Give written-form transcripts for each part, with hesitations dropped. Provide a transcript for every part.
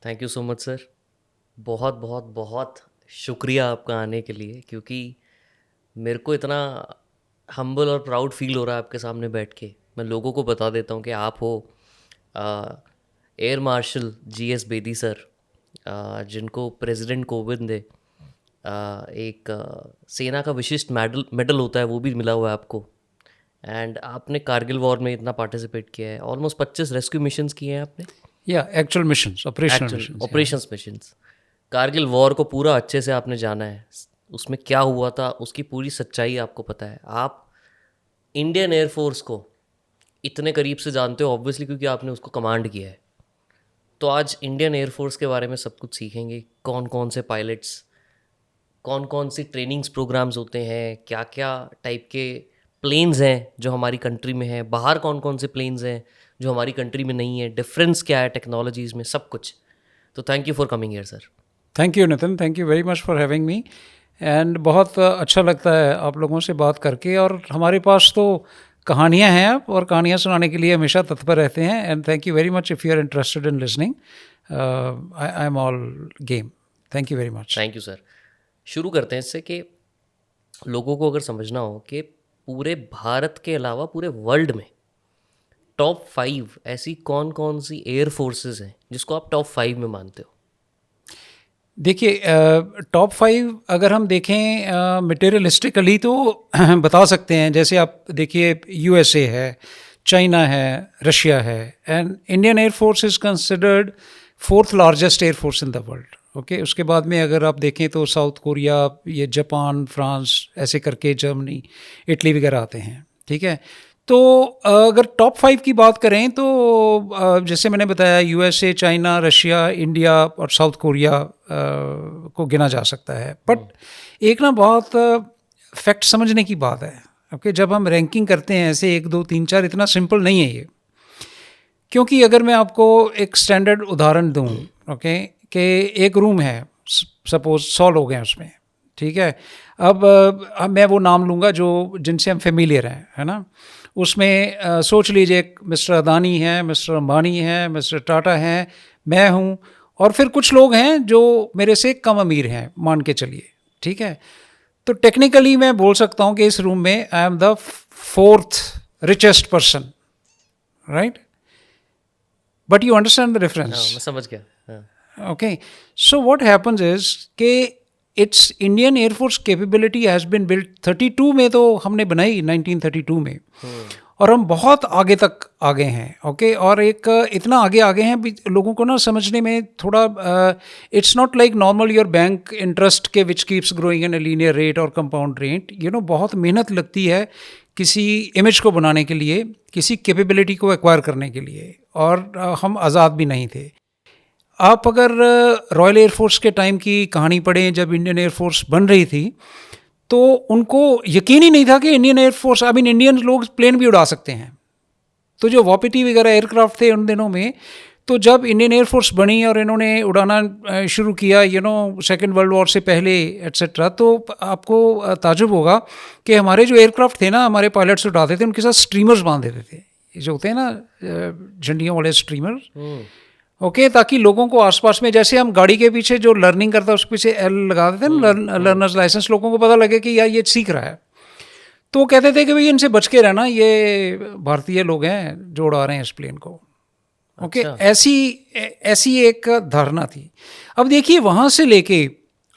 Thank you so much sir. बहुत बहुत बहुत शुक्रिया आपका आने के लिए, क्योंकि मेरे को इतना हम्बल और प्राउड फील हो रहा है आपके सामने बैठ के। मैं लोगों को बता देता हूँ कि आप हो air marshal GS Bedi sir, जिनको प्रेसिडेंट कोविंद ने एक सेना का विशिष्ट मेडल होता है वो भी मिला हुआ है आपको। एंड आपने कारगिल वॉर में इतना पार्टिसिपेट किया है, ऑलमोस्ट 25 रेस्क्यू मिशंस किए हैं आपने। या actual missions, operational actual missions, या ऑपरेशंस मिशंस। कारगिल वॉर को पूरा अच्छे से आपने जाना है, उसमें क्या हुआ था उसकी पूरी सच्चाई आपको पता है। आप इंडियन एयरफोर्स को इतने करीब से जानते हो ऑब्वियसली, क्योंकि आपने उसको कमांड किया है। तो आज इंडियन एयरफोर्स के बारे में सब कुछ सीखेंगे, कौन कौन से पायलट्स, कौन कौन सी ट्रेनिंग्स प्रोग्राम्स होते हैं, क्या क्या टाइप के प्लेन्स हैं जो हमारी कंट्री में हैं, बाहर कौन कौन से प्लेन्स हैं जो हमारी कंट्री में नहीं है, डिफरेंस क्या है टेक्नोलॉजीज़ में, सब कुछ। तो thank you for coming here sir. Thank you Nitin, thank you very much for having me. And बहुत अच्छा लगता है आप लोगों से बात करके, और हमारे पास तो कहानियाँ हैं आप, और कहानियाँ सुनाने के लिए हमेशा तत्पर रहते हैं। And thank you very much if you are interested in listening, I am all game. Thank you very much. Thank you sir. शुरू करते हैं इससे कि लोगों को अगर समझना हो कि पूरे भारत के अलावा पूरे वर्ल्ड में टॉप 5 ऐसी कौन कौन सी एयर फोर्सेस हैं जिसको आप टॉप 5 में मानते हो। देखिए, टॉप 5 अगर हम देखें मटेरियलिस्टिकली तो बता सकते हैं। जैसे आप देखिए, USA है, चाइना है, रशिया है, and Indian air force is considered fourth largest air force in the world. Okay, उसके बाद में अगर आप देखें तो साउथ कोरिया, ये जापान, फ्रांस, ऐसे करके जर्मनी, इटली वगैरह आते हैं। ठीक है, तो अगर टॉप 5 की बात करें तो जैसे मैंने बताया, USA, चाइना, रशिया, इंडिया और साउथ कोरिया को गिना जा सकता है। बट एक ना बहुत फैक्ट समझने की बात है। ओके, जब हम रैंकिंग करते हैं ऐसे 1 2 3 4, इतना सिंपल नहीं है ये। क्योंकि अगर मैं आपको एक स्टैंडर्ड उदाहरण दूं, ओके, कि एक रूम है, सपोज 100 लोग हैं उसमें। ठीक है, अब मैं वो नाम लूँगा जो जिनसे हम फेमिलियर हैं, है ना। उसमें सोच लीजिए मिस्टर अदानी हैं, मिस्टर अंबानी हैं, मिस्टर टाटा हैं, मैं हूँ, और फिर कुछ लोग हैं जो मेरे से कम अमीर हैं, मान के चलिए। ठीक है, तो टेक्निकली मैं बोल सकता हूँ कि इस रूम में I am the fourth richest person, right. But you understand the हाँ, डिफरेंस। मैं समझ गया। हाँ। Okay, so what happens is कि its Indian Air Force capability has been built 32 में, तो हमने बनाई 1932 में, और हम बहुत आगे तक आ गए हैं। ओके, और एक इतना आगे आ गए हैं लोगों को ना समझने में थोड़ा, it's not like normal your bank interest के which keeps growing in a linear rate और कंपाउंड रेट। बहुत मेहनत लगती है किसी इमेज को बनाने के लिए, किसी कैपेबिलिटी को एक्वायर करने के लिए, और हम आज़ाद भी नहीं थे। आप अगर रॉयल एयरफोर्स के टाइम की कहानी पढ़ें, जब इंडियन एयरफोर्स बन रही थी, तो उनको यकीन ही नहीं था कि Indian air force, I mean Indian लोग प्लेन भी उड़ा सकते हैं। तो जो वॉपिटी वगैरह एयरक्राफ्ट थे उन दिनों में, तो जब इंडियन एयरफोर्स बनी और इन्होंने उड़ाना शुरू किया, सेकेंड वर्ल्ड वॉर से पहले एट्सेट्रा, तो आपको ताजुब होगा कि हमारे जो एयरक्राफ्ट थे ना, हमारे पायलट्स उड़ाते थे, उनके साथ स्ट्रीमर्स बांध देते थे, जो होते हैं ना झंडियों वाले स्ट्रीमर। ओके, ताकि लोगों को आसपास में, जैसे हम गाड़ी के पीछे जो लर्निंग करता है उसके पीछे L लगा देते हैं ना, लर्नर्स लाइसेंस, लोगों को पता लगे कि यार ये सीख रहा है। तो वो कहते थे कि भाई इनसे बच के रहना, ये भारतीय लोग हैं जो उड़ा रहे हैं इस प्लेन को। ओके, अच्छा। ऐसी एक धारणा थी। अब देखिए, वहाँ से लेके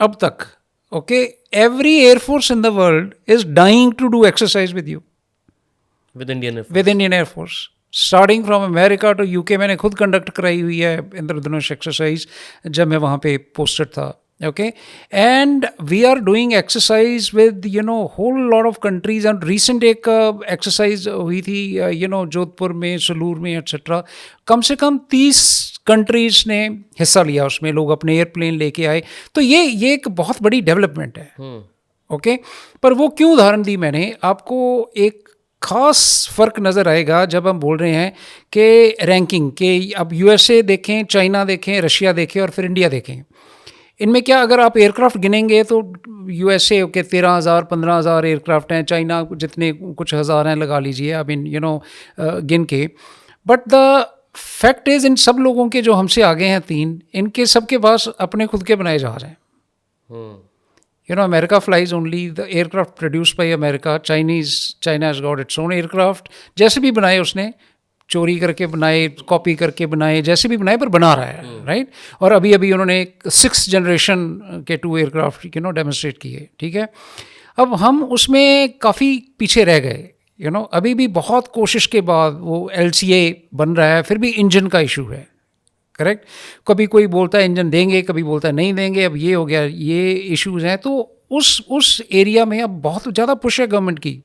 अब तक, okay, every air force in the world is dying to do exercise with you, with Indian with Indian air force. Starting from America to UK, मैंने खुद कंडक्ट कराई हुई है इंद्रधनुष एक्सरसाइज जब मैं वहाँ पे पोस्टेड था। Okay, and we are doing exercise with whole lot of countries. And recent एक एक्सरसाइज हुई थी जोधपुर में, सलूर में, एट्सेट्रा। कम से कम 30 कंट्रीज ने हिस्सा लिया उसमें, लोग अपने एयरप्लेन लेके आए। तो ये एक बहुत बड़ी डेवलपमेंट है। ओके, पर वो क्यों उदाहरण दी मैंने आपको, एक खास फ़र्क नज़र आएगा जब हम बोल रहे हैं कि रैंकिंग के, अब USA देखें, चाइना देखें, रशिया देखें, और फिर इंडिया देखें। इनमें क्या, अगर आप एयरक्राफ्ट गिनेंगे तो USA के 13,000 15,000 एयरक्राफ्ट हैं, चाइना जितने कुछ हज़ार हैं लगा लीजिए, आई मीन गिन के। But the fact is in सब लोगों के जो हमसे आगे हैं 3, इनके सबके पास अपने खुद के बनाए जहाज हैं. You know, America flies only the aircraft produced by America. China has got its own aircraft. जैसे भी बनाए उसने, चोरी करके बनाए, कॉपी करके बनाए, जैसे भी बनाए, पर बना रहा है, राइट. और अभी अभी उन्होंने 6th जनरेशन के 2 एयरक्राफ्ट डेमोन्स्ट्रेट किए. ठीक है, अब हम उसमें काफ़ी पीछे रह गए. अभी भी बहुत कोशिश के बाद वो LCA बन रहा है, फिर भी इंजन का इशू है. करेक्ट. कभी कोई बोलता है इंजन देंगे, कभी बोलता है नहीं देंगे. अब ये हो गया, ये इश्यूज हैं. तो उस एरिया में अब बहुत ज़्यादा पुश है गवर्नमेंट की.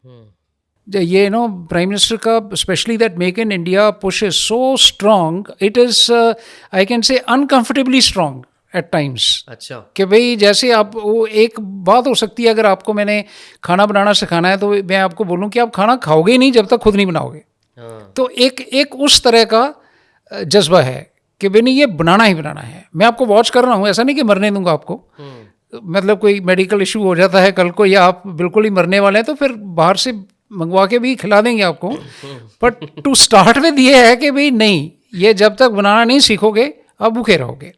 ये प्राइम मिनिस्टर का specially that make in India push is so strong. It is I can say uncomfortably strong eight times. अच्छा. कि भाई जैसे आप, वो एक बात हो सकती है, अगर आपको मैंने खाना बनाना सिखाना है तो मैं आपको बोलूँ कि आप खाना खाओगे ही नहीं जब तक खुद नहीं बनाओगे. तो एक उस तरह का जज्बा है कि भाई नहीं, ये बनाना ही बनाना है. मैं आपको वॉच कर रहा हूँ, ऐसा नहीं कि मरने दूंगा आपको. मतलब कोई मेडिकल इशू हो जाता है कल को, या आप बिल्कुल ही मरने वाले हैं, तो फिर बाहर से मंगवा के भी खिला देंगे आपको. बट टू स्टार्ट विद ये है कि भाई नहीं, ये जब तक बनाना नहीं सीखोगे आप भूखे रहोगे.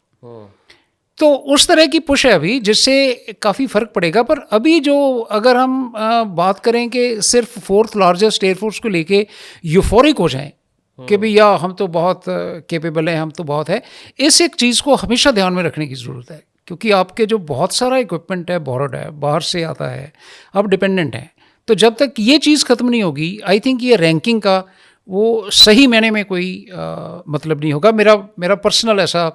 तो उस तरह की पुश है अभी, जिससे काफ़ी फ़र्क पड़ेगा. पर अभी जो अगर हम बात करें कि सिर्फ 4th लार्जेस्ट एयरफोर्स को लेके यूफोरिक हो जाएं कि भाई या हम तो बहुत कैपेबल हैं, हम तो बहुत है, इस एक चीज़ को हमेशा ध्यान में रखने की ज़रूरत है. क्योंकि आपके जो बहुत सारा इक्विपमेंट है बोरोड है, बाहर से आता है, आप डिपेंडेंट हैं. तो जब तक ये चीज़ ख़त्म नहीं होगी, आई थिंक ये रैंकिंग का वो सही मायने में कोई मतलब नहीं होगा. मेरा पर्सनल ऐसा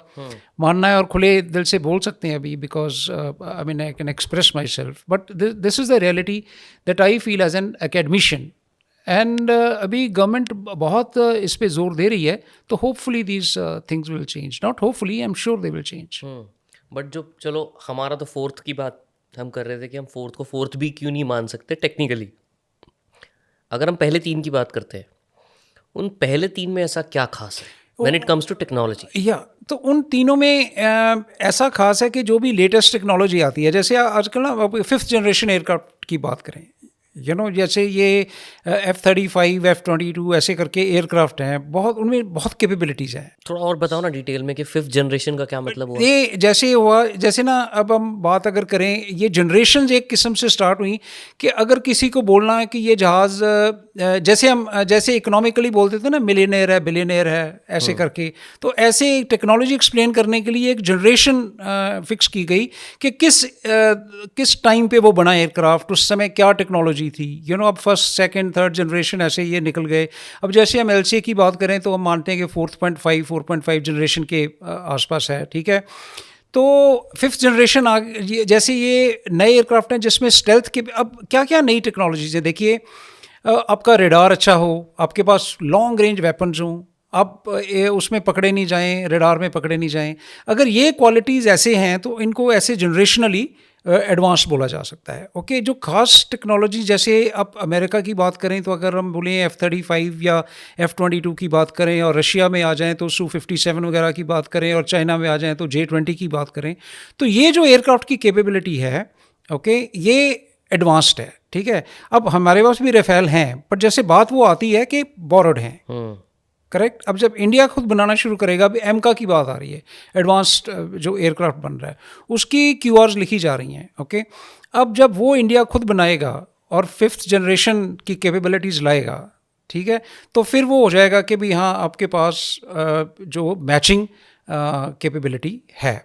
मानना है, और खुले दिल से बोल सकते हैं अभी, because I mean I can express myself. But this is the reality that I feel as an academician. And अभी गवर्नमेंट बहुत इस पे जोर दे रही है. तो hopefully these things will change. Not hopefully, I am sure they will change. But जो, चलो हमारा तो 4th की बात हम कर रहे थे कि हम 4th को 4th भी क्यों नहीं मान सकते टेक्निकली. अगर हम पहले 3 की बात करते हैं, उन पहले 3 में ऐसा क्या खास है when it comes to technology? या तो उन तीनों में ऐसा खास है कि जो भी लेटेस्ट टेक्नोलॉजी आती है, जैसे आजकल ना 5th जनरेशन एयरक्राफ्ट की बात करें, जैसे ये F-35, F-22 ऐसे करके एयरक्राफ्ट हैं, बहुत उनमें बहुत कैपेबिलिटीज़ हैं. थोड़ा और बताओ ना डिटेल में कि 5th जनरेशन का क्या मतलब हुआ? ये जैसे हुआ, जैसे ना अब हम बात अगर करें, ये जनरेशन एक किस्म से स्टार्ट हुई कि अगर किसी को बोलना है कि ये जहाज़, जैसे इकोनॉमिकली बोलते थे ना, मिलियनेयर है, बिलियनेयर है, ऐसे करके, तो ऐसे टेक्नोलॉजी एक्सप्लेन करने के लिए एक जनरेशन फिक्स की गई कि किस टाइम पे वो बना एयरक्राफ्ट, उस समय क्या टेक्नोलॉजी थी. अब 1st, 2nd, 3rd जनरेशन ऐसे ये निकल गए. अब जैसे हम LCA की बात करें तो हम मानते हैं कि 4.5 जनरेशन के आसपास है. ठीक है, तो 5th जनरेशन जैसे ये नए एयरक्राफ्ट हैं जिसमें स्टेल्थ के अब क्या क्या नई टेक्नोलॉजीज है. देखिए, आपका रेडार अच्छा हो, आपके पास लॉन्ग रेंज वेपन्स हों, आप उसमें पकड़े नहीं जाएं, रेडार में पकड़े नहीं जाएं. अगर ये क्वालिटीज़ ऐसे हैं तो इनको ऐसे जनरेशनली एडवांस बोला जा सकता है. ओके, जो खास टेक्नोलॉजी, जैसे आप अमेरिका की बात करें तो अगर हम बोलें F-35 या F-22 की बात करें, और रशिया में आ जाएं तो Su-57 वगैरह की बात करें, और चाइना में आ जाएं तो J-20 की बात करें, तो ये जो एयरक्राफ्ट की कैपेबिलिटी है, ओके, ये एडवांस्ड है. ठीक है, अब हमारे पास भी राफेल हैं, पर जैसे बात वो आती है कि बोरोड हैं. करेक्ट. अब जब इंडिया खुद बनाना शुरू करेगा, अब एमका की बात आ रही है, एडवांस्ड जो एयरक्राफ्ट बन रहा है, उसकी QRs लिखी जा रही हैं. ओके, अब जब वो इंडिया खुद बनाएगा और 5th जनरेशन की कैपेबिलिटीज़ लाएगा, ठीक है, तो फिर वो हो जाएगा कि भी हाँ, आपके पास जो मैचिंग कैपेबिलिटी है.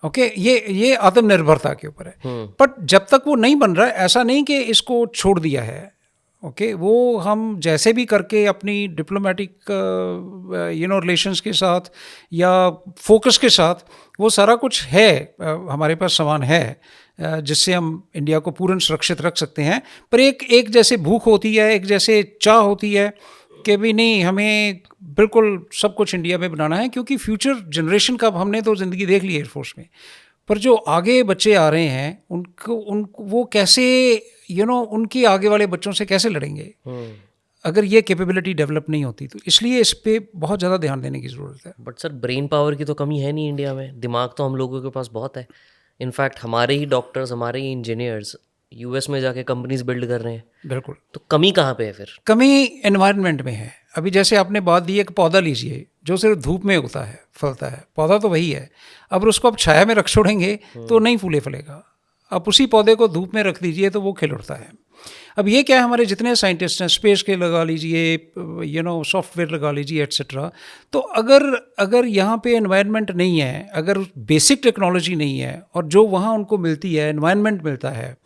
ओके, ये आत्मनिर्भरता के ऊपर है. बट जब तक वो नहीं बन रहा है, ऐसा नहीं कि इसको छोड़ दिया है. ओके, वो हम जैसे भी करके अपनी डिप्लोमेटिक रिलेशंस के साथ या फोकस के साथ, वो सारा कुछ है, हमारे पास सामान है जिससे हम इंडिया को पूर्ण सुरक्षित रख सकते हैं. पर एक जैसे भूख होती है, एक जैसे चाह होती है कि भी नहीं, हमें बिल्कुल सब कुछ इंडिया में बनाना है, क्योंकि फ्यूचर जनरेशन का हमने तो ज़िंदगी देख ली एयरफोर्स में, पर जो आगे बच्चे आ रहे हैं उनको वो कैसे उनके आगे वाले बच्चों से कैसे लड़ेंगे अगर ये कैपेबिलिटी डेवलप नहीं होती. तो इसलिए इस पे बहुत ज़्यादा ध्यान देने की ज़रूरत है. बट सर, ब्रेन पावर की तो कमी है नहीं इंडिया में, दिमाग तो हम लोगों के पास बहुत है. इनफैक्ट हमारे ही डॉक्टर्स, हमारे ही इंजीनियर्स यूएस में जाके कंपनीज बिल्ड कर रहे हैं, बिल्कुल। तो कमी कहाँ पे है फिर? कमी एनवायरनमेंट में है। अभी जैसे आपने बात दी, एक पौधा लीजिए जो सिर्फ धूप में उगता है, फलता है, पौधा तो वही है। अब उसको आप छाया में रख छोड़ेंगे तो नहीं फूले फलेगा। आप उसी पौधे को धूप में रख दीजिए तो वो खिल उठता है। अब ये क्या है, हमारे जितने साइंटिस्ट हैं, स्पेस के लगा लीजिए, सॉफ्टवेयर लगा लीजिए, एट्सेट्रा। तो अगर यहाँ पे एनवायरनमेंट नहीं है, अगर बेसिक टेक्नोलॉजी नहीं है, और जो वहाँ उनको मिलती है, एनवायरनमेंट मिलता है,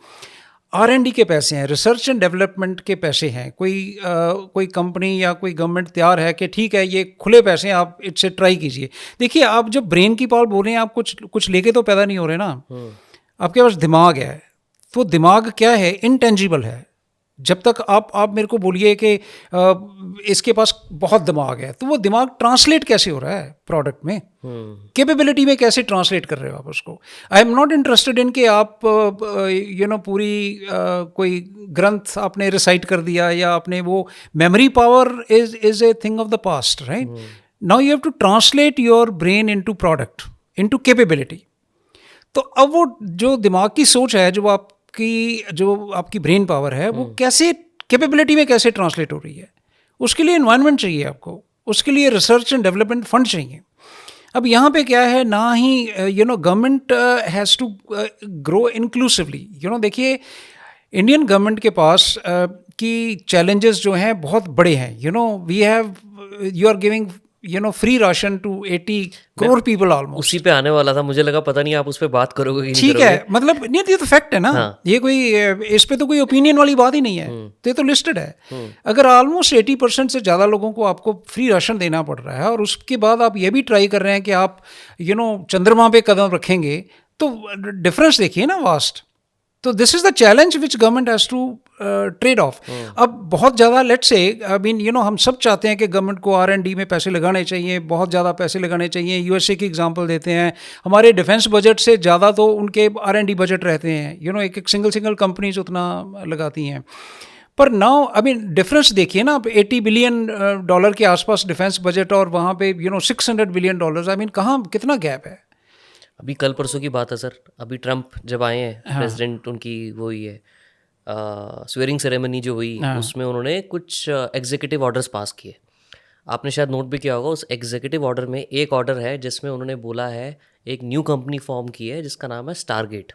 R&D के पैसे हैं, रिसर्च एंड डेवलपमेंट के पैसे हैं, कोई कंपनी या कोई गवर्नमेंट तैयार है कि ठीक है ये खुले पैसे हैं, आप इससे ट्राई कीजिए। देखिए, आप जब ब्रेन की पावर बोल रहे हैं, आप कुछ लेके तो पैदा नहीं हो रहे ना, आपके पास दिमाग है। तो दिमाग क्या है, इनटेंजिबल है। जब तक आप मेरे को बोलिए कि इसके पास बहुत दिमाग है, तो वो दिमाग ट्रांसलेट कैसे हो रहा है प्रोडक्ट में, कैपेबिलिटी में कैसे ट्रांसलेट कर रहे हो आप उसको। आई एम नॉट इंटरेस्टेड इन कि आप पूरी कोई ग्रंथ आपने रिसाइट कर दिया, या आपने वो memory power is a thing of the past, right. Now you have to translate your brain into product, into capability. तो अब वो जो दिमाग की सोच है, जो आपकी ब्रेन पावर है, वो कैसे कैपेबिलिटी में कैसे ट्रांसलेट हो रही है, उसके लिए एनवायरनमेंट चाहिए आपको, उसके लिए रिसर्च एंड डेवलपमेंट फंड चाहिए। अब यहाँ पे क्या है ना, he government has to grow inclusively. देखिए, इंडियन गवर्नमेंट के पास की चैलेंजेस जो हैं बहुत बड़े हैं। You are giving free ration to 80 crore people almost. उसी पे आने वाला था, मुझे लगा पता नहीं आप उस पे बात करोगे कि नहीं ठीक करोगे। है, मतलब नहीं, ये तो फैक्ट है ना। हाँ। ये इस पे तो कोई ओपिनियन वाली बात ही नहीं है, तो ये तो लिस्टेड है। अगर ऑलमोस्ट 80% से ज़्यादा लोगों को आपको फ्री राशन देना पड़ रहा है, और उसके बाद आप ये भी ट्राई कर रहे हैं कि आप चंद्रमा पे कदम रखेंगे, तो डिफरेंस देखिए ना, वास्ट। तो this is the challenge which government has to trade off. अब बहुत ज़्यादा, लेट्स से, आई मीन हम सब चाहते हैं कि गवर्नमेंट को R&D में पैसे लगाने चाहिए, बहुत ज़्यादा पैसे लगाने चाहिए। USA की एग्जांपल देते हैं, हमारे डिफेंस बजट से ज़्यादा तो उनके R&D बजट रहते हैं। एक सिंगल कंपनीज उतना लगाती हैं। पर नाउ आई मीन डिफरेंस देखिए ना, आप $80 बिलियन के आसपास डिफेंस बजट, और वहाँ पे $600 बिलियन। आई मीन कहाँ, कितना गैप है। अभी कल परसों की बात है सर, अभी ट्रम्प जब आए हैं, प्रेसिडेंट, उनकी वो ही है स्वेयरिंग सेरेमनी जो हुई, उसमें उन्होंने कुछ एग्जीक्यूटिव ऑर्डर्स पास किए। आपने शायद नोट भी किया होगा, उस एग्जीक्यूटिव ऑर्डर में एक ऑर्डर है जिसमें उन्होंने बोला है, एक न्यू कंपनी फॉर्म की है जिसका नाम है स्टारगेट।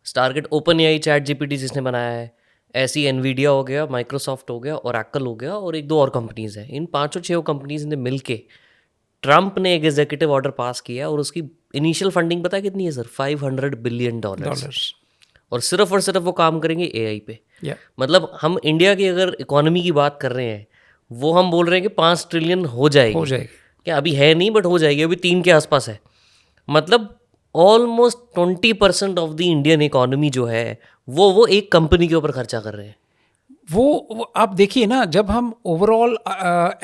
स्टारगेट OpenAI ChatGPT जिसने बनाया है, ऐसी NVIDIA हो गया, माइक्रोसॉफ्ट हो गया, Oracle हो गया, और 1-2 और कंपनीज हैं। इन 5-6 कंपनीज ने मिलके ट्रम्प ने एक एग्जीक्यूटिव ऑर्डर पास किया, और उसकी इनिशियल फंडिंग पता है कितनी है सर? $500 बिलियन। और सिर्फ वो काम करेंगे AI पे। मतलब हम इंडिया की अगर इकोनॉमी की बात कर रहे हैं, वो हम बोल रहे हैं कि 5 ट्रिलियन हो जाएगी। क्या अभी है नहीं, बट हो जाएगी, अभी 3 के आसपास है। मतलब almost 20% of the Indian economy जो है, वो एक कंपनी के ऊपर खर्चा कर रहे हैं। वो आप देखिए ना, जब हम ओवरऑल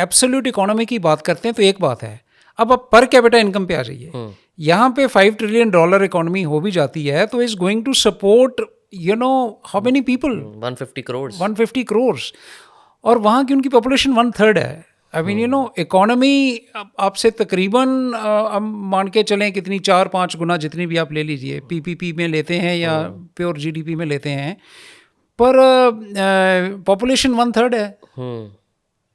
एब्सोल्यूट इकोनॉमी की बात करते हैं तो एक बात है, अब आप पर कैपिटा इनकम पे आ जाइए। यहाँ पे $5 ट्रिलियन इकोनॉमी हो भी जाती है, तो is going to support how many people? 150 crore. और वहाँ की उनकी पॉपुलेशन 1/3 है। आई मीन इकोनॉमी आपसे तकरीबन मान के चलें कितनी, 4-5 गुना जितनी भी आप ले लीजिए, PPP में लेते हैं या प्योर GDP में लेते हैं, पर पॉपुलेशन 1/3 है।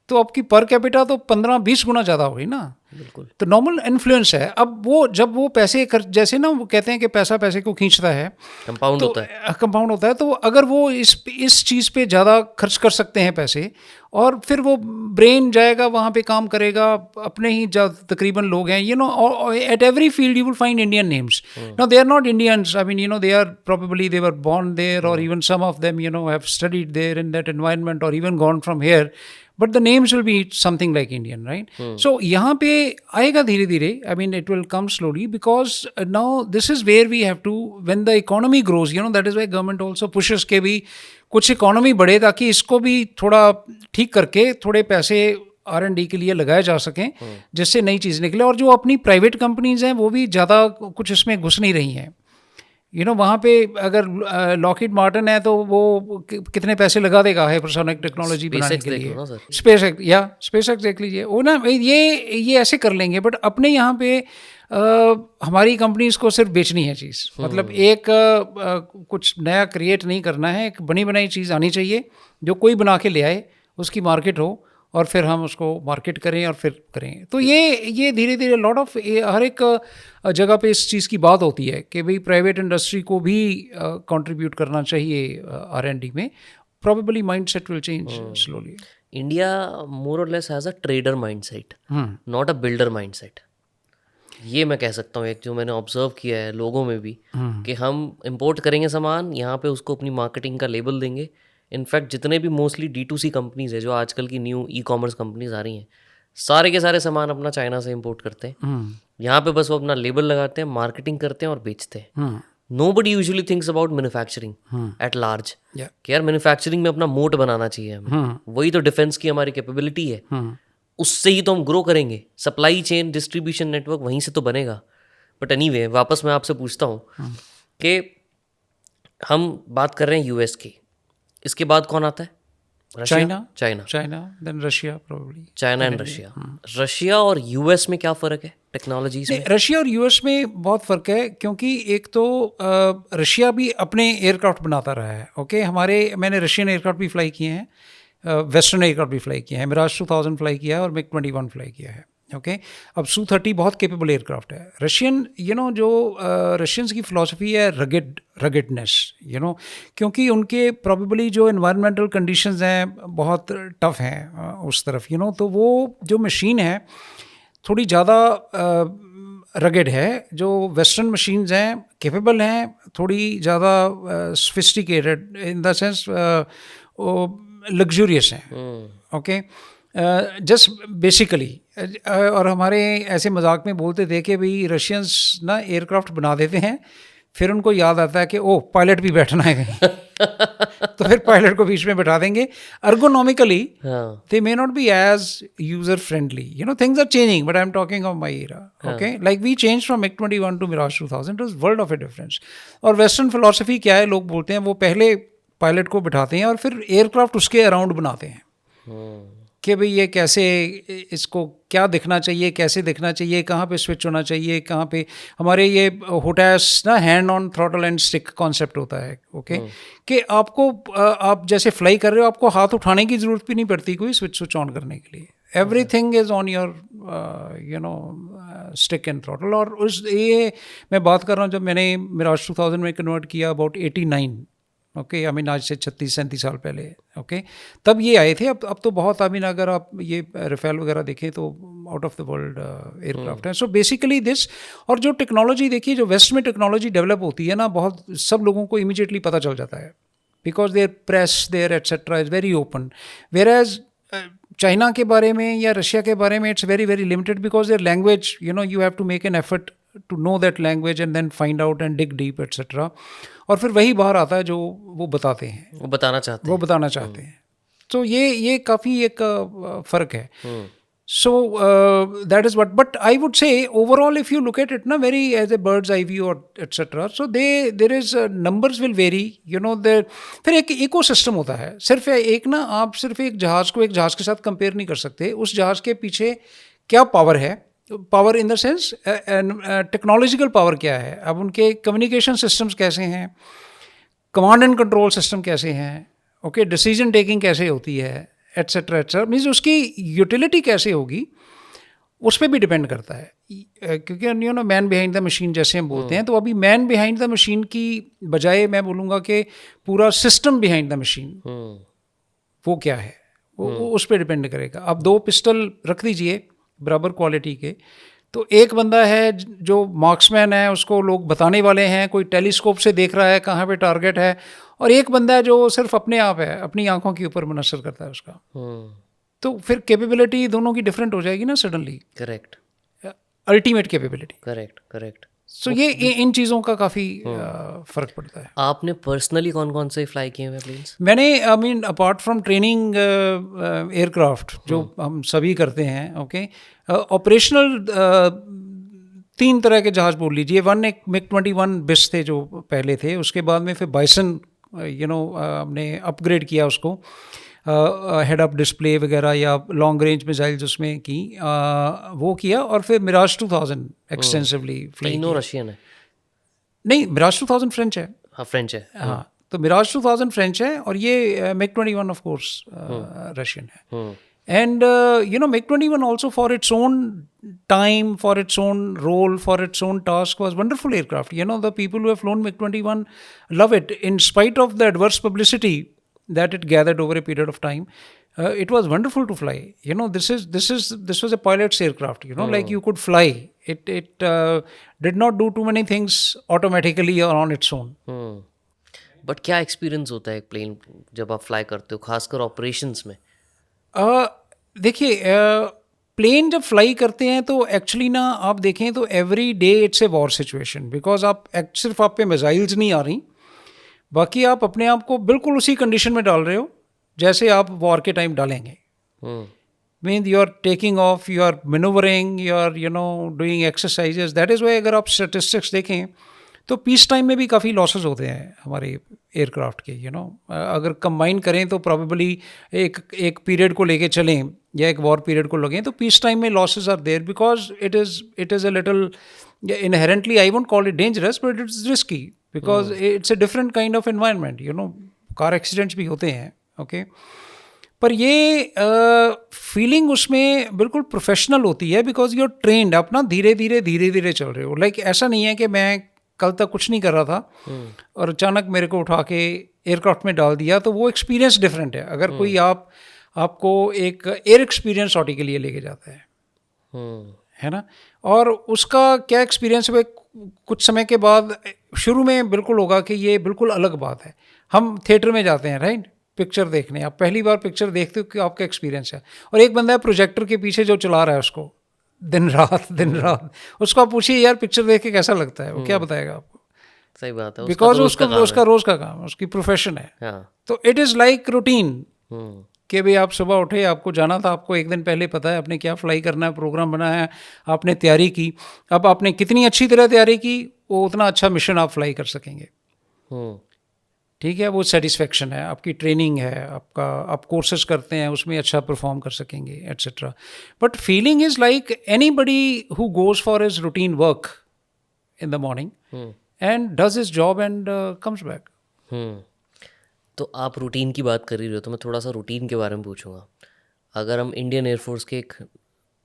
तो आपकी पर कैपिटा तो 15-20 गुना ज़्यादा हो गई ना। बिल्कुल। तो नॉर्मल इन्फ्लुएंस है। अब जब वो पैसे खर्च, जैसे ना वो कहते हैं कि पैसा पैसे को खींचता है, कंपाउंड तो कंपाउंड होता है। तो अगर वो इस चीज़ पे ज़्यादा खर्च कर सकते हैं पैसे, और फिर वो ब्रेन जाएगा वहाँ पे काम करेगा, अपने ही तकरीबन लोग हैं, at every field you will find Indian names. Now they are not Indians, I mean they are probably they were born there, or even some of them have studied there in that environment, or even gone from here, but the names will be something like Indian, right? So यहाँ पे आएगा धीरे धीरे, I mean it will come slowly, because now this is where we have to, when the economy grows, that is why government also pushes के भी कुछ economy बढ़े, ताकि इसको भी थोड़ा ठीक करके थोड़े पैसे R&D के लिए लगाए जा सकें, जिससे नई चीज़ निकले। और जो अपनी प्राइवेट कंपनीज हैं, वो भी ज़्यादा कुछ इसमें घुस नहीं रही हैं। वहाँ पे अगर लॉकहीड मार्टिन है तो वो कितने पैसे लगा देगा हाइपरसोनिक टेक्नोलॉजी बनाने के लिए। स्पेस एक्स देख लीजिए, वो ना ये ऐसे कर लेंगे, बट अपने यहाँ पे हमारी कंपनीज को सिर्फ बेचनी है चीज़, मतलब एक कुछ नया क्रिएट नहीं करना है, एक बनी बनाई चीज़ आनी चाहिए जो कोई बना के ले आए, उसकी मार्केट हो और फिर हम उसको मार्केट करें और फिर करें। तो ये धीरे धीरे लॉट ऑफ हर एक जगह पे इस चीज़ की बात होती है कि भाई प्राइवेट इंडस्ट्री को भी कंट्रीब्यूट करना चाहिए R&D में। Probably mindset will change slowly. India more और less has a trader mindset, not a builder mindset. ये मैं कह सकता हूँ, एक जो मैंने ऑब्जर्व किया है लोगों में भी, कि हम इंपोर्ट करेंगे सामान, यहाँ पे उसको अपनी मार्केटिंग का लेबल देंगे। इनफैक्ट जितने भी मोस्टली D2C कंपनीज है, जो आजकल की न्यू ई-कॉमर्स कंपनीज आ रही हैं, सारे के सारे सामान अपना चाइना से इंपोर्ट करते हैं। यहाँ पे बस वो अपना लेबल लगाते हैं, मार्केटिंग करते हैं और बेचते हैं। Nobody usually thinks about manufacturing at large, कि यार मैन्युफैक्चरिंग में अपना मोट बनाना चाहिए हमें। वही तो डिफेंस की हमारी कैपेबिलिटी है, उससे ही तो हम ग्रो करेंगे। सप्लाई चेन, डिस्ट्रीब्यूशन नेटवर्क वहीं से तो बनेगा। बट एनीवे, वापस मैं आपसे पूछता हूँ कि हम बात कर रहे हैं US की, इसके बाद कौन आता है? China, then Russia, probably China and Russia. Russia और US में क्या फ़र्क है टेक्नोलॉजीज में? रशिया और US में बहुत फ़र्क है, क्योंकि एक तो रशिया भी अपने एयरक्राफ्ट बनाता रहा है। ओके, मैंने रशियन एयरक्राफ्ट भी फ्लाई किए हैं, वेस्टर्न एयरक्राफ्ट भी फ्लाई किया है, मिराज 2000 फ्लाई किया है और मिग 21 फ्लाई किया है। ओके, अब Su-30 बहुत कैपेबल एयरक्राफ्ट है। रशियन जो रशियंस की फ़िलासफ़ी है रगेडनेस, क्योंकि उनके प्रॉबेबली जो एनवायरमेंटल कंडीशंस हैं बहुत टफ़ हैं उस तरफ, तो वो जो मशीन है थोड़ी ज़्यादा रगेड है। जो वेस्टर्न मशीन्स हैं कैपेबल हैं, थोड़ी ज़्यादा sophisticated in the sense luxurious हैं। ओके, जस्ट बेसिकली, और हमारे ऐसे मजाक में बोलते थे कि भाई रशियंस ना एयरक्राफ्ट बना देते हैं, फिर उनको याद आता है कि ओह पायलट भी बैठना है कहीं तो फिर पायलट को बीच में बैठा देंगे। Ergonomically they may not be as user friendly, things are changing, but I am talking of my era. Okay, like we change from MiG 21 to Mirage 2000, it was world of a difference. और western philosophy क्या है, लोग बोलते हैं वो पहले pilot को बिठाते हैं और फिर एयरक्राफ्ट उसके अराउंड बनाते हैं कि भाई ये कैसे, इसको क्या दिखना चाहिए, कैसे दिखना चाहिए, कहाँ पे स्विच होना चाहिए, कहाँ पे हमारे ये होटैस ना hand on throttle and stick concept होता है। ओके, कि आपको आप जैसे फ्लाई कर रहे हो, आपको हाथ उठाने की ज़रूरत भी नहीं पड़ती कोई स्विच ऑन करने के लिए। Everything is on your stick and throttle. और ये मैं बात कर रहा हूँ जब मैंने मिराज 2000 में कन्वर्ट किया अबाउट 89, ओके, आई मीन आज से 36-37 साल पहले। ओके, तब ये आए थे। अब तो बहुत, आई मीन अगर आप ये राफेल वगैरह देखें तो out of the world aircraft है। सो बेसिकली दिस, और जो टेक्नोलॉजी देखिए, जो वेस्ट में टेक्नोलॉजी डेवलप होती है ना, बहुत सब लोगों को इमीडिएटली पता चल जाता है, because their press their etcetera is very open. Whereas China के बारे में या रशिया के बारे में it's very very limited, because their language, you have to make an effort to know that language and then find out and dig deep etcetera, और फिर वही बाहर आता है जो वो बताते हैं, वो बताना चाहते हैं। तो ये काफ़ी एक फ़र्क है। So that is what, but I would say overall if you look at it ना very as a bird's eye view और et cetera, so there is numbers will vary, there फिर एक इकोसिस्टम होता है। सिर्फ एक ना, आप सिर्फ एक जहाज़ को एक जहाज़ के साथ कंपेयर नहीं कर सकते। उस जहाज़ के पीछे क्या पावर है, power in the sense technological power क्या है, अब उनके कम्युनिकेशन सिस्टम्स कैसे हैं, कमांड एंड कंट्रोल सिस्टम कैसे हैं, ओके, डिसीजन टेकिंग कैसे होती है, एट्सेट्रा एट्सेट्रा, मीन्स उसकी यूटिलिटी कैसे होगी, उस पर भी डिपेंड करता है। क्योंकि मैन बिहाइंड द मशीन जैसे हम बोलते हैं, तो अभी मैन बिहाइंड द मशीन की बजाय मैं बोलूँगा कि पूरा सिस्टम बिहाइंड द मशीन वो क्या है, वो उस पर डिपेंड करेगा। अब 2 पिस्टल रख दीजिए बराबर क्वालिटी के, तो एक बंदा है जो मार्क्समैन है, उसको लोग बताने वाले हैं, कोई टेलीस्कोप से देख रहा है कहाँ पे टारगेट है, और एक बंदा है जो सिर्फ अपने आप है, अपनी आंखों के ऊपर मुनसर करता है उसका। तो फिर कैपेबिलिटी दोनों की डिफरेंट हो जाएगी ना suddenly. Correct, ultimate capability. Correct. So ये इन चीज़ों का काफ़ी फ़र्क पड़ता है। आपने पर्सनली कौन कौन से फ्लाई किए हुए प्लेन्स? मैंने, I mean apart from training aircraft जो हम सभी करते हैं, ओके, ऑपरेशनल 3 तरह के जहाज़ बोल लीजिए। वन एक MiG-21 बिस थे जो पहले थे, उसके बाद में फिर बाइसन हमने अपग्रेड किया उसको, हेड अप डिस्प्ले वगैरह या लॉन्ग रेंज मिसाइल्स उसमें की, वो किया, और फिर मिराज 2000 एक्सटेंसिवली फ्लाई तीनों किया। रशियन है? नहीं, मिराज 2000 फ्रेंच है। हाँ, फ्रेंच है। हाँ, तो मिराज 2000 फ्रेंच है, और ये MiG-21 ऑफ कोर्स रशियन है। And MiG-21 also, for its own time, for its own role, for its own task, was wonderful aircraft. The people who have flown MiG-21 love it, in spite of the adverse publicity that it gathered over a period of time. It was wonderful to fly. This was a pilot's aircraft. Like you could fly. It did not do too many things automatically or on its own. But क्या experience होता है एक plane जब आप fly करते हो, खासकर operations में? देखिए, प्लेन जब फ्लाई करते हैं तो एक्चुअली ना, आप देखें तो every day it's a war situation, because सिर्फ आप पे मिसाइल्स नहीं आ रही, बाकी आप अपने आप को बिल्कुल उसी कंडीशन में डाल रहे हो जैसे आप वॉर के टाइम डालेंगे। Mean you are taking off, you are manoeuvring, you are doing exercises. That is why अगर आप स्टेटिस्टिक्स देखें तो पीस टाइम में भी काफ़ी लॉसेस होते हैं हमारे एयरक्राफ्ट के। अगर कंबाइन करें तो प्रॉबेबली एक पीरियड को लेके चलें या एक वॉर पीरियड को लगें, तो पीस टाइम में losses are there, because it is a little inherently, I won't call it dangerous, but it's risky, because it's a different kind of environment. Car accidents भी होते हैं, ओके पर ये feeling उसमें बिल्कुल प्रोफेशनल होती है, बिकॉज यू आर ट्रेंड, आप ना धीरे धीरे चल रहे हो। लाइक ऐसा नहीं है कि मैं कल तक कुछ नहीं कर रहा था और अचानक मेरे को उठा के एयरक्राफ्ट में डाल दिया, तो वो एक्सपीरियंस डिफरेंट है। अगर कोई आपको एक एयर एक्सपीरियंस सॉटी के लिए लेके जाता है ना, और उसका क्या एक्सपीरियंस है, कुछ समय के बाद शुरू में बिल्कुल होगा कि ये बिल्कुल अलग बात है। हम थिएटर में जाते हैं, राइट, पिक्चर देखने, आप पहली बार पिक्चर देखते हो कि आपका एक्सपीरियंस है, और एक बंदा है प्रोजेक्टर के पीछे जो चला रहा है उसको दिन रात, उसको आप पूछिए यार पिक्चर देख के कैसा लगता है, वो क्या बताएगा आपको? सही बात है, बिकॉज उसका रोज का काम, उसकी प्रोफेशन है। हाँ। तो इट इज़ लाइक रूटीन कि भाई आप सुबह उठे, आपको जाना था, आपको एक दिन पहले पता है आपने क्या फ्लाई करना है, प्रोग्राम बनाया है, आपने तैयारी की। अब आपने कितनी अच्छी तरह तैयारी की, वो उतना अच्छा मिशन आप फ्लाई कर सकेंगे। ठीक है, वो सेटिस्फेक्शन है, आपकी ट्रेनिंग है, आप कोर्सेज करते हैं, उसमें अच्छा परफॉर्म कर सकेंगे, etcetera. But feeling is like anybody who goes for his routine work in the morning and does his job and comes back. तो आप रूटीन की बात कर ही रहे हो, तो मैं थोड़ा सा रूटीन के बारे में पूछूंगा। अगर हम इंडियन एयरफोर्स के एक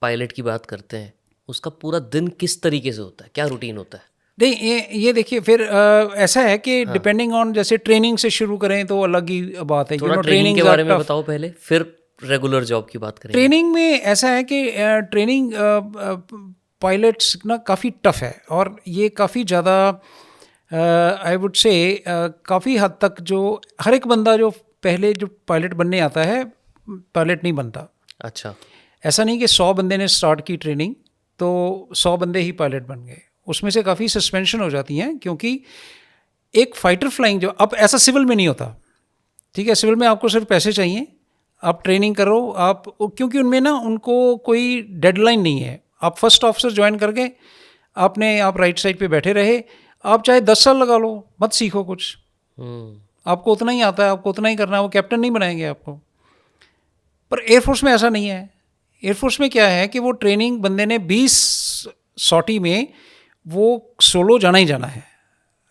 पायलट की बात करते हैं, उसका पूरा दिन किस तरीके से होता है, क्या रूटीन होता है? नहीं, ये देखिए, फिर ऐसा है कि डिपेंडिंग ऑन, जैसे ट्रेनिंग से शुरू करें तो अलग ही बात है। थोड़ा ट्रेनिंग के बारे में बताओ पहले, फिर रेगुलर जॉब की बात करेंगे। ट्रेनिंग में ऐसा है कि ट्रेनिंग पायलट्स ना काफ़ी टफ है, और ये काफ़ी ज़्यादा आई वुड से काफ़ी हद तक जो हर एक बंदा जो पहले जो पायलट बनने आता है, पायलट नहीं बनता। अच्छा, ऐसा नहीं कि 100 बंदे ने स्टार्ट की ट्रेनिंग तो 100 बंदे ही पायलट बन गए, उसमें से काफ़ी सस्पेंशन हो जाती हैं, क्योंकि एक फाइटर फ्लाइंग जो, अब ऐसा सिविल में नहीं होता, ठीक है, सिविल में आपको सिर्फ पैसे चाहिए, आप ट्रेनिंग करो, आप, क्योंकि उनमें ना उनको कोई डेडलाइन नहीं है। आप फर्स्ट ऑफिसर ज्वाइन करके आप राइट साइड पे बैठे रहे, आप चाहे 10 साल लगा लो, मत सीखो कुछ, आपको उतना ही आता है, आपको उतना ही करना है, वो कैप्टन नहीं बनाएंगे आपको। पर एयरफोर्स में ऐसा नहीं है। एयरफोर्स में क्या है कि वो ट्रेनिंग बंदे ने 20 सॉटी में वो सोलो जाना ही जाना है।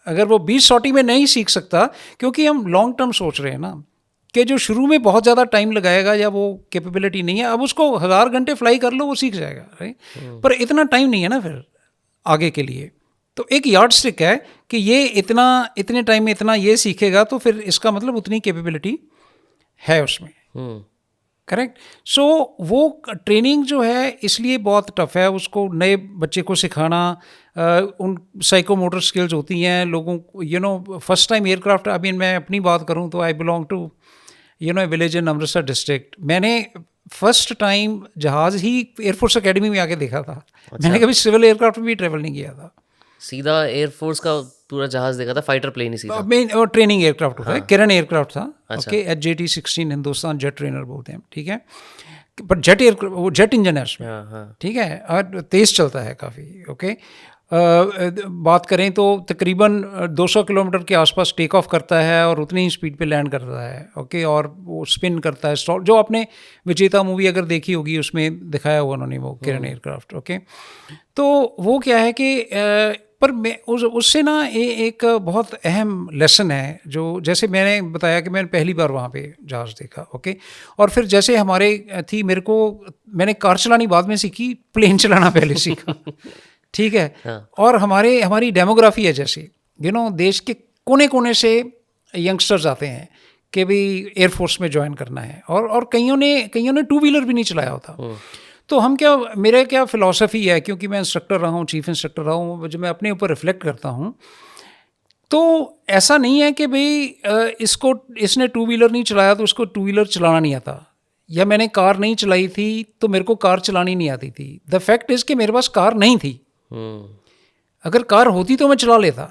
अगर वो 20 सॉटी में नहीं सीख सकता, क्योंकि हम लॉन्ग टर्म सोच रहे हैं ना, कि जो शुरू में बहुत ज़्यादा टाइम लगाएगा या वो कैपेबिलिटी नहीं है, अब उसको 1000 घंटे फ्लाई कर लो, वो सीख जाएगा, राइट। पर इतना टाइम नहीं है ना फिर आगे के लिए। तो एक यार्ड स्टिक है कि ये इतने टाइम में इतना ये सीखेगा, तो फिर इसका मतलब उतनी कैपेबिलिटी है उसमें, करेक्ट। सो वो ट्रेनिंग जो है इसलिए बहुत टफ है, उसको नए बच्चे को सिखाना, उन साइकोमोटर स्किल्स होती हैं लोगों को। फर्स्ट टाइम एयरक्राफ्ट, अभी मैं अपनी बात करूं तो I belong to village in Amritsar district. मैंने फर्स्ट टाइम जहाज़ ही एयरफोर्स एकेडमी में आके देखा था। अच्छा। मैंने कभी सिविल एयरक्राफ्ट में भी ट्रेवल नहीं किया था। सीधा एयरफोर्स का पूरा जहाज देखा था, फाइटर प्लेन ही सीधा? मेन और ट्रेनिंग एयरक्राफ्ट होता है, किरण एयरक्राफ्ट था। अच्छा। Okay, HJT-16 Hindustan jet trainer बोलते हैं, ठीक है। पर जेट एयरक्राफ्ट, वो जेट इंजन है उसमें, हाँ हाँ। ठीक है, और तेज़ चलता है काफ़ी। ओके, बात करें तो तकरीबन 200 किलोमीटर के आसपास टेक ऑफ करता है और उतनी ही स्पीड पे लैंड करता है। ओके, और वो स्पिन करता है, स्टॉल, जो आपने विजेता मूवी अगर देखी होगी उसमें दिखाया हुआ उन्होंने वो किरण एयरक्राफ्ट। ओके, तो वो क्या है कि पर मैं उससे ना एक बहुत अहम लेसन है, जो जैसे मैंने बताया कि मैंने पहली बार वहाँ पे जहाज़ देखा। ओके, और फिर जैसे हमारे थी, मैंने कार चलानी बाद में सीखी, प्लेन चलाना पहले सीखा। ठीक है। हाँ। और हमारी डेमोग्राफी है, जैसे देश के कोने कोने से यंगस्टर्स आते हैं कि भी एयरफोर्स में ज्वाइन करना है, और कईयों ने टू व्हीलर भी नहीं चलाया होता। तो मेरा क्या फ़िलॉसफी है, क्योंकि मैं इंस्ट्रक्टर रहा हूँ, चीफ इंस्ट्रक्टर रहा हूँ, जब मैं अपने ऊपर रिफ्लेक्ट करता हूँ, तो ऐसा नहीं है कि भाई इसने टू व्हीलर नहीं चलाया तो उसको टू व्हीलर चलाना नहीं आता, या मैंने कार नहीं चलाई थी तो मेरे को कार चलानी नहीं आती थी। द फैक्ट इज़ कि मेरे पास कार नहीं थी। अगर कार होती तो मैं चला लेता।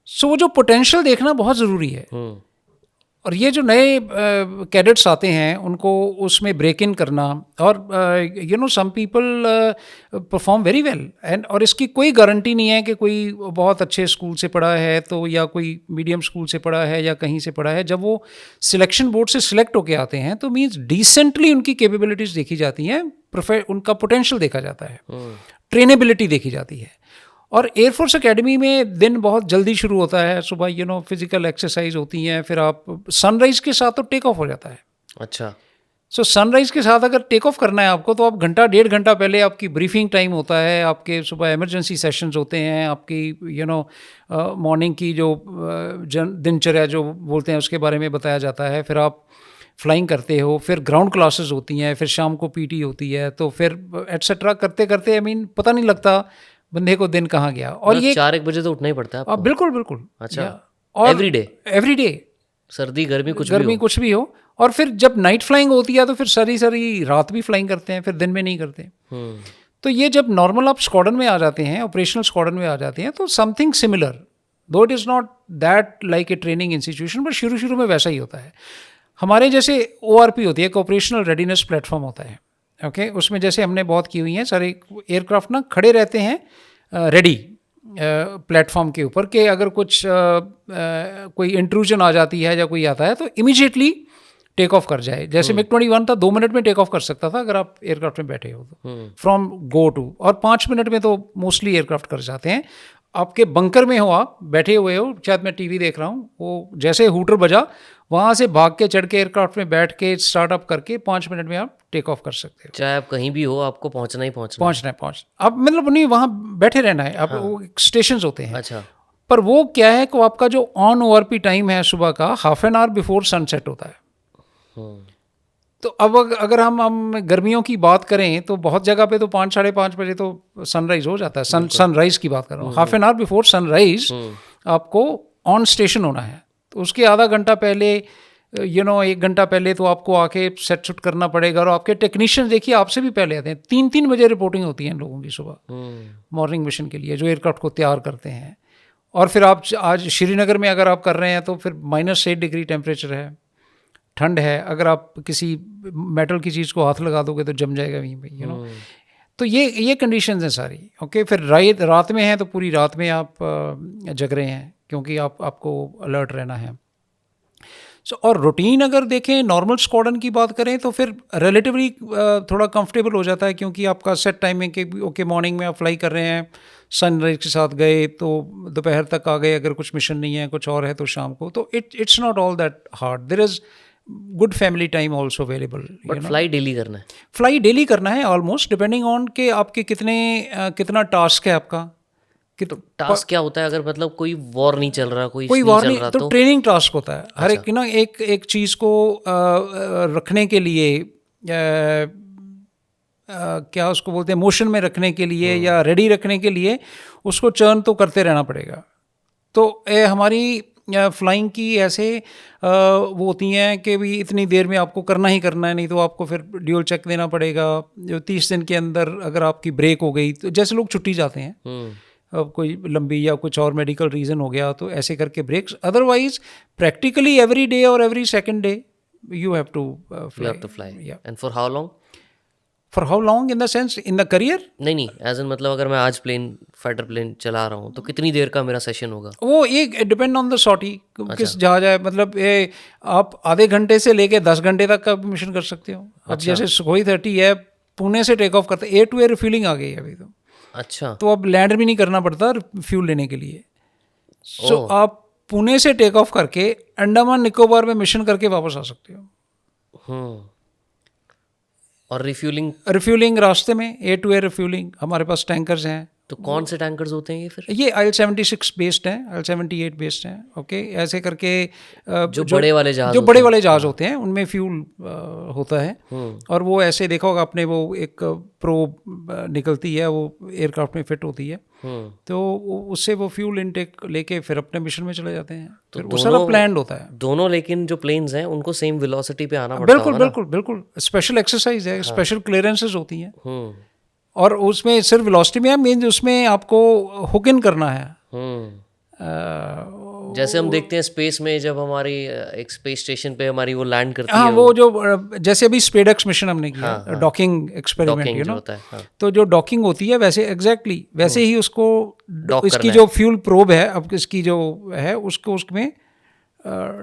सो वो जो पोटेंशियल देखना बहुत ज़रूरी है। और ये जो नए कैडेट्स आते हैं उनको उसमें ब्रेक इन करना, और some people perform very well, and और इसकी कोई गारंटी नहीं है कि कोई बहुत अच्छे स्कूल से पढ़ा है तो, या कोई मीडियम स्कूल से पढ़ा है या कहीं से पढ़ा है। जब वो सिलेक्शन बोर्ड से सिलेक्ट होके आते हैं तो मीन्स डिसेंटली उनकी कैपेबिलिटीज़ देखी जाती हैं, उनका पोटेंशियल देखा जाता है, ट्रेनेबिलिटी देखी जाती है। और एयरफोर्स एकेडमी में दिन बहुत जल्दी शुरू होता है, सुबह फिजिकल एक्सरसाइज होती हैं, फिर आप सनराइज़ के साथ तो टेक ऑफ हो जाता है। अच्छा। सो सनराइज़ के साथ अगर टेक ऑफ करना है आपको, तो आप घंटा 1.5 घंटा पहले आपकी ब्रीफिंग टाइम होता है, आपके सुबह इमरजेंसी सेशंस होते हैं, आपकी मॉर्निंग की जो दिनचर्या जो बोलते हैं उसके बारे में बताया जाता है। फिर आप फ्लाइंग करते हो, फिर ग्राउंड क्लासेस होती हैं, फिर शाम को PT होती है, तो फिर एट्सेट्रा करते करते पता नहीं लगता बंदे को दिन कहाँ गया। और ये 4-1 बजे तो उठना ही पड़ता है आपको? बिल्कुल बिल्कुल। अच्छा। और एवरी डे सर्दी गर्मी कुछ भी हो। और फिर जब नाइट फ्लाइंग होती है तो फिर सारी रात भी फ्लाइंग करते हैं, फिर दिन में नहीं करते। तो ये जब नॉर्मल आप स्क्वाड्रन में आ जाते हैं, ऑपरेशनल स्क्वाड्रन में आ जाते हैं, तो समथिंग सिमिलर, दो it is not that like a training institution, but शुरू में वैसा ही होता है। हमारे जैसे ORP होती है, एक ऑपरेशनल रेडीनेस प्लेटफॉर्म होता है। ओके, उसमें जैसे हमने बहुत की हुई हैं, सारे एयरक्राफ्ट ना खड़े रहते हैं रेडी प्लेटफॉर्म के ऊपर, कि अगर कुछ कोई इंट्रूजन आ जाती है या कोई आता है तो इमीडिएटली टेक ऑफ कर जाए। जैसे MiG-21 था, 2 मिनट में टेक ऑफ कर सकता था अगर आप एयरक्राफ्ट में बैठे हो तो, फ्रॉम गो टू, और 5 मिनट में तो मोस्टली एयरक्राफ्ट कर जाते हैं। आपके बंकर में हो, आप बैठे हुए हो, शायद मैं TV देख रहा हूँ, वो जैसे हूटर बजा वहाँ से भाग के चढ़ के एयरक्राफ्ट में बैठ के स्टार्टअप करके 5 मिनट में आप टेक ऑफ कर सकते हो। चाहे आप कहीं भी हो, आपको पहुंचना है। अब मतलब नहीं, वहाँ बैठे रहना है। अब वो स्टेशन होते हैं। अच्छा। पर वो क्या है कि आपका जो ऑन ORP टाइम है सुबह का, half an hour before sunset होता है। तो अब अगर हम गर्मियों की बात करें तो बहुत जगह पे तो 5-5:30 बजे तो सनराइज हो जाता है। सनराइज की बात कर रहा हूँ। Half an hour before sunrise आपको ऑन स्टेशन होना है। तो उसके आधा घंटा पहले, 1 घंटा पहले तो आपको आके सेट शूट करना पड़ेगा। और आपके टेक्नीशियन देखिए आपसे भी पहले आते हैं। 3-3 बजे रिपोर्टिंग होती है इन लोगों की सुबह मॉर्निंग मिशन के लिए, जो एयरक्राफ्ट को तैयार करते हैं। और फिर आप आज श्रीनगर में अगर आप कर रहे हैं तो फिर -8 डिग्री टेम्परेचर है, ठंड है। अगर आप किसी मेटल की चीज़ को हाथ लगा दोगे तो जम जाएगा वहीं पे, तो ये कंडीशंस हैं सारी। ओके, फिर रात में है तो पूरी रात में आप जग रहे हैं, क्योंकि आपको अलर्ट रहना है। और रूटीन अगर देखें, नॉर्मल स्क्वाड्रन की बात करें तो फिर रिलेटिवली थोड़ा कंफर्टेबल हो जाता है, क्योंकि आपका सेट टाइमिंग के ओके, मॉर्निंग में आप फ्लाई कर रहे हैं, सनराइज के साथ गए तो दोपहर तक आ गए। अगर कुछ मिशन नहीं है, कुछ और है तो शाम को। तो it's not all that hard. There is good family time also available. But fly daily करना है? फ्लाई डेली करना है ऑलमोस्ट, डिपेंडिंग ऑन के आपके कितना टास्क है आपका। तो टास्क क्या होता है? अगर मतलब कोई वॉर नहीं चल रहा, कोई वॉर नहीं नहीं, तो ट्रेनिंग टास्क होता है। हर एक एक चीज़ को रखने के लिए, क्या उसको बोलते हैं, मोशन में रखने के लिए या रेडी रखने के लिए उसको चर्न तो करते रहना पड़ेगा। तो हमारी फ्लाइंग की ऐसे वो होती हैं कि भी इतनी देर में आपको करना ही करना है, नहीं तो आपको फिर ड्यूल चेक देना पड़ेगा। जो 30 दिन के अंदर अगर आपकी ब्रेक हो गई, तो जैसे लोग छुट्टी जाते हैं, कोई लंबी या कुछ और मेडिकल रीज़न हो गया तो ऐसे करके breaks, otherwise practically every day और every second day you have to You have to fly. Yeah. And for how long? For how long in the sense in the career? नहीं as in मतलब अगर मैं आज fighter plane चला रहा हूँ तो कितनी देर का मेरा सेशन होगा? वो एक डिपेंड ऑन द सॉटी, किस जहाज है, मतलब ये आप आधे घंटे से लेके 10 घंटे तक का मिशन कर सकते हो। अब जैसे सुखोई 30 है, पुणे से टेक ऑफ करते, एयर टू एयर रिफ्यूलिंग आ गई है अभी तो। अच्छा, तो अब लैंड भी नहीं करना पड़ता फ्यूल लेने के लिए। सो आप पुणे से टेक ऑफ करके अंडमान निकोबार में मिशन करके वापस आ सकते हो। और रिफ्यूलिंग रास्ते में, एयर टू एयर रिफ्यूलिंग, हमारे पास टैंकर्स हैं। तो कौन से टैंकर्स होते हैं ये फिर? ये IL-76 बेस्ड हैं, IL-78 बेस्ड हैं। ओके, ऐसे करके जो बड़े वाले जहाज होते हैं उनमें फ्यूल होता है। और वो ऐसे देखा होगा आपने, वो एक प्रो निकलती है, वो एयरक्राफ्ट में फिट होती है, तो उससे वो फ्यूल इनटेक लेके फिर अपने मिशन में चले जाते हैं। तो वो सारा प्लान्ड होता है दोनों। लेकिन जो प्लेन्स हैं उनको सेम वेलोसिटी पे आना पड़ता है। बिल्कुल स्पेशल एक्सरसाइज है, स्पेशल क्लियरेंसेस होती हैं। और उसमें सिर्फ वेलोसिटी में मीन्स उसमें आपको हुक इन करना है। जैसे हम देखते हैं स्पेस में, जब हमारी एक स्पेस स्टेशन पे हमारी वो लैंड करती है, वो जो जैसे अभी स्पेडएक्स मिशन हमने किया, डॉकिंग एक्सपेरिमेंट, यू नो, तो जो डॉकिंग होती है वैसे एग्जैक्टली वैसे ही उसको इसकी जो फ्यूल प्रोब है, अब इसकी जो है उसको उसमें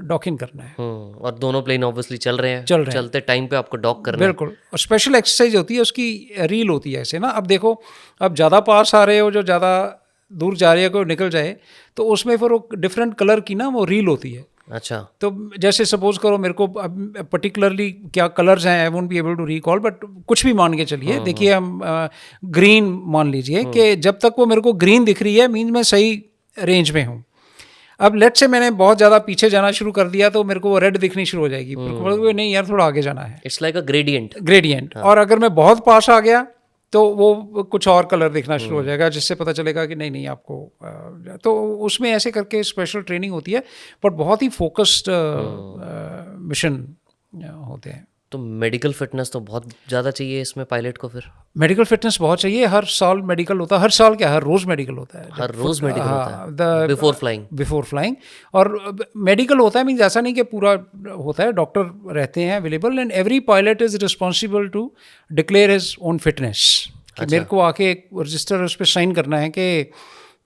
डॉक इन करना है। और दोनों प्लेन ऑब्वियसली चल रहे हैं, चलते टाइम पे आपको डॉक करना है। बिल्कुल, और स्पेशल एक्सरसाइज होती है, उसकी रील होती है ऐसे ना। अब देखो, अब ज़्यादा पास आ रहे हो, जो ज़्यादा दूर जा रही है, कोई निकल जाए तो उसमें फिर वो डिफरेंट कलर की ना वो रील होती है। अच्छा, तो जैसे सपोज करो मेरे को अब पर्टिकुलरली क्या कलर्स हैं, I won't be able to recall, but कुछ भी मान के चलिए। देखिए, हम ग्रीन मान लीजिए कि जब तक वो मेरे को ग्रीन दिख रही है मीन्स मैं सही रेंज में हूँ। अब लेट से मैंने बहुत ज़्यादा पीछे जाना शुरू कर दिया तो मेरे को वो रेड दिखनी शुरू हो जाएगी। नहीं यार, थोड़ा आगे जाना है। It's like a gradient. और अगर मैं बहुत पास आ गया तो वो कुछ और कलर दिखना शुरू हो जाएगा, जिससे पता चलेगा कि नहीं आपको। तो उसमें ऐसे करके स्पेशल ट्रेनिंग होती है, बट बहुत ही फोकस्ड मिशन होते हैं। तो मेडिकल फिटनेस तो बहुत ज़्यादा चाहिए इसमें पायलट को। फिर मेडिकल फिटनेस बहुत चाहिए। हर साल मेडिकल होता है, हर साल क्या, हर रोज़ मेडिकल होता है। हर रोज़ मेडिकल होता है बिफोर फ्लाइंग। और मेडिकल होता है मीन्स ऐसा नहीं कि पूरा होता है, डॉक्टर रहते हैं available, and every pilot is responsible to declare his own fitness. मेरे को आके एक रजिस्टर उस पर साइन करना है कि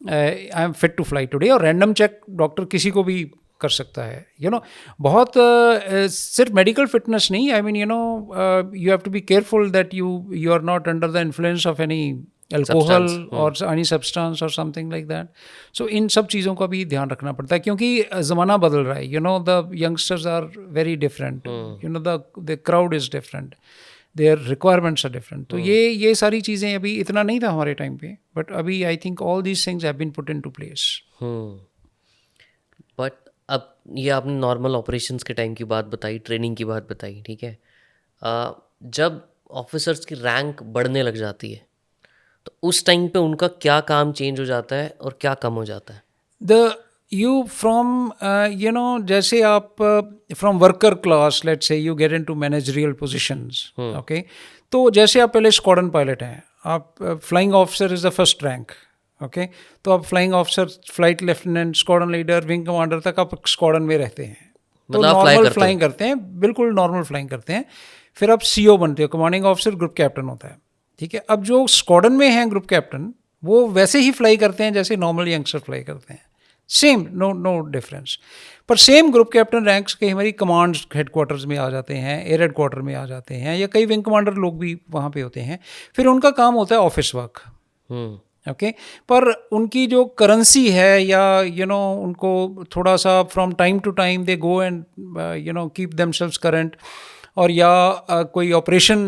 I am fit to fly today, और रैंडम चेक डॉक्टर किसी को भी कर सकता है। यू नो, बहुत सिर्फ मेडिकल फिटनेस नहीं, I mean you have to be careful that you are not under the influence of any alcohol और एनी सब्सटेंस और समथिंग लाइक दैट। सो इन सब चीज़ों का भी ध्यान रखना पड़ता है, क्योंकि ज़माना बदल रहा है। You know, the youngsters are very different, you know, the crowd is different, their requirements are different. तो ये सारी चीज़ें अभी इतना नहीं था हमारे टाइम पे, बट अभी I think all these things have been put into place. But अब ये आपने नॉर्मल ऑपरेशंस के टाइम की बात बताई, ट्रेनिंग की बात बताई, ठीक है। जब ऑफिसर्स की रैंक बढ़ने लग जाती है तो उस टाइम पे उनका क्या काम चेंज हो जाता है और क्या कम हो जाता है? जैसे आप from worker class, let's say you get into managerial positions, okay, तो जैसे आप पहले स्क्वाड्रन पायलट हैं, आप flying officer is the first rank, okay, तो आप flying officer, flight lieutenant, squadron leader, wing commander तक आप स्क्वाड्रन में रहते हैं, तो नॉर्मल फ्लाइंग करते हैं, बिल्कुल नॉर्मल फ्लाइंग करते हैं। फिर आप CO बनते हो, कमांडिंग ऑफिसर, ग्रुप कैप्टन होता है, ठीक है। अब जो स्क्वाड्रन में हैं ग्रुप कैप्टन, वो वैसे ही फ्लाई करते हैं जैसे नॉर्मल यंगस्टर फ्लाई करते हैं, सेम, नो डिफरेंस। पर सेम ग्रुप कैप्टन रैंक्स के हमारी कमांड हेडक्वार्टर्स में आ जाते हैं, एयर हेडक्वार्टर में आ जाते हैं, या कई विंग कमांडर लोग भी वहाँ पे होते हैं। फिर उनका काम होता है ऑफिस वर्क, ओके, पर उनकी जो करेंसी है, या उनको थोड़ा सा from time to time they go and keep themselves current, और या कोई ऑपरेशन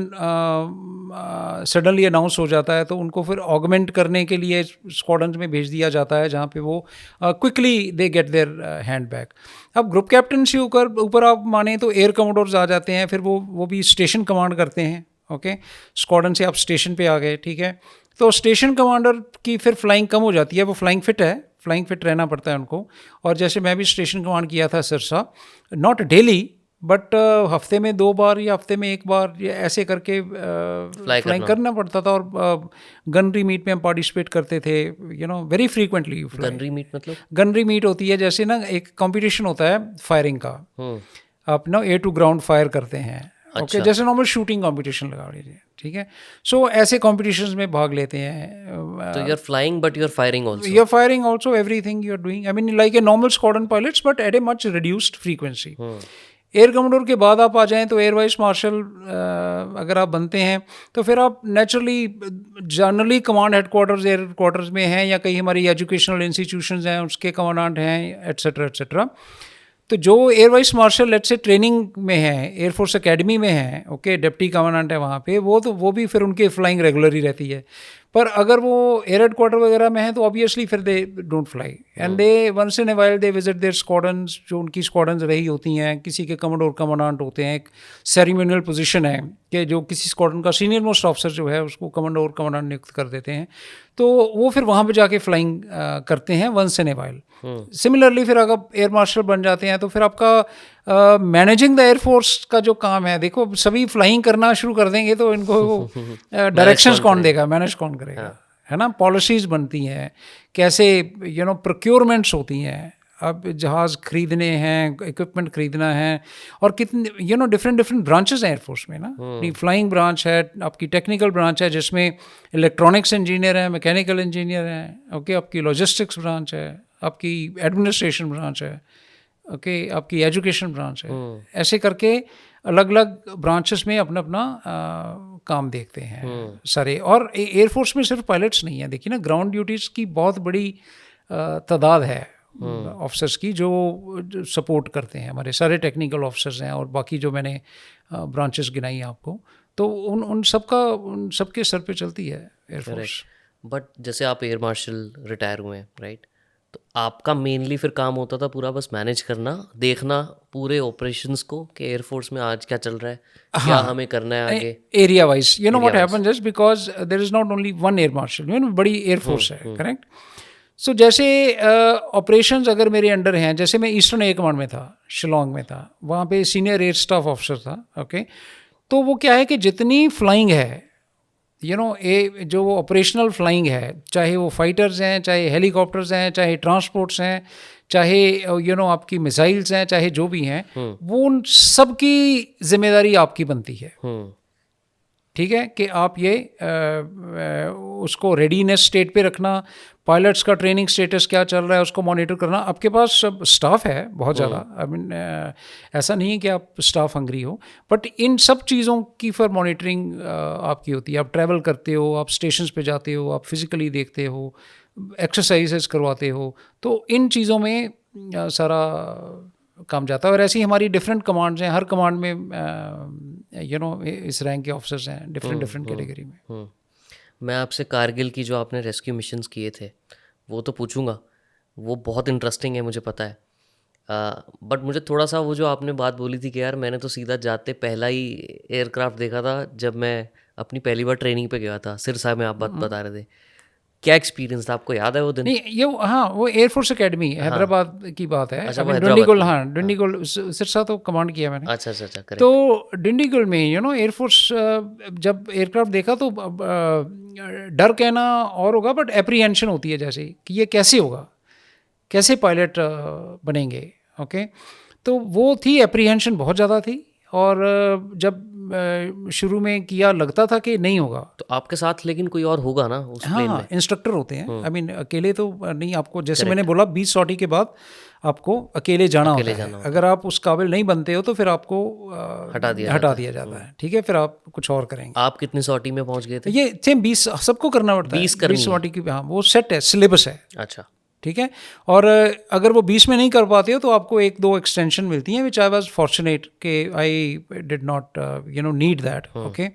सडनली अनाउंस हो जाता है तो उनको फिर ऑगमेंट करने के लिए स्क्वाड्रन में भेज दिया जाता है, जहाँ पे वो quickly they get their hand back. अब ग्रुप कैप्टन से ऊपर आप माने तो एयर कमोडोर्स आ जाते हैं, फिर वो भी स्टेशन कमांड करते हैं, ओके, स्क्वाड्रन से आप स्टेशन पे आ गए, ठीक है। तो स्टेशन कमांडर की फिर फ्लाइंग कम हो जाती है, वो फ्लाइंग फिट रहना पड़ता है उनको। और जैसे मैं भी स्टेशन कमांड किया था सिरसा, नॉट डेली बट हफ्ते में 2 बार या हफ्ते में 1 बार या ऐसे करके फ्लाइंग करना पड़ता था। और गनरी मीट में हम पार्टिसिपेट करते थे, वेरी फ्रीक्वेंटली। गनरी मीट मतलब? गनरी मीट होती है जैसे ना एक कंपटीशन होता है फायरिंग का, आप ना एयर टू ग्राउंड फायर करते हैं। ओके, जैसे नॉर्मल शूटिंग कंपटीशन लगा लीजिए, ठीक है। सो ऐसे कॉम्पिटिशन्स में भाग लेते हैं। तो you are flying but you are firing also? You are firing also, everything you are doing, I mean like a normal squadron pilots but at a much reduced frequency. Air commodore के बाद आप आ जाएं तो air vice marshal अगर आप बनते हैं तो फिर आप naturally generally command headquarters air quarters में हैं, या कहीं हमारी एजुकेशनल इंस्टीट्यूशंस हैं उसके कमांडेंट हैं, एट्सेट्रा एट्सेट्रा। तो जो air vice marshal let's say training में है, एयरफोर्स एकेडमी में है, ओके, डिप्टी कमांडेंट है वहाँ पे, वो भी फिर उनकी फ्लाइंग रेगुलर ही रहती है। पर अगर वो एयर हेडक्वार्टर वगैरह में है तो ऑब्वियसली फिर they don't fly, and they once in a while they visit their squadrons, जो उनकी स्क्वाड्रन्स रही होती हैं। किसी के कमांडोर कमांडेंट होते हैं, एक सेरेमोनियल पोजीशन है कि जो किसी स्क्वाड्रन का सीनियर मोस्ट ऑफिसर जो है उसको कमांडोर कमांडेंट नियुक्त कर देते हैं, तो वो फिर वहाँ पे जाके फ्लाइंग करते हैं once in a while. Similarly फिर अगर एयर मार्शल बन जाते हैं तो फिर आपका मैनेजिंग द एयरफोर्स का जो काम है, देखो सभी फ्लाइंग करना शुरू कर देंगे तो इनको डायरेक्शंस कौन देगा, मैनेज कौन करेगा, है ना। पॉलिसीज बनती हैं, कैसे प्रोक्योरमेंट्स होती हैं, अब जहाज़ खरीदने हैं, इक्विपमेंट खरीदना है, और कितने डिफरेंट ब्रांचेस हैं एयरफोर्स में ना। अपनी फ्लाइंग ब्रांच है, आपकी टेक्निकल ब्रांच है जिसमें इलेक्ट्रॉनिक्स इंजीनियर हैं, मैकेनिकल इंजीनियर हैं, ओके, आपकी लॉजिस्टिक्स ब्रांच है, आपकी एडमिनिस्ट्रेशन ब्रांच है, ओके, आपकी एजुकेशन ब्रांच है। ऐसे करके अलग अलग ब्रांचेस में अपना अपना काम देखते हैं सारे। और एयरफोर्स में सिर्फ पायलट्स नहीं है, देखिए ना, ग्राउंड ड्यूटीज़ की बहुत बड़ी तादाद है ऑफिसर्स की जो सपोर्ट करते हैं। हमारे सारे टेक्निकल ऑफिसर्स हैं, और बाकी जो मैंने ब्रांचेस गिनाई आपको, तो उन सबके सर पे चलती है एयरफोर्स। बट जैसे आप एयर मार्शल रिटायर हुए हैं, राइट, तो आपका मेनली फिर काम होता था पूरा बस मैनेज करना, देखना पूरे ऑपरेशंस को कि एयरफोर्स में आज क्या चल रहा है, क्या हमें करना है आगे, area wise. What happens just because there is not only one air marshal, बड़ी एयरफोर्स है, करेक्ट। सो जैसे ऑपरेशंस अगर मेरे अंडर हैं, जैसे मैं ईस्टर्न एयर कमांड में था, शिलोंग में था, वहाँ पे सीनियर एयर स्टाफ ऑफिसर था, ओके। तो वो क्या है कि जितनी फ्लाइंग है, जो ऑपरेशनल फ्लाइंग है, चाहे वो फाइटर्स हैं, चाहे हेलीकॉप्टर्स हैं, चाहे ट्रांसपोर्ट्स हैं, चाहे आपकी मिसाइल्स हैं, चाहे जो भी हैं, वो उन सब की जिम्मेदारी आपकी बनती है, ठीक है, कि आप ये उसको रेडीनेस स्टेट पे रखना, पायलट्स का ट्रेनिंग स्टेटस क्या चल रहा है उसको मॉनिटर करना। आपके पास सब स्टाफ है बहुत ज़्यादा, आई मीन ऐसा नहीं है कि आप स्टाफ हंग्री हो, बट इन सब चीज़ों की फिर मॉनिटरिंग आपकी होती है। आप ट्रैवल करते हो, आप स्टेशंस पे जाते हो, आप फिज़िकली देखते हो, एक्सरसाइजेस करवाते हो, तो इन चीज़ों में सारा काम जाता है। और ऐसी हमारी डिफरेंट कमांड्स हैं, हर कमांड में इस रैंक के ऑफिसर्स हैं डिफरेंट कैटेगरी में। मैं आपसे कारगिल की जो आपने रेस्क्यू मिशंस किए थे वो तो पूछूंगा, वो बहुत इंटरेस्टिंग है, मुझे पता है। बट मुझे थोड़ा सा वो जो आपने बात बोली थी कि यार मैंने तो सीधा जाते पहला ही एयरक्राफ्ट देखा था जब मैं अपनी पहली बार ट्रेनिंग पे गया था, सिरसा में आप बात बता रहे थे, क्या एक्सपीरियंस था, आपको याद है वो दिन? नहीं, ये वो एयरफोर्स एकेडमी हैदराबाद की बात है। अच्छा, डिंडीगुल, हाँ डिंडीगुल, सिरसा तो कमांड किया मैंने। अच्छा, करेक्ट। तो डिंडीगुल में एयरफोर्स जब एयरक्राफ्ट देखा तो डर कहना और होगा, बट एप्रीहेंशन होती है जैसे कि ये कैसे होगा, कैसे पायलट बनेंगे, ओके। तो वो थी, एप्रीहेंशन बहुत ज़्यादा थी, और जब शुरू में किया लगता था कि नहीं होगा। तो आपके साथ लेकिन कोई और होगा ना उस प्लेन में? इंस्ट्रक्टर होते हैं, आई मीन अकेले तो नहीं। आपको जैसे मैंने बोला 20 सॉटी के बाद आपको अकेले जाना होता है। अगर आप उस काबिल नहीं बनते हो तो फिर आपको हटा दिया जाता है, ठीक है, फिर आप कुछ और करेंगे। आप कितनी सॉटी में पहुंच गए थे? ये सेम 20 सबको करना पड़ता है, 20 सॉटी की, हाँ वो सेट है, सिलेबस है। अच्छा, ठीक है। और अगर वो 20 में नहीं कर पाते हो तो आपको 1-2 एक्सटेंशन मिलती हैं, विच आई वाज फॉर्चुनेट कि I did not need that, okay.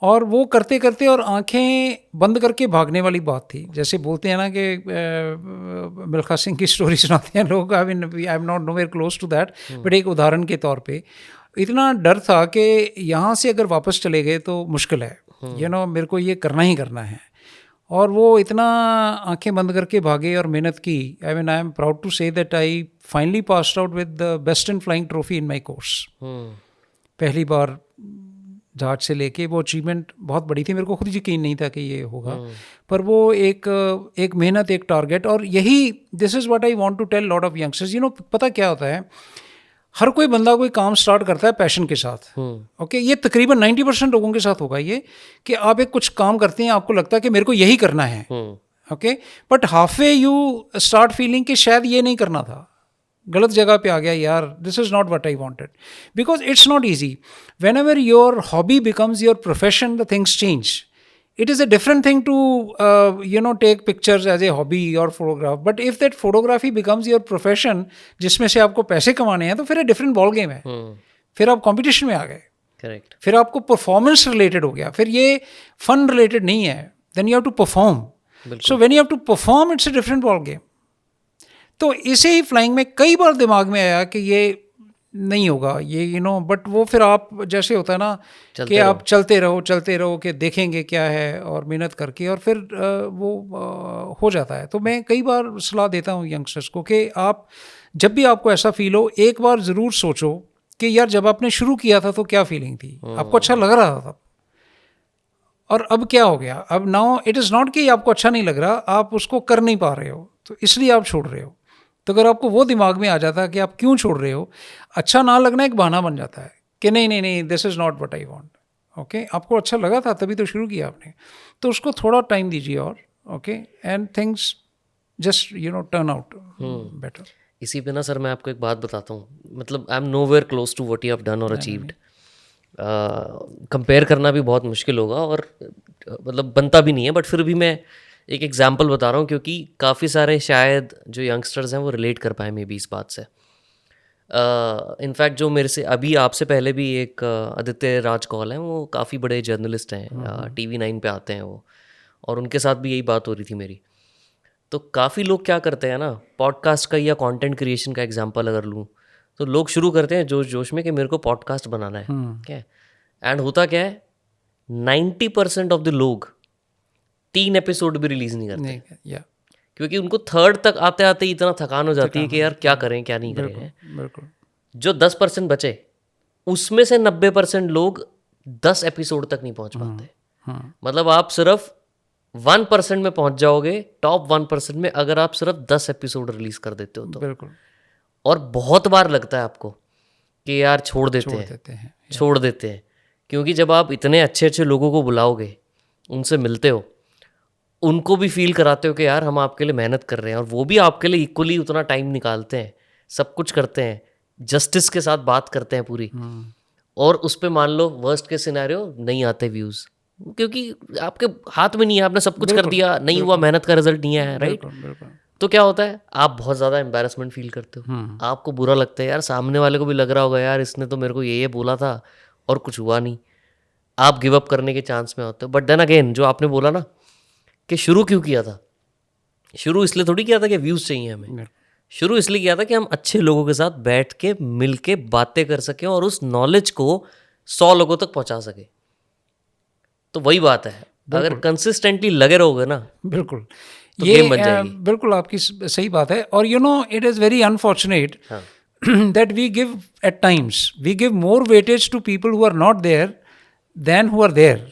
और वो करते करते और आंखें बंद करके भागने वाली बात थी। जैसे बोलते हैं ना कि मिल्खा सिंह की स्टोरी सुनाते हैं लोग, I mean I am not nowhere close to that, but एक उदाहरण के तौर पे इतना डर था कि यहाँ से अगर वापस चले गए तो मुश्किल है, मेरे को ये करना ही करना है। और वो इतना आंखें बंद करके भागे और मेहनत की. I mean I am proud to say that I finally passed out with the best in flying trophy in my course. पहली बार जहाज से लेके वो अचीवमेंट बहुत बड़ी थी. मेरे को खुद यकीन नहीं था कि ये होगा, पर वो एक मेहनत, एक टारगेट. और यही this is what I want to tell lot of youngsters. You know, पता क्या होता है, हर कोई बंदा कोई काम स्टार्ट करता है पैशन के साथ. ओके, ये तकरीबन 90% लोगों के साथ होगा ये, कि आप एक कुछ काम करते हैं, आपको लगता है कि मेरे को यही करना है. Okay, but half way you start feeling कि शायद ये नहीं करना था, गलत जगह पे आ गया यार, this is not what I wanted. Because it's not easy. When ever your hobby becomes your profession, the things change. It is a different thing to take pictures as a hobby or photograph, but if that photography becomes your profession, जिसमें से आपको पैसे कमाने हैं, तो फिर different ball game है. फिर आप कंपटीशन में आ गए. करेक्ट. फिर आपको परफॉर्मेंस रिलेटेड हो गया, फिर ये फन रिलेटेड नहीं है. Then you have to perform. So when you have to perform, it's a different ball game. तो इसे ही फ्लाइंग में कई बार दिमाग में आया कि ये नहीं होगा ये, बट वो फिर आप जैसे होता है ना कि आप चलते रहो कि देखेंगे क्या है, और मेहनत करके, और फिर वो हो जाता है. तो मैं कई बार सलाह देता हूँ यंगस्टर्स को कि आप जब भी आपको ऐसा फील हो, एक बार ज़रूर सोचो कि यार जब आपने शुरू किया था तो क्या फीलिंग थी, आपको अच्छा लग रहा था तब, और अब क्या हो गया. अब नाउ इट इज़ नॉट कि आपको अच्छा नहीं लग रहा, आप उसको कर नहीं पा रहे हो तो इसलिए आप छोड़ रहे हो. तो अगर आपको वो दिमाग में आ जाता है कि आप क्यों छोड़ रहे हो, अच्छा ना लगना एक बहाना बन जाता है कि नहीं this is not what I want. Okay, आपको अच्छा लगा था तभी तो शुरू किया आपने, तो उसको थोड़ा टाइम दीजिए और. Okay, and things just turn out better. इसी पे ना सर मैं आपको एक बात बताता हूँ, मतलब I am nowhere close to what you have done और अचीव्ड. कंपेयर करना भी बहुत मुश्किल होगा और मतलब बनता भी नहीं है, बट फिर भी मैं एक एग्जांपल बता रहा हूँ क्योंकि काफ़ी सारे शायद जो यंगस्टर्स हैं वो रिलेट कर पाए मे बी इस बात से. इनफैक्ट जो मेरे से अभी आपसे पहले भी एक आदित्य राज कौल हैं, वो काफ़ी बड़े जर्नलिस्ट हैं, TV9 पे आते हैं वो, और उनके साथ भी यही बात हो रही थी मेरी. तो काफ़ी लोग क्या करते हैं ना, पॉडकास्ट का या कंटेंट क्रिएशन का एग्जांपल अगर लूँ, तो लोग शुरू करते हैं जोश जोश में कि मेरे को पॉडकास्ट बनाना है. क्या है, एंड होता क्या है, 90% ऑफ द लोग 3 एपिसोड भी रिलीज नहीं करते, क्योंकि उनको थर्ड तक आते आते ही इतना थकान हो जाती है कि यार क्या करें क्या नहीं करें. जो 10% बचे, उसमें से 90% लोग 10 एपिसोड तक नहीं पहुंच पाते. मतलब आप सिर्फ 1% में पहुंच जाओगे, टॉप 1% में, अगर आप सिर्फ 10 एपिसोड रिलीज कर देते हो तो. बिल्कुल. और बहुत बार लगता है आपको कि यार छोड़ देते हैं, क्योंकि जब आप इतने अच्छे अच्छे लोगों को बुलाओगे, उनसे मिलते हो, उनको भी फील कराते हो कि यार हम आपके लिए मेहनत कर रहे हैं, और वो भी आपके लिए इक्वली उतना टाइम निकालते हैं, सब कुछ करते हैं, जस्टिस के साथ बात करते हैं पूरी, और उस पे मान लो वर्स्ट के सिनेरियो नहीं आते व्यूज़, क्योंकि आपके हाथ में नहीं है, आपने सब कुछ कर दिया, नहीं हुआ, मेहनत का रिजल्ट नहीं आया, राइट. तो क्या होता है, आप बहुत ज़्यादा एम्बैरेसमेंट फील करते हो, आपको बुरा लगता है, यार सामने वाले को भी लग रहा होगा यार इसने तो मेरे को ये बोला था और कुछ हुआ नहीं. आप गिव अप करने के चांस में होते हो. बट देन अगेन, जो आपने बोला ना कि शुरू क्यों किया था, शुरू इसलिए थोड़ी किया था कि व्यूज़ चाहिए हमें, शुरू इसलिए किया था कि हम अच्छे लोगों के साथ बैठ के मिल के बातें कर सकें और उस नॉलेज को 100 लोगों तक पहुंचा सके. तो वही बात है, अगर कंसिस्टेंटली लगे रहोगे ना, बिल्कुल तो गेम बन जाएगी. बिल्कुल आपकी सही बात है. और it is very unfortunate that we give at times we give more weightage to people who are not there than who are there.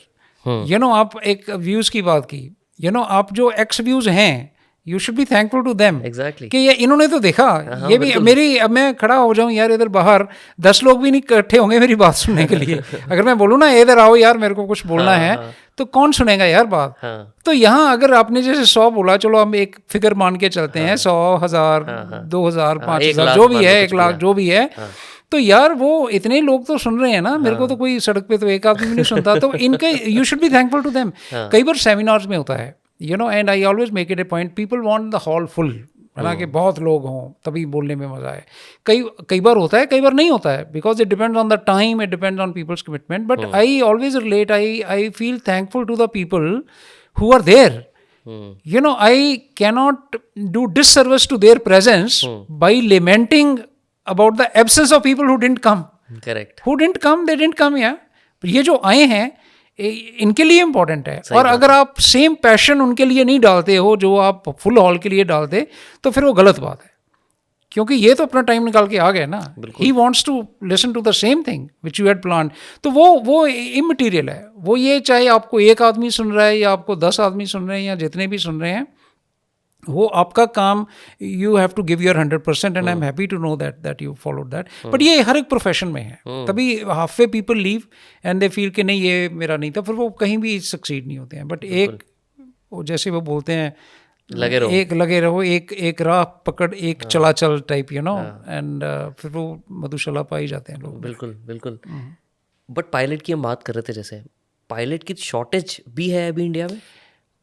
आप एक व्यूज़ की बात की, आप जो एक्स व्यूज़ हैं, you should be thankful to them. Exactly. कि ये इन्होंने तो देखा. ये भी मेरी, अब मैं खड़ा हो जाऊं यार इधर बाहर, 10 लोग भी नहीं इकट्ठे होंगे मेरी बात सुनने के लिए. अगर मैं बोलूँ ना इधर आओ यार मेरे को कुछ बोलना है, तो कौन सुनेगा यार बात. तो यहाँ अगर आपने जैसे 100 बोला, चलो हम एक फिगर मान के चलते हैं, 100, 1000, 2000, 5000 जो भी है, 1 लाख जो भी है, तो यार वो इतने लोग तो सुन रहे हैं ना. मेरे को तो कोई सड़क पे तो एक आदमी भी नहीं सुनता. तो इनके you should be thankful to them. कई बार सेमिनार्स में होता है, and I always make it a point, people want the hall full, हालांकि बहुत लोग हों तभी बोलने में मजा आए. कई बार होता है, कई बार नहीं होता है, because it depends on the time, it depends on people's commitment. But I always relate, I feel thankful to the people who are there. I cannot do disservice to their presence by lamenting about the absence of people who didn't come. Correct. Who didn't come, they didn't come. Yeah. ये जो आए हैं, इनके लिए important है। और अगर आप सेम पैशन उनके लिए नहीं डालते हो जो आप फुल हॉल के लिए डालते, तो फिर वो गलत बात है, क्योंकि ये तो अपना टाइम निकाल के आ गए ना। He wants to listen to the same thing which you had plan. तो वो इमटेरियल है। वो ये चाहे आपको एक आदमी सुन रहा है या आपको 10 आदमी सुन रहे हैं या जितने भी सुन रहे हैं, वो आपका काम, you have to give your 100% and I am happy to know that you followed that. But ये हर एक प्रोफेशन में है। तभी half way people leave and they feel कि नहीं ये मेरा नहीं था, फिर वो कहीं भी सक्सीड नहीं होते हैं। बट एक वो जैसे वो बोलते हैं लगे रहो एक राह पकड़ एक चला चल टाइप, यू नो, एंड फिर वो मधुशाला पाई जाते हैं लोग। बिल्कुल। बट पायलट की हम बात कर रहे थे, जैसे पायलट की शॉर्टेज भी है अभी इंडिया में।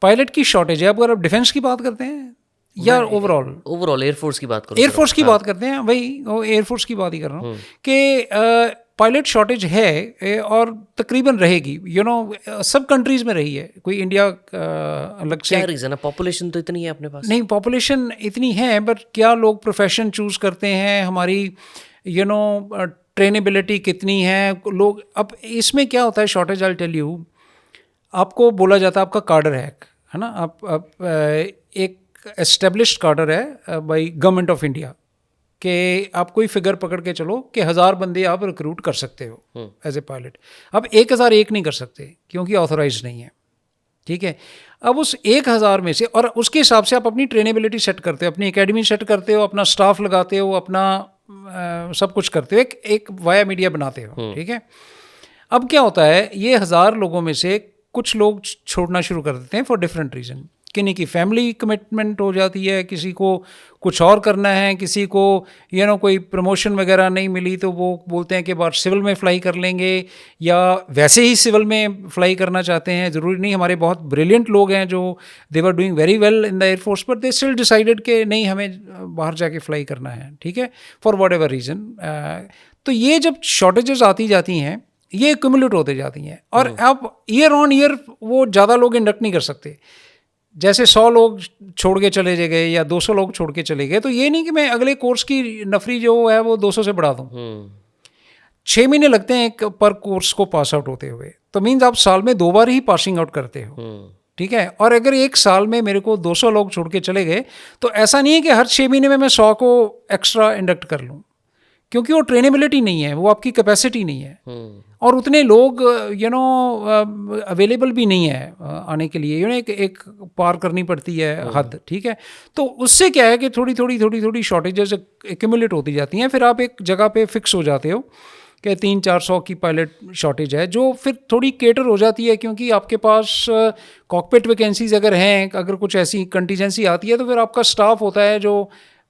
पायलट की शॉर्टेज है। अब अगर आप डिफेंस की बात करते हैं या ओवरऑल एयरफोर्स की बात करो, एयरफोर्स की बात करते हैं, वही वो एयरफोर्स की बात ही कर रहा हूँ कि पायलट शॉर्टेज है और तकरीबन रहेगी, यू नो, सब कंट्रीज में रही है। कोई इंडिया अलग से। क्या रीज़न है? पॉपुलेशन तो इतनी है अपने पास। नहीं, पॉपुलेशन इतनी है, बट क्या लोग प्रोफेशन चूज करते हैं, हमारी यू नो ट्रेनेबिलिटी कितनी है लोग। अब इसमें क्या होता है शॉर्टेज, आई टेल यू, आपको बोला जाता है आपका कार्डर है ना। आप एक एस्टेब्लिश्ड कार्डर है बाई गवर्नमेंट ऑफ इंडिया कि आप कोई फिगर पकड़ के चलो कि 1000 बंदे आप रिक्रूट कर सकते हो एज ए पायलट। अब 1001 नहीं कर सकते क्योंकि ऑथोराइज नहीं है, ठीक है। अब उस 1000 में से, और उसके हिसाब से आप अपनी ट्रेनेबिलिटी सेट करते हो, अपनी एकेडमी सेट करते हो, अपना स्टाफ लगाते हो, अपना सब कुछ करते हो, एक वाया मीडिया बनाते हो, ठीक है। अब क्या होता है, ये 1000 लोगों में से कुछ लोग छोड़ना शुरू कर देते हैं फॉर डिफरेंट रीज़न। किन्हीं की फैमिली कमिटमेंट हो जाती है, किसी को कुछ और करना है, किसी को यू नो कोई प्रमोशन वगैरह नहीं मिली तो वो बोलते हैं कि बार सिविल में फ़्लाई कर लेंगे, या वैसे ही सिविल में फ़्लाई करना चाहते हैं। ज़रूरी नहीं, हमारे बहुत ब्रिलियंट लोग हैं जो they were doing very well in the air force, but they still decided कि नहीं हमें बाहर जाके फ़्लाई करना है, ठीक है, फॉर वॉट एवर रीज़न। तो ये जब शॉर्टेजेस आती जाती हैं, ये एक्यूमुलेट होते जाती हैं, और अब ईयर ऑन ईयर वो ज़्यादा लोग इंडक्ट नहीं कर सकते। जैसे 100 लोग छोड़ के चले गए या 200 लोग छोड़ के चले गए, तो ये नहीं कि मैं अगले कोर्स की नफरी जो है वो 200 से बढ़ा दूँ। 6 महीने लगते हैं एक पर कोर्स को पास आउट होते हुए, तो मीन्स आप साल में 2 बार ही पासिंग आउट करते हो, ठीक है। और अगर एक साल में मेरे को 200 लोग छोड़ के चले गए, तो ऐसा नहीं है कि हर 6 महीने में मैं 100 को एक्स्ट्रा इंडक्ट कर लूँ, क्योंकि वो ट्रेनेबिलिटी नहीं है, वो आपकी कैपेसिटी नहीं है, और उतने लोग यू नो अवेलेबल भी नहीं है आने के लिए, यू नो एक पार करनी पड़ती है हद, ठीक है। तो उससे क्या है कि थोड़ी शॉर्टेजेस एक्यूमुलेट होती जाती हैं, फिर आप एक जगह पे फिक्स हो जाते हो कि 300-400 की पायलट शॉर्टेज है, जो फिर थोड़ी केटर हो जाती है, क्योंकि आपके पास कॉकपिट वैकेंसीज अगर हैं, अगर कुछ ऐसी कंटीजेंसी आती है, तो फिर आपका स्टाफ होता है जो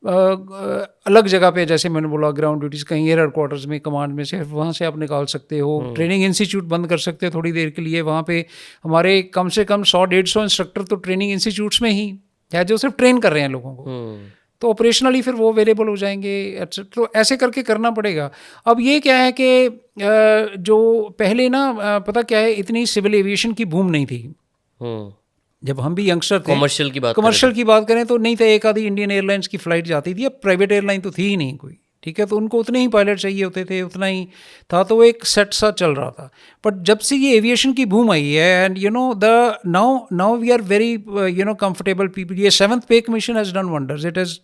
अलग जगह पे, जैसे मैंने बोला ग्राउंड ड्यूटीज़ कहीं एयर हेडक्वार्टर्स में, कमांड में से, वहाँ से आप निकाल सकते हो। ट्रेनिंग इंस्टीट्यूट बंद कर सकते हो थोड़ी देर के लिए। वहाँ पे हमारे कम से कम 100-150 इंस्ट्रक्टर तो ट्रेनिंग इंस्टीट्यूट्स में ही है जो सिर्फ ट्रेन कर रहे हैं लोगों को, तो ऑपरेशनली फिर वो अवेलेबल हो जाएंगे, तो ऐसे करके करना पड़ेगा। अब ये क्या है कि जो पहले ना पता क्या है, इतनी सिविल एविएशन की बूम नहीं थी जब हम भी यंगस्टर थे। कमर्शियल की बात करें तो नहीं था, एक आधी इंडियन एयरलाइंस की फ़्लाइट जाती थी, अब प्राइवेट एयरलाइन तो थी ही नहीं कोई, ठीक है। तो उनको उतने ही पायलट चाहिए होते थे, उतना ही था, तो वो एक सेट सा चल रहा था। बट जब से ये एविएशन की बूम आई है, and you know the now we are very you know comfortable people. ये 7th pay commission has done wonders, it is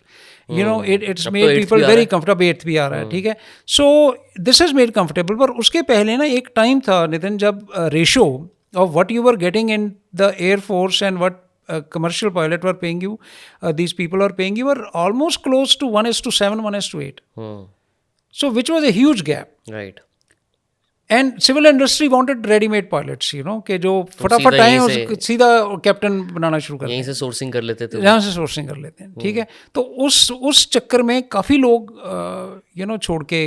you know it's made people very comfortable. 8th भी आ रहा है, ठीक है। So this is made comfortable. पर उसके पहले ना एक टाइम था नितिन, जब ratio of what you were getting in the Air Force and what commercial pilot were paying you, these people are paying you, were almost close to 1:7, 1:8. So which was a huge gap. Right. And civil industry wanted ready-made pilots, you know, कि जो फटाफट आए और सीधा captain बनाना शुरू कर, यहीं से सोर्सिंग कर लेते थे, यहाँ से सोर्सिंग कर लेते हैं, ठीक है। तो उस चक्कर में काफ़ी लोग यू नो छोड़ के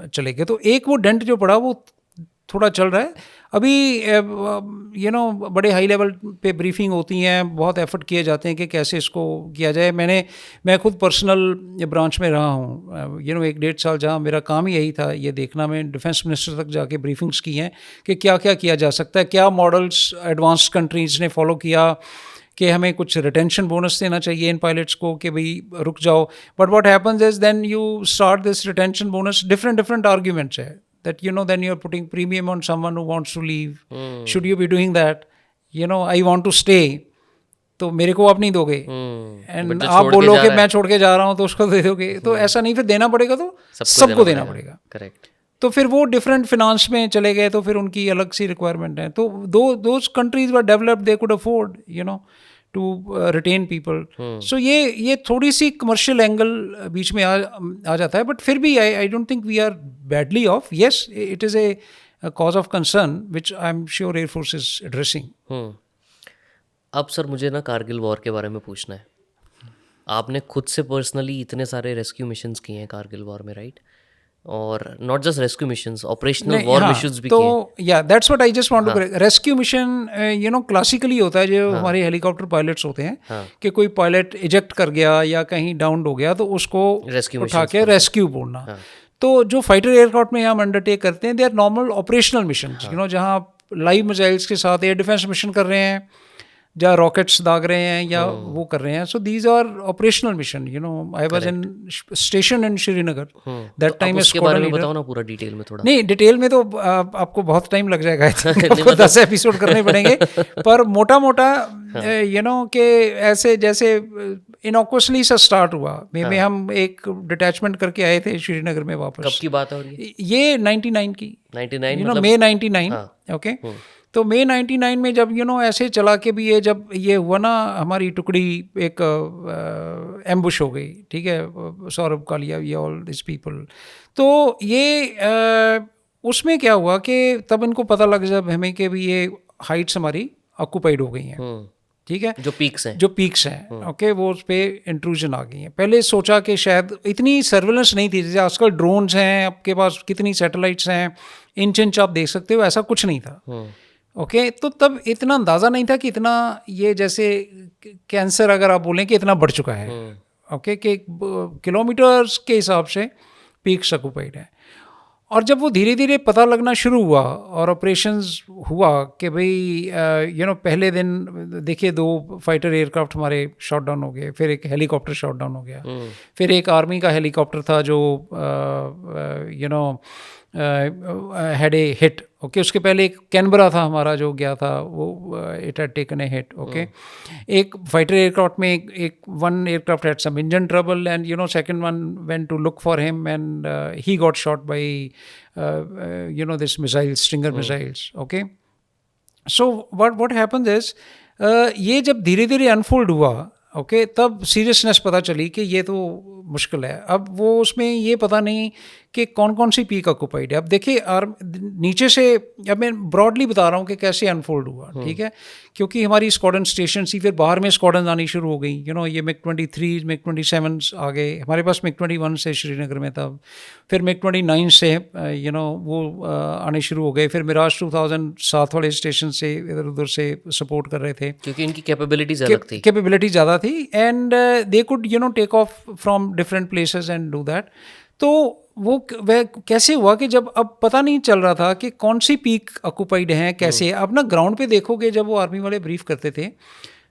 चले गए, तो एक वो डेंट जो पड़ा वो थोड़ा चल रहा है अभी। यू नो बड़े हाई लेवल पे ब्रीफिंग होती हैं, बहुत एफर्ट किए जाते हैं कि कैसे इसको किया जाए। मैं खुद पर्सनल ब्रांच में रहा हूँ, यू नो 1-1.5 साल, जहाँ मेरा काम ही यही था, ये देखना। मैं डिफेंस मिनिस्टर तक जाके ब्रीफिंग्स की हैं कि क्या क्या किया जा सकता है, क्या मॉडल्स एडवांस कंट्रीज़ ने फॉलो किया, कि हमें कुछ रिटेंशन बोनस देना चाहिए इन पायलट्स को कि भाई रुक जाओ। But what happens is then you start this retention bonus, different arguments है। that then you're putting premium on someone who wants to leave. Should you be doing that? I want to stay. तो मेरे को आप नहीं दोगे, and आप बोलो कि मैं छोड़ के जा रहा हूँ तो उसको दे दोगे, तो ऐसा नहीं, फिर देना पड़ेगा तो सबको देना पड़ेगा. करेक्ट. तो फिर वो डिफरेंट फिनांस में चले गए, तो फिर उनकी अलग सी रिक्वायरमेंट है. तो those countries were developed, they could afford to retain people. So ये थोड़ी सी कमर्शियल एंगल बीच में आ जाता है, बट फिर भी I don't think we are badly off. Yes, it is a cause of concern which I am sure air force is addressing. अब sir मुझे ना कारगिल वॉर के बारे में पूछना है. आपने खुद से पर्सनली इतने सारे रेस्क्यू मिशंस किए हैं कारगिल वॉर में, राइट? और not just rescue missions, operational war missions भी किए. तो या that's what I just want to correct. Rescue mission classically होता है जो हमारे हेलीकॉप्टर पायलट्स होते हैं कि कोई पायलट इजेक्ट कर गया या कहीं डाउन हो गया तो उसको उठा के रेस्क्यू बोलना. तो जो फाइटर एयरक्राफ्ट में हम अंडरटेक करते हैं, they are normal operational mission, जहाँ आप लाइव मिसाइल्स के साथ एयर डिफेंस मिशन कर रहे हैं, जहाँ रॉकेट्स दाग रहे हैं या वो कर रहे हैं. So these are operational mission. I was in station in Srinagar that time. इसके बारे में बताओ ना पूरा डिटेल में थोड़ा. नहीं, डिटेल में तो आपको बहुत टाइम लग जाएगा. आपको 10 एपिसोड करने पड़ेंगे. पर मोटा मोटा कि ऐसे जैसे इनॉक्वसली सा स्टार्ट हुआ. में हम एक डिटैचमेंट करके आए थे श्रीनगर में वापस. कब की बात हो रही है? ये 99 की. 99 मई 99. ओके. तो मई 99 में जब ऐसे चला के भी जब ये हुआ ना, हमारी टुकड़ी एक एम्बुश हो गई. ठीक है, सौरभ कालिया, ये ऑल दिस पीपल. तो ये उसमें क्या हुआ कि तब इनको पता लग जब हमें कि भी ये हाइट्स हमारी ऑक्यूपाइड हो गई हैं. ठीक है, जो पीक्स हैं ओके, वो उस पर इंट्रूजन आ गई हैं. पहले सोचा कि शायद इतनी सर्वेलेंस नहीं थी, जैसे आजकल ड्रोन्स हैं, आपके पास कितनी सैटेलाइट्स हैं, इंच आप देख सकते हो, ऐसा कुछ नहीं था. ओके. तो तब इतना अंदाज़ा नहीं था कि इतना ये जैसे कैंसर अगर आप बोलें कि इतना बढ़ चुका है. ओके, कि किलोमीटर्स के हिसाब से पीक्स ऑक्यूपाइड है. और जब वो धीरे धीरे पता लगना शुरू हुआ और ऑपरेशंस हुआ कि भाई पहले दिन देखिए 2 फाइटर एयरक्राफ्ट हमारे शॉट डाउन हो गए, फिर एक हेलीकॉप्टर शॉट डाउन हो गया, फिर एक आर्मी का हेलीकॉप्टर था जो हैड ए हिट. ओके, उसके पहले एक कैनबरा था हमारा जो गया था, वो it had taken a hit. Okay. एक फाइटर एयरक्राफ्ट में एक one aircraft had some engine trouble and second one went to look for him and he got shot by this missile, stringer missiles. Okay. So what happens is ये जब धीरे धीरे unfold हुआ, okay, तब seriousness पता चली कि ये तो मुश्किल है. अब वो उसमें ये पता नहीं कि कौन कौन सी पीक ऑक्यूपाइड है. अब देखिए नीचे से, अब मैं ब्रॉडली बता रहा हूँ कि कैसे अनफोल्ड हुआ. ठीक है, क्योंकि हमारी स्क्वाड्रन स्टेशन थी, फिर बाहर में स्क्वाड्रन आनी शुरू हो गई. ये MiG-23, MiG-27 आ गए हमारे पास. MiG-21 से श्रीनगर में तब, फिर MiG-29 से वो आने शुरू हो गए. फिर मिराज 2000 साथ वाले स्टेशन से इधर उधर से सपोर्ट कर रहे थे, क्योंकि इनकी कैपेबिलिटी ज़्यादा थी and they could take off from different places and do that. तो वह कैसे हुआ कि जब अब पता नहीं चल रहा था कि कौन सी पीक ऑक्यूपाइड हैं, कैसे. अब ना ग्राउंड पे देखोगे, जब वो आर्मी वाले ब्रीफ करते थे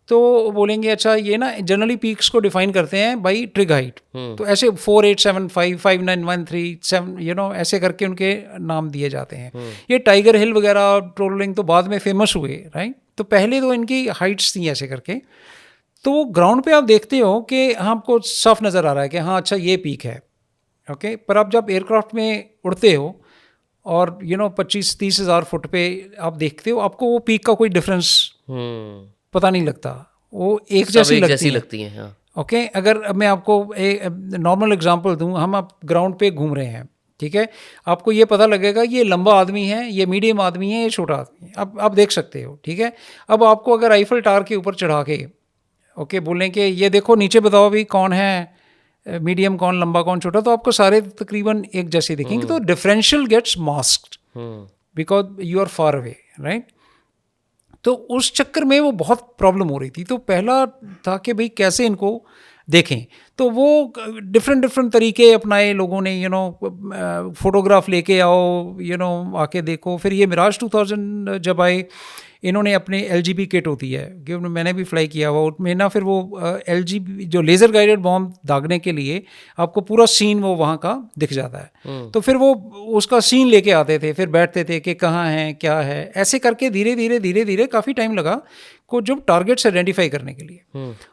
तो बोलेंगे अच्छा ये ना जनरली पीक्स को डिफाइन करते हैं बाई ट्रिग हाइट. तो ऐसे 4875, 5913, 7 ऐसे करके उनके नाम दिए जाते हैं. ये टाइगर हिल वगैरह ट्रोलिंग तो बाद में फेमस हुए, राइट. तो पहले तो इनकी हाइट्स थी ऐसे करके. तो वो ग्राउंड पे आप देखते हो कि आपको साफ नज़र आ रहा है कि हाँ अच्छा ये पीक है. ओके. पर आप जब एयरक्राफ्ट में उड़ते हो और 25-30 हज़ार फुट पे आप देखते हो, आपको वो पीक का कोई डिफरेंस पता नहीं लगता, वो एक जैसी लगती है. हाँ. ओके. अगर मैं आपको एक नॉर्मल एग्जांपल दूं, हम आप ग्राउंड पे घूम रहे हैं, ठीक है, आपको ये पता लगेगा ये लंबा आदमी है, ये मीडियम आदमी है, ये छोटा आदमी है. अब आप देख सकते हो. ठीक है. अब आपको अगर आईफल टावर के ऊपर चढ़ा के ओके बोलें कि ये देखो नीचे बताओ भी कौन है मीडियम, कौन लंबा, कौन छोटा, तो आपको सारे तकरीबन एक जैसे दिखेंगे. तो differential gets masked because you are far away, right. तो उस चक्कर में वो बहुत प्रॉब्लम हो रही थी. तो पहला था कि भाई कैसे इनको देखें. तो वो डिफरेंट तरीके अपनाए लोगों ने, फोटोग्राफ लेके आओ, आके देखो। फिर ये मिराज 2000 जब आए, इन्होंने अपने LGB किट होती है, कि मैंने भी फ्लाई किया हुआ उसमें ना, फिर वो LGB जो लेज़र गाइडेड बॉम्ब दागने के लिए आपको पूरा सीन वो वहाँ का दिख जाता है। तो फिर वो उसका सीन लेके आते थे, फिर बैठते थे कि कहाँ है क्या है, ऐसे करके धीरे धीरे काफ़ी टाइम लगा को जो टारगेट्स आइडेंटिफाई करने के लिए।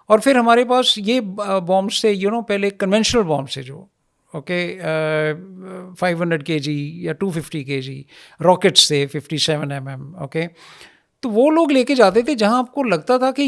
और फिर हमारे पास ये बॉम्ब से पहले कन्वेंशनल बॉम्ब से जो 500 kg या 250 kg रॉकेट्स थे 57 mm, तो वो लोग लेके जाते थे जहां आपको लगता था कि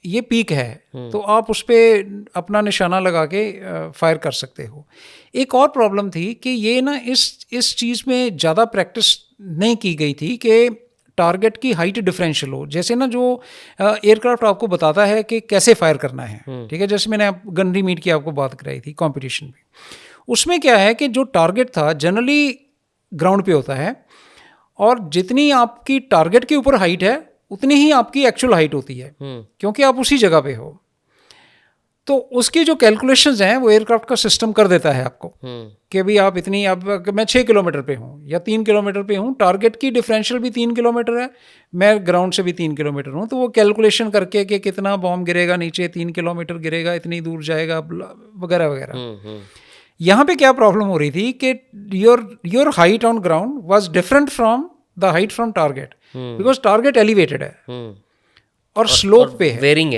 ये पीक है, तो आप उस पर अपना निशाना लगा के फायर कर सकते हो। एक और प्रॉब्लम थी कि ये ना इस चीज़ में ज़्यादा प्रैक्टिस नहीं की गई थी कि टारगेट की हाइट डिफरेंशियल हो। जैसे ना जो एयरक्राफ्ट आपको बताता है कि कैसे फायर करना है, ठीक है, जैसे मैंने गनरी मीट की आपको बात कराई थी कंपटीशन में, उसमें क्या है कि जो टारगेट था जनरली ग्राउंड पे होता है, और जितनी आपकी टारगेट के ऊपर हाइट है उतनी ही आपकी एक्चुअल हाइट होती है, क्योंकि आप उसी जगह पे हो। तो उसकी जो कैलकुलेशंस हैं वो एयरक्राफ्ट का सिस्टम कर देता है आपको कि भाई आप इतनी, अब मैं 6 किलोमीटर पे हूँ या 3 किलोमीटर पे हूँ, टारगेट की डिफरेंशियल भी 3 किलोमीटर है, मैं ग्राउंड से भी 3 किलोमीटर हूँ, तो वो कैलकुलेशन करके कि कितना बॉम्ब गिरेगा नीचे, 3 किलोमीटर गिरेगा, इतनी दूर जाएगा, वगैरह वगैरह। यहाँ पे क्या प्रॉब्लम हो रही थी कि your height on ground was different from the height from target, because target elevated है और स्लोप पे है, वेरिंग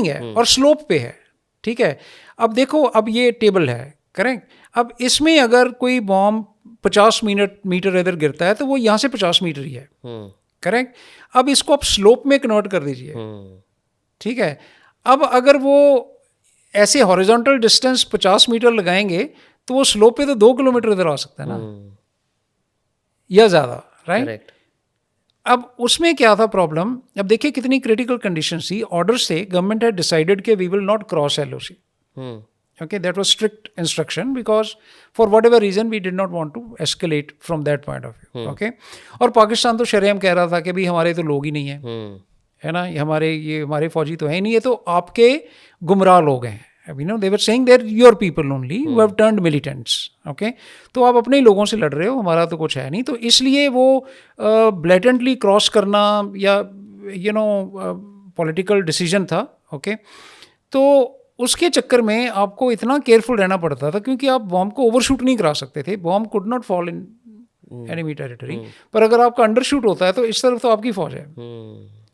है और स्लोप पे है, ठीक है। अब देखो, अब ये टेबल है, करेक्ट। अब इसमें अगर कोई बॉम्ब 50 मीटर इधर गिरता है तो वो यहाँ से 50 मीटर ही है, करेक्ट। अब इसको आप स्लोप में कन्वर्ट कर दीजिए, ठीक है। अब अगर वो ऐसे हॉरिजॉन्टल डिस्टेंस 50 मीटर लगाएंगे तो वो स्लोप पे तो 2 किलोमीटर इधर आ सकता है ना, या ज़्यादा, राइट। अब उसमें क्या था प्रॉब्लम, अब देखिए कितनी क्रिटिकल कंडीशन थी। ऑर्डर से गवर्नमेंट हैड डिसाइडेड कि we will not cross LOC, okay, that was strict instruction because for whatever reason we did not want to escalate from that point of view, okay। और पाकिस्तान तो शरेआम कह रहा था कि भाई हमारे तो लोग ही नहीं है ना, ये हमारे फौजी तो है ही नहीं, है तो आपके गुमराह लोग हैं, they were saying they're your people only who have turned militants, okay। तो आप अपने ही लोगों से लड़ रहे हो, हमारा तो कुछ है नहीं। तो इसलिए वो blatantly क्रॉस करना या पॉलिटिकल डिसीजन था, okay। तो उसके चक्कर में आपको इतना केयरफुल रहना पड़ता था, क्योंकि आप बॉम्ब को ओवरशूट नहीं करा सकते थे, bomb could not fall in enemy territory. पर अगर आपका अंडरशूट होता है तो इस तरफ तो आपकी फौज है,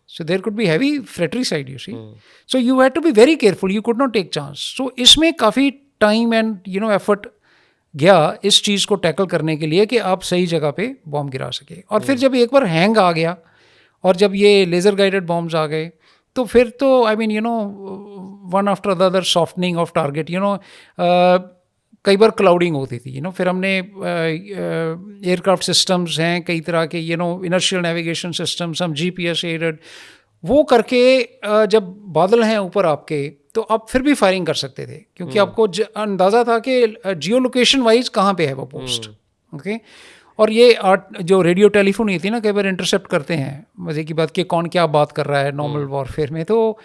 so there could be heavy fratricide, you see, so you had to be very careful, you could not take chance। so इसमें काफ़ी टाइम एंड एफर्ट गया इस चीज़ को टैकल करने के लिए कि आप सही जगह पे बॉम्ब गिरा सके। और फिर जब एक बार हैंग आ गया और जब ये लेज़र गाइडेड बॉम्ब्स आ गए तो फिर तो one after the other softening of target, कई बार क्लाउडिंग होती थी, फिर हमने एयरक्राफ्ट सिस्टम्स हैं कई तरह के, इनर्शियल नेविगेशन सिस्टम्स, हम GPS एडेड, वो करके जब बादल हैं ऊपर आपके तो आप फिर भी फायरिंग कर सकते थे, क्योंकि आपको अंदाज़ा था कि जियो लोकेशन वाइज कहाँ पे है वो पोस्ट, ओके। और ये जो रेडियो टेलीफोन ये थी ना, कई बार इंटरसेप्ट करते हैं, मज़े की बात कि कौन क्या बात कर रहा है नॉर्मल वॉरफेयर में, तो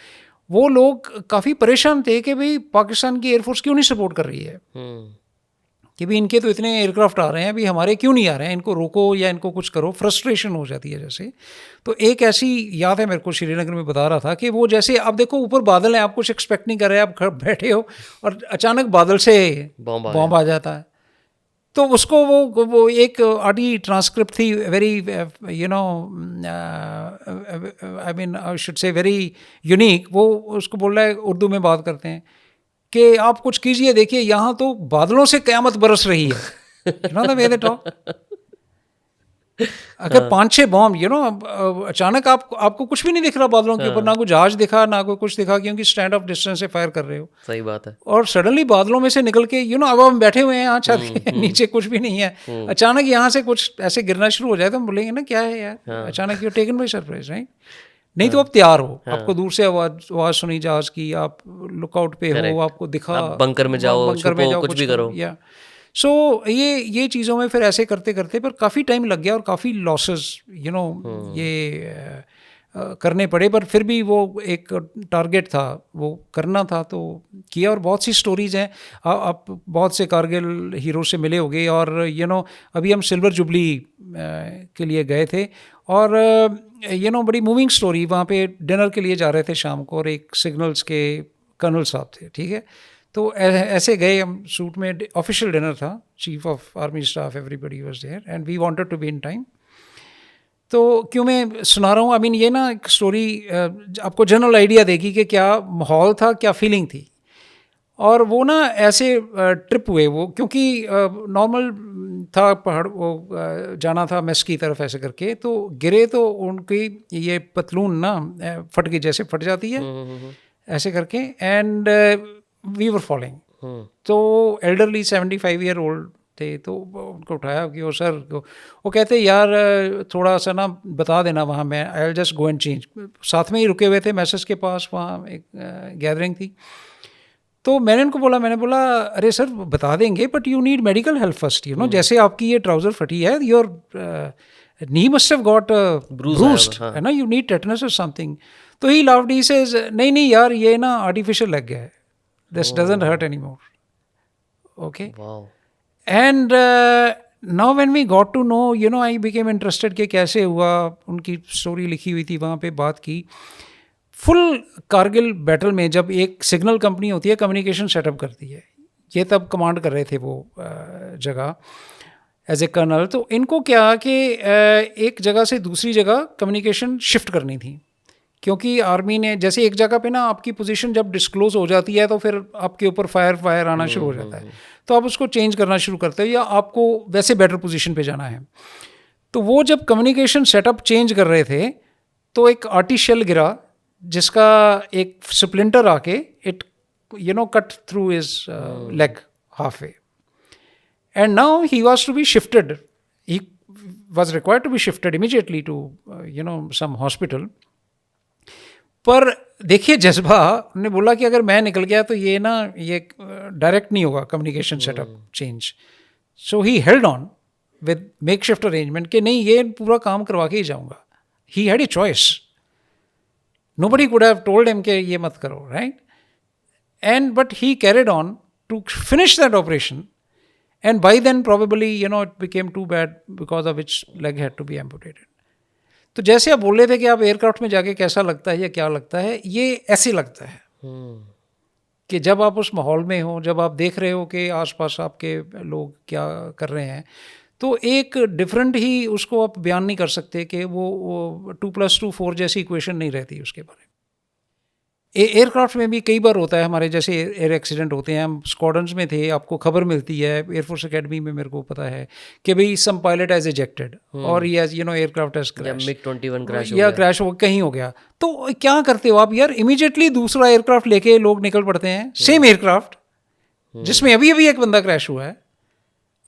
वो लोग काफ़ी परेशान थे कि भाई पाकिस्तान की एयरफोर्स क्यों नहीं सपोर्ट कर रही है, कि भाई इनके तो इतने एयरक्राफ्ट आ रहे हैं, अभी हमारे क्यों नहीं आ रहे हैं, इनको रोको या इनको कुछ करो। फ्रस्ट्रेशन हो जाती है जैसे। तो एक ऐसी याद है मेरे को, श्रीनगर में बता रहा था कि वो जैसे आप देखो ऊपर बादल है, आप कुछ एक्सपेक्ट नहीं कर रहे, आप बैठे हो और अचानक बादल से बॉम्ब आ जाता है। तो उसको वो एक आडी ट्रांसक्रिप्ट थी, very I should say very unique. वो उसको बोल रहा है, उर्दू में बात करते हैं कि आप कुछ कीजिए, देखिए यहाँ तो बादलों से क़यामत बरस रही है, द वे दे टॉक। अगर 5-6 बॉम्ब अचानक आपको कुछ भी नहीं दिख रहा बादलों के ऊपर, ना कोई जहाज दिखा ना कोई कुछ दिखा, क्योंकि स्टैंड ऑफ डिस्टेंस से फायर कर रहे हो। सही बात है। और सडनली बादलों में से निकल के अब हम बैठे हुए हैं यहाँ छत के नीचे, कुछ भी नहीं है, अचानक यहाँ से कुछ ऐसे गिरना शुरू हो जाए तो हम बोलेंगे ना क्या है यार, अचानक you taken by surprise, right. नहीं तो आप तैयार हो, आपको दूर से आवाज सुनी जहाज की, आप लुकआउट पे हो, आपको दिखा, बंकर में जाओ, कुछ भी करो, या सो ये चीज़ों में फिर ऐसे करते करते पर काफ़ी टाइम लग गया और काफ़ी लॉसेस ये करने पड़े, पर फिर भी वो एक टारगेट था, वो करना था तो किया। और बहुत सी स्टोरीज़ हैं, आप बहुत से कारगिल हीरो से मिले होंगे। और अभी हम सिल्वर जुबली के लिए गए थे, और बड़ी मूविंग स्टोरी। वहाँ पे डिनर के लिए जा रहे थे शाम को, और एक सिग्नल्स के कर्नल साहब थे, ठीक है। तो ऐसे गए हम सूट में, ऑफिशियल डिनर था, chief of army staff, everybody was there and we wanted to be in time. तो क्यों मैं सुना रहा हूँ, आई मीन ये ना एक स्टोरी आपको जनरल आइडिया देगी कि क्या माहौल था, क्या फीलिंग थी। और वो ना ऐसे ट्रिप हुए वो, क्योंकि नॉर्मल था, पहाड़ वो जाना था मेस की तरफ ऐसे करके, तो गिरे तो उनकी ये पतलून ना फट गई, जैसे फट जाती है ऐसे करके, एंड वी वर फॉलोइंग। तो एल्डरली 75 ईयर ओल्ड थे, तो उनको उठाया कि वो सर, वो कहते यार थोड़ा सा ना बता देना वहाँ, मैं आई will just go and change. साथ में ही रुके हुए थे मैसेज के पास, वहाँ एक गैदरिंग थी। तो मैंने बोला अरे सर बता देंगे, but you need medical help first, जैसे आपकी ये ट्राउज़र फटी है, your knee must have got bruised, है ना, यू नीड टेटनस और समथिंग। तो ही लाफ्ड, ही सेज नहीं यार, ये ना आर्टिफिशियल लग गया है, this doesn't hurt any more, okay. And now when we got to know, I became interested कि कैसे हुआ, उनकी स्टोरी लिखी हुई थी वहाँ पे, बात की। फुल कारगिल बैटल में जब एक सिग्नल कंपनी होती है, कम्युनिकेशन सेटअप करती है, ये तब कमांड कर रहे थे वो जगह एज ए कर्नल। तो इनको क्या कि एक जगह से दूसरी जगह कम्युनिकेशन शिफ्ट करनी थी, क्योंकि आर्मी ने जैसे एक जगह पे ना आपकी पोजीशन जब डिस्क्लोज हो जाती है, तो फिर आपके ऊपर फायर आना शुरू हो जाता है, तो आप उसको चेंज करना शुरू करते हो, या आपको वैसे बेटर पोजीशन पे जाना है। तो वो जब कम्युनिकेशन सेटअप चेंज कर रहे थे, तो एक आर्टिशियल गिरा, जिसका एक स्प्लिंटर आके it cut through his leg half way, and now he was to be shifted, he was required to be shifted immediately to some hospital. पर देखिए जज्बा, ने बोला कि अगर मैं निकल गया तो ये डायरेक्ट नहीं होगा communication setup change. So he held on with make shift arrangement कि नहीं, ये पूरा काम करवा के ही जाऊँगा। He had a choice, nobody could have told him कि ये मत करो, right? And but he carried on to finish that operation, and by then probably it became too bad, because of which leg had to be amputated. तो जैसे आप बोल रहे थे कि आप एयरक्राफ्ट में जाके कैसा लगता है या क्या लगता है, ये ऐसे लगता है कि जब आप उस माहौल में हो, जब आप देख रहे हो कि आसपास आपके लोग क्या कर रहे हैं, तो एक डिफरेंट ही उसको आप बयान नहीं कर सकते कि वो 2+2 4 जैसी इक्वेशन नहीं रहती उसके बारे में। एयरक्राफ्ट में भी कई बार होता है, हमारे जैसे एयर एक्सीडेंट होते हैं, हम स्क्वाड्रंस में थे, आपको खबर मिलती है, एयरफोर्स एकेडमी में मेरे को पता है कि भाई सम पायलट एज इजेक्टेड, और ये aircraft as crash, MiG-21 crash या क्रैश हो कहीं हो गया। तो क्या करते हो आप यार, इमीडिएटली दूसरा एयरक्राफ्ट लेके लोग निकल पड़ते हैं, सेम एयरक्राफ्ट जिसमें अभी अभी एक बंदा क्रैश हुआ है,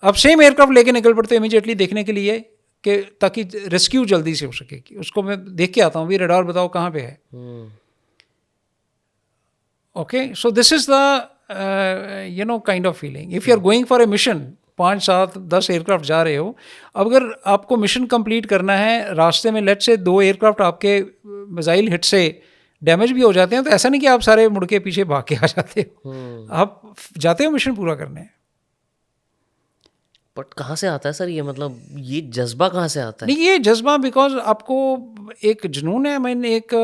अब सेम एयरक्राफ्ट लेके निकल पड़ते हैं इमीडिएटली देखने के लिए, कि ताकि रेस्क्यू जल्दी से हो सके। उसको मैं देख के आता हूँ, भी रडार बताओ कहाँ पे है। Okay, so this is the kind of feeling. If you are going for a mission, 5 7 10 aircraft जा रहे हो, अगर आपको मिशन कंप्लीट करना है, रास्ते में लेट से 2 एयरक्राफ्ट आपके मिसाइल हिट से डैमेज भी हो जाते हैं, तो ऐसा नहीं कि आप सारे मुड़ के पीछे भाग के आ जाते हो, आप जाते हो मिशन पूरा करने। बट कहाँ से आता है सर ये, मतलब ये जज्बा कहाँ से आता है? नहीं, ये जज्बा बिकॉज आपको एक जुनून है, मैंने एक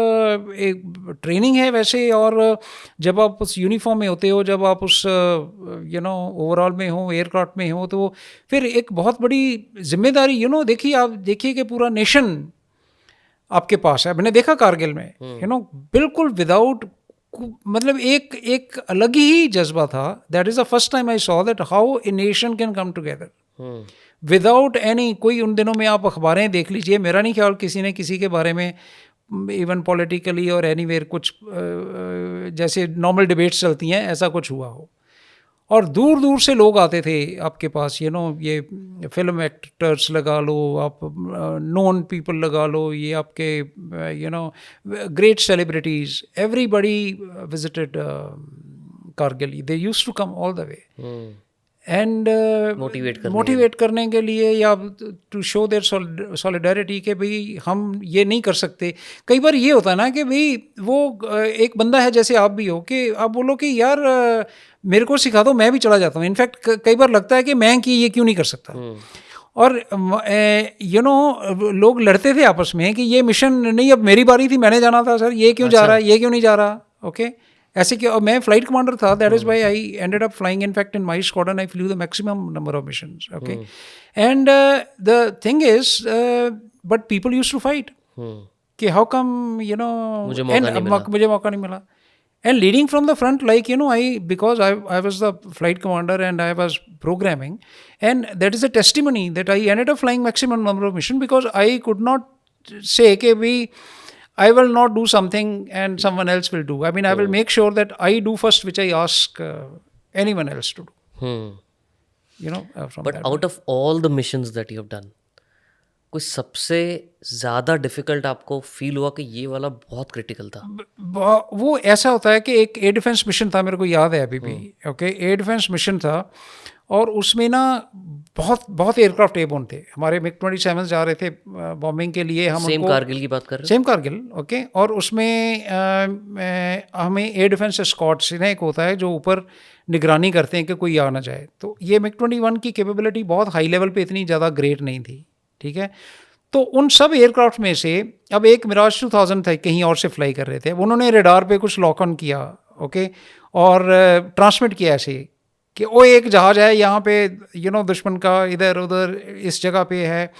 ट्रेनिंग है वैसे, और जब आप उस यूनिफॉर्म में होते हो, जब आप उस ओवरऑल में हो, एयरक्राफ्ट में हो, तो फिर एक बहुत बड़ी जिम्मेदारी, देखिए आप देखिए कि पूरा नेशन आपके पास है। मैंने देखा कारगिल में, बिल्कुल विदाउट, मतलब एक अलग ही जज्बा था। That is the first time I saw that how a nation can come together without any, कोई उन दिनों में आप अखबारें देख लीजिए, मेरा नहीं ख्याल किसी ने किसी के बारे में इवन पॉलिटिकली और एनीवेयर कुछ जैसे नॉर्मल डिबेट्स चलती हैं ऐसा कुछ हुआ हो। और दूर दूर से लोग आते थे आपके पास, ये फिल्म एक्टर्स लगा लो आप, नोन पीपल लगा लो, ये आपके great celebrities, everybody visited Kargil, they used to come all the way. And motivate करने के लिए या टू शो देयर सॉलिडारिटी कि भाई हम ये नहीं कर सकते. कई बार ये होता है ना कि भाई वो एक बंदा है जैसे आप भी हो कि आप बोलो कि यार मेरे को सिखा दो, मैं भी चला जाता हूँ. इनफैक्ट कई बार लगता है कि मैं कि ये क्यों नहीं कर सकता. और लोग लड़ते थे आपस में कि ये मिशन नहीं, अब मेरी बारी थी, मैंने जाना था सर, ये क्यों जा रहा है, ये क्यों नहीं जा रहा. ओके ऐसे क्यों. मैं फ्लाइट कमांडर था, that is why I ended up flying. In fact in my squadron I flew the maximum number of missions. Okay and the thing is but people used to fight कि how come मुझे मौका नहीं मिला. And leading from the front, like, because I was the flight commander and I was programming, and that is a testimony that I ended up flying maximum number of missions because I could not say, okay, I will not do something and someone else will do. I mean, I will make sure that I do first, which I ask anyone else to do. From But out of all the missions that you have done, कोई सबसे ज़्यादा difficult आपको feel हुआ कि ये वाला बहुत critical था? वो ऐसा होता है कि एक एयर डिफेंस मिशन था, मेरे को याद है अभी भी. ओके एयर डिफेंस मिशन था और उसमें ना बहुत एयरक्राफ्ट एयरबोर्न थे. हमारे MiG-27 जा रहे थे बॉम्बिंग के लिए. हम सेम कारगिल की बात कर रहे हैं? सेम कारगिल. ओके और उसमें हमें एयर डिफेंस एस्कॉर्ट्स एक होता है जो ऊपर निगरानी करते हैं कि कोई आ ना जाए. तो ये MiG-21 की कैपेबिलिटी बहुत हाई लेवल पे इतनी ज़्यादा ग्रेट नहीं थी. ठीक है, तो उन सब एयरक्राफ्ट में से अब एक मिराज 2000 था, कहीं और से फ्लाई कर रहे थे. उन्होंने रेडार पे कुछ लॉक ऑन किया. ओके और ट्रांसमिट किया ऐसे कि वो एक जहाज़ है यहाँ पे दुश्मन का, इधर उधर इस जगह पे है.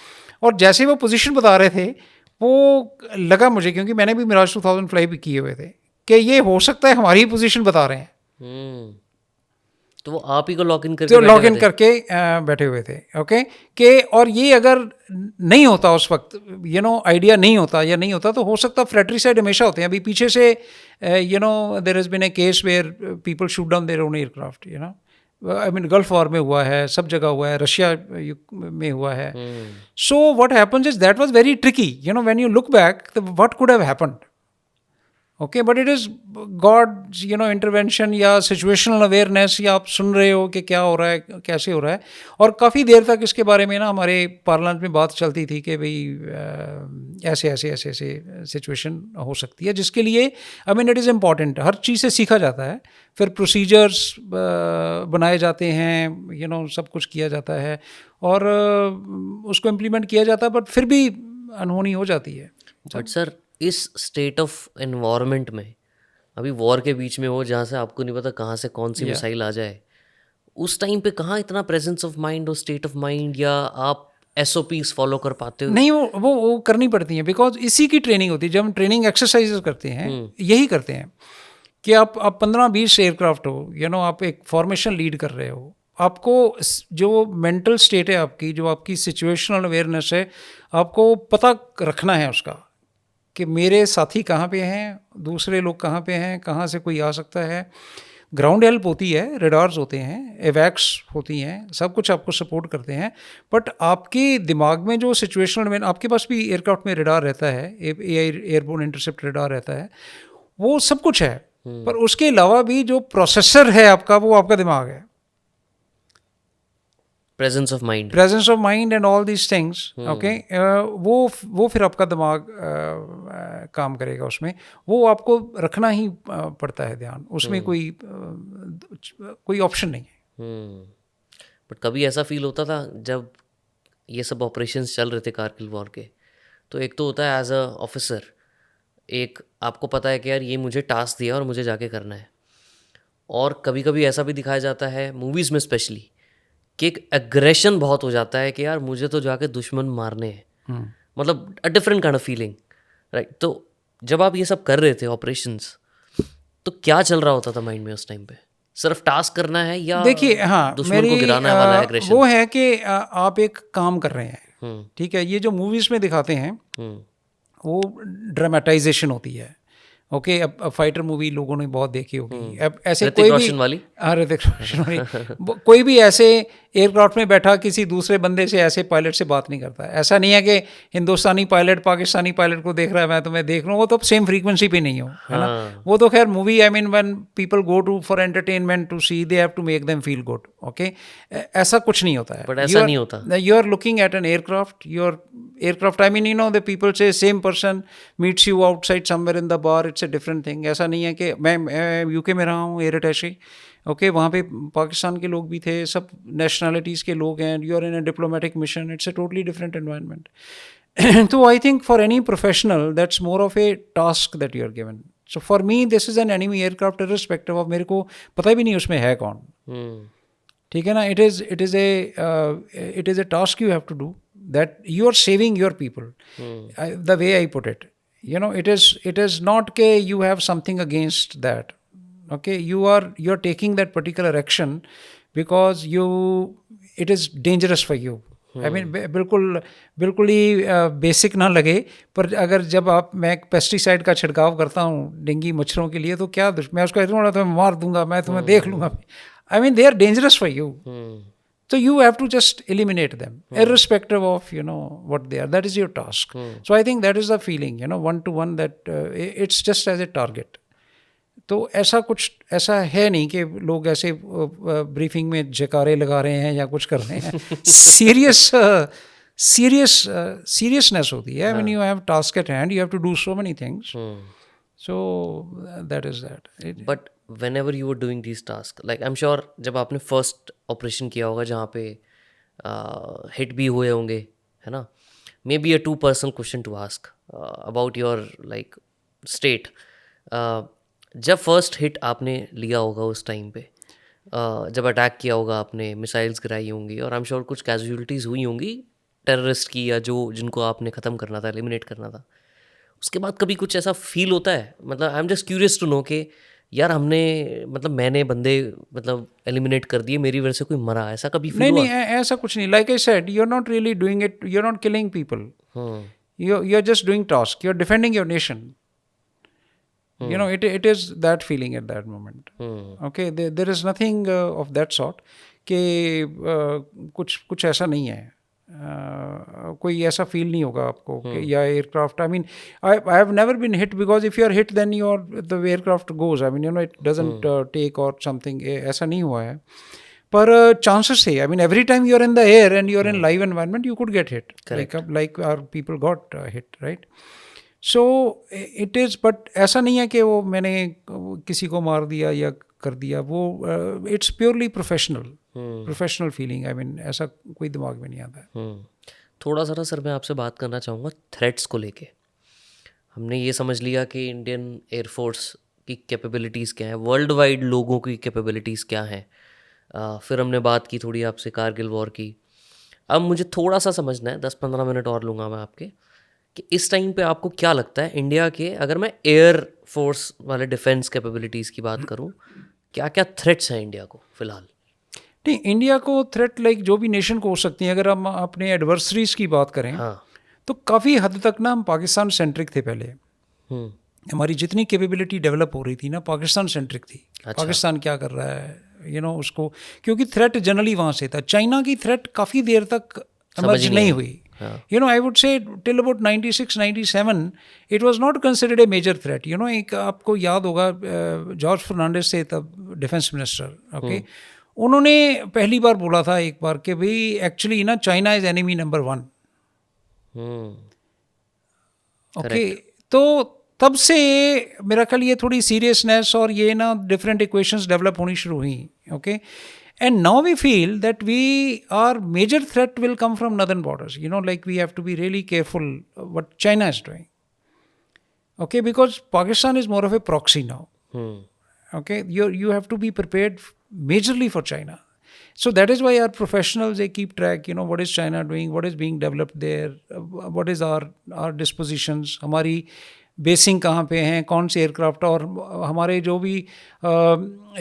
और जैसे वो पोजीशन बता रहे थे वो लगा मुझे, क्योंकि मैंने भी मिराज 2000 फ्लाई भी किए हुए थे, कि ये हो सकता है हमारी पोजीशन बता रहे हैं. तो वो आप ही को लॉग इन करके बैठे हुए थे. ओके कि और ये अगर नहीं होता उस वक्त आइडिया नहीं होता या नहीं होता तो हो सकता. फ्रेट्रिसाइड हमेशा होते हैं. अभी पीछे से there has been a case where people shoot down their own aircraft. I mean Gulf War में हुआ है, सब जगह हुआ है, रशिया में हुआ है. सो what happens is that was very tricky. When you look back what could have happened. Okay but it is God intervention या सिचुएशनल अवेयरनेस, या आप सुन रहे हो कि क्या हो रहा है, कैसे हो रहा है. और काफ़ी देर तक इसके बारे में ना हमारे पार्लियामेंट में बात चलती थी कि भाई ऐसे सिचुएशन हो सकती है, जिसके लिए I mean it is important. हर चीज़ से सीखा जाता है, फिर प्रोसीजर्स बनाए जाते हैं, सब कुछ किया जाता है और उसको इम्प्लीमेंट किया जाता है, बट फिर भी अनहोनी हो जाती है. बट सर इस स्टेट ऑफ एनवायरनमेंट में, अभी वॉर के बीच में हो जहाँ से आपको नहीं पता कहाँ से कौन सी मिसाइल आ जाए, उस टाइम पे कहाँ इतना प्रेजेंस ऑफ माइंड और स्टेट ऑफ माइंड, या आप SOPs फॉलो कर पाते हो? नहीं, वो करनी पड़ती हैं, बिकॉज इसी की ट्रेनिंग होती है. जब हम ट्रेनिंग एक्सरसाइजेस करते हैं यही करते हैं कि आप 15-20 एयरक्राफ्ट हो, आप एक फॉर्मेशन लीड कर रहे हो. आपको जो मेंटल स्टेट है आपकी, जो आपकी सिचुएशनल अवेयरनेस है, आपको पता रखना है उसका कि मेरे साथी कहाँ पे हैं, दूसरे लोग कहाँ पे हैं, कहाँ से कोई आ सकता है. ग्राउंड हेल्प होती है, रेडार्स होते हैं, एवैक्स होती हैं, सब कुछ आपको सपोर्ट करते हैं. बट आपके दिमाग में जो सिचुएशनल में, आपके पास भी एयरक्राफ्ट में रेडार रहता है, एयरबोर्न इंटरसेप्ट रेडार रहता है, वो सब कुछ है. पर उसके अलावा भी जो प्रोसेसर है आपका, वो आपका दिमाग है. Presence of mind and all these things. Okay वो फिर आपका दिमाग काम करेगा उसमें. वो आपको रखना ही पड़ता है ध्यान, उसमें कोई ऑप्शन नहीं है. बट कभी ऐसा फील होता था जब ये सब ऑपरेशंस चल रहे थे कारगिल वॉर के, तो एक तो होता है एज अ ऑफिसर, एक आपको पता है कि यार ये मुझे टास्क दिया और मुझे जाके करना है. और कभी कभी ऐसा भी दिखाया जाता है मूवीज़ में स्पेशली कि एक एग्रेशन बहुत हो जाता है कि यार मुझे तो जाके दुश्मन मारने हैं. मतलब अ different kind of feeling, right? तो जब आप ये सब कर रहे थे ऑपरेशंस, तो क्या चल रहा होता था माइंड में उस टाइम पे? सिर्फ टास्क करना है या देखिए, हाँ, दुश्मन को गिराना वाला है एग्रेशन? वो है कि आप एक काम कर रहे हैं, ठीक है. ये जो मूवीज़ में दिखाते हैं वो ड्रामेटाइजेशन होती है. ओके, अब फाइटर मूवी लोगों ने बहुत देखी होगी। अब ऐसे ऋतिक कोई भी, रोशन वाली? हाँ, ऋतिक रोशन वाली कोई भी ऐसे एयरक्राफ्ट में बैठा किसी दूसरे बंदे से, ऐसे पायलट से बात नहीं करता है। ऐसा नहीं है कि हिंदुस्तानी पायलट पाकिस्तानी पायलट को देख रहा है, मैं तुम्हें देख रहा हूँ, वो तो सेम फ्रीक्वेंसी पे नहीं हो, है ना। हाँ। वो तो खैर movie, I mean when people go to for entertainment to see, they have to make them feel good, okay. ऐसा कुछ नहीं होता है। But ऐसा नहीं होता। You are looking at an aircraft, I mean, you know, the people say same person meets you outside somewhere in the bar, it's a different thing. ऐसा नहीं है कि मैं यूके में रहा हूँ, एयर अटैचे, ओके, वहाँ पे पाकिस्तान के लोग भी थे, सब नेशनलिटीज़ के लोग हैं, you are in a diplomatic mission, it's a totally different environment. तो I think for any professional that's more of a task that you are given. So for me this is an enemy aircraft irrespective of, मेरे को पता भी नहीं उसमें है कौन, ठीक है ना। It is a task you have to do, that you are saving your people, the way I put it, you know, it is not ke you have something against that, okay, you are taking that particular action because it is dangerous for you. I mean, बिल्कुल ही basic ना लगे, पर अगर जब मैं pesticide का छिड़काव करता हूँ डेंगू मच्छरों के लिए, तो क्या मैं उसको ऐसा तो मैं मार दूंगा, मैं तुम्हें देख लूंगा, I mean they are dangerous for you. So you have to just eliminate them, irrespective of, you know, what they are. That is your task. So I think that is the feeling, you know, one to one, that it's just as a target. तो ऐसा है नहीं कि लोग ऐसे briefing में जयकारे लगा रहे हैं या कुछ कर रहे हैं। सीरियसनेस होती है। When you have task at hand, you have to do so many things. So that is that. But whenever you were doing these tasks, like I'm sure जब आपने फर्स्ट ऑपरेशन किया होगा जहाँ पे हिट भी हुए होंगे, है ना, may be a too personal question to ask about your like state. जब फर्स्ट हिट आपने लिया होगा उस टाइम पे, जब अटैक किया होगा आपने, मिसाइल्स गिराई होंगी और आई एम श्योर कुछ कैजुअलिटीज़ हुई होंगी टेररिस्ट की, या जिनको आपने ख़त्म करना था, एलिमिनेट करना था, उसके बाद कभी कुछ ऐसा फील होता है? मतलब I am just curious to know कि यार मैंने बंदे एलिमिनेट कर दिए, मेरी वजह से कोई मरा, ऐसा कभी फील हुआ? नहीं, ऐसा कुछ नहीं। Like I said, you are not really doing it, you are not killing people, you are just doing task, you are defending your nation, you know, it is that feeling at that moment. Okay, there is nothing of that sort कि कुछ ऐसा नहीं है, कोई ऐसा feel नहीं होगा आपको कि या aircraft, I mean I have never been hit, because if you are hit then your the aircraft goes, I mean, you know, it doesn't take or something, ऐसा नहीं हुआ है। पर चांसेस थे, I mean every time you are in the air and you are in live environment, you could get hit, like our people got hit, right? So it is, but ऐसा नहीं है कि वो मैंने किसी को मार दिया या कर दिया, वो it's purely professional feeling, I mean ऐसा कोई दिमाग में नहीं आता है। थोड़ा सा सर मैं आपसे बात करना चाहूँगा थ्रेट्स को लेके। हमने ये समझ लिया कि इंडियन एयरफोर्स की कैपेबिलिटीज़ क्या हैं, वर्ल्ड वाइड लोगों की कैपेबिलिटीज़ क्या हैं, फिर हमने बात की थोड़ी आपसे कारगिल वॉर की। अब मुझे थोड़ा सा समझना है, 10-15 मिनट और लूँगा मैं आपके, कि इस टाइम पे आपको क्या लगता है इंडिया के, अगर मैं एयर फोर्स वाले डिफेंस कैपेबिलिटीज़ की बात करूं, क्या क्या थ्रेट्स हैं इंडिया को फिलहाल? नहीं, इंडिया को थ्रेट लाइक जो भी नेशन को हो सकती हैं, अगर हम अपने एडवर्सरीज की बात करें, हाँ, तो काफ़ी हद तक ना हम पाकिस्तान सेंट्रिक थे पहले। हमारी जितनी कैपेबिलिटी डेवलप हो रही थी ना, पाकिस्तान सेंट्रिक थी। अच्छा। पाकिस्तान क्या कर रहा है, यू नो, उसको, क्योंकि थ्रेट जनरली वहाँ से था। चाइना की थ्रेट काफ़ी देर तक समझ नहीं हुई। You know, I would say till about 96-97 it was not considered a major threat. You know, एक आपको याद होगा जॉर्ज फर्नांडिस थे तब डिफेंस मिनिस्टर, ओके, उन्होंने पहली बार बोला था एक बार कि भाई एक्चुअली ना China is enemy number 1। Okay, तो तब से मेरा ख्याल ये थोड़ी सीरियसनेस और ये ना डिफरेंट इक्वेशंस डेवलप होनी शुरू हुई, okay. And now we feel that our major threat will come from northern borders. You know, like we have to be really careful what China is doing. Okay, because Pakistan is more of a proxy now. Okay, you have to be prepared majorly for China. So that is why our professionals, they keep track, you know, what is China doing, what is being developed there, what is our dispositions, हमारी basin कहाँ पे हैं, कौन से aircraft, और हमारे जो भी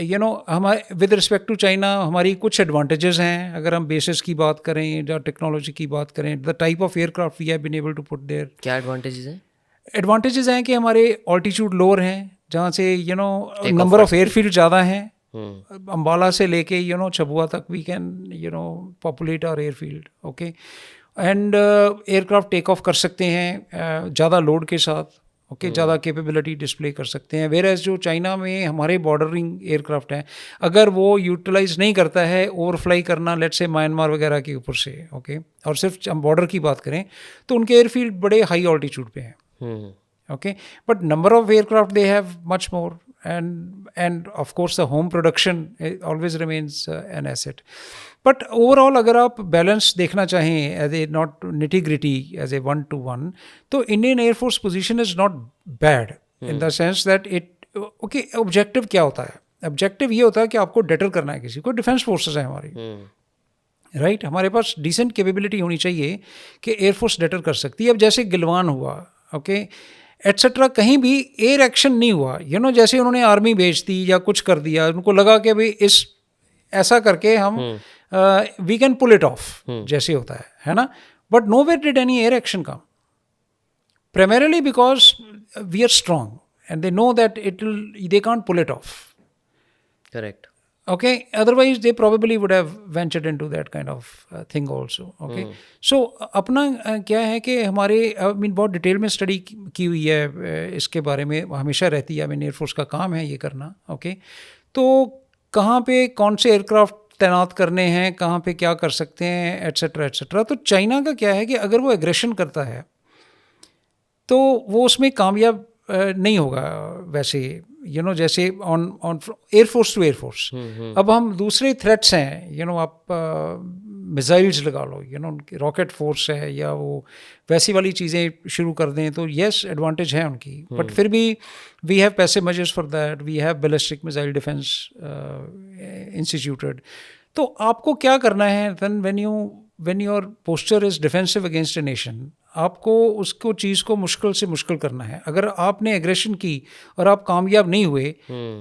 यू नो हमारे विद रिस्पेक्ट टू चाइना हमारी कुछ एडवांटेजेस हैं। अगर हम बेसिस की बात करें या टेक्नोलॉजी की बात करें, the type of aircraft we have been able to put there. क्या एडवांटेजेस हैं? एडवांटेजेस हैं कि हमारे ऑल्टीट्यूड लोअर हैं, जहाँ से Take number off off airfield ज़्यादा हैं. हम्म अम्बाला से लेके छबुआ तक we can populate our airfield. Okay. And aircraft take off कर सकते हैं ज़्यादा लोड के साथ. ओके. ज़्यादा कैपेबिलिटी डिस्प्ले कर सकते हैं. वेयर एज जो चाइना में हमारे बॉर्डरिंग एयरक्राफ्ट हैं, अगर वो यूटिलाइज नहीं करता है ओवरफ्लाई करना, लेट्स से म्यांमार वगैरह के ऊपर से. ओके. और सिर्फ हम बॉर्डर की बात करें तो उनके एयरफील्ड बड़े हाई ऑल्टीट्यूड पे हैं. हम्म Okay, but number of aircraft they have much more, and of course the home production always remains an asset. But overall अगर आप balance देखना चाहें as a not nitty gritty as a one to one, तो Indian Air Force position is not bad in the sense that it okay. objective क्या होता है? objective ये होता है कि आपको deter करना है किसी को. डिफेंस फोर्सेस है हमारी, राइट. हमारे पास डिसेंट कैपेबिलिटी होनी चाहिए कि एयरफोर्स डेटर कर सकती है. अब जैसे गिलवान हुआ, ओके, एट्सेट्रा, कहीं भी एयर एक्शन नहीं हुआ. जैसे उन्होंने आर्मी भेज दी या कुछ कर दिया, उनको लगा कि भाई इस ऐसा करके हम we can pull it off, जैसे होता है ना. But nowhere did any air action come, primarily because we are strong and they know that they can't pull it off. Correct. Okay, otherwise they probably would have ventured into that kind of thing also. Okay, so अपना क्या है कि हमारे बहुत detail में study की हुई है इसके बारे में, हमेशा रहती है. एयरफोर्स का काम है ये करना. ओके, तो कहाँ पे कौन से एयरक्राफ्ट तैनात करने हैं, कहाँ पे क्या कर सकते हैं, एट्सेट्रा एट्सेट्रा. तो चाइना का क्या है कि अगर वो एग्रेशन करता है तो वो उसमें कामयाब नहीं होगा वैसे. जैसे ऑन एयरफोर्स टू एयरफोर्स. अब हम दूसरे थ्रेट्स हैं, आप मिसाइल्स लगा लो, उनकी रॉकेट फोर्स है या वो वैसी वाली चीज़ें शुरू कर दें तो येस एडवांटेज है उनकी. बट फिर भी we have passive measures for that. We have ballistic missile defence instituted. तो आपको क्या करना है then when your posture is defensive against a nation, आपको उसको चीज़ को मुश्किल से मुश्किल करना है. अगर आपने एग्रेशन की और आप कामयाब नहीं हुए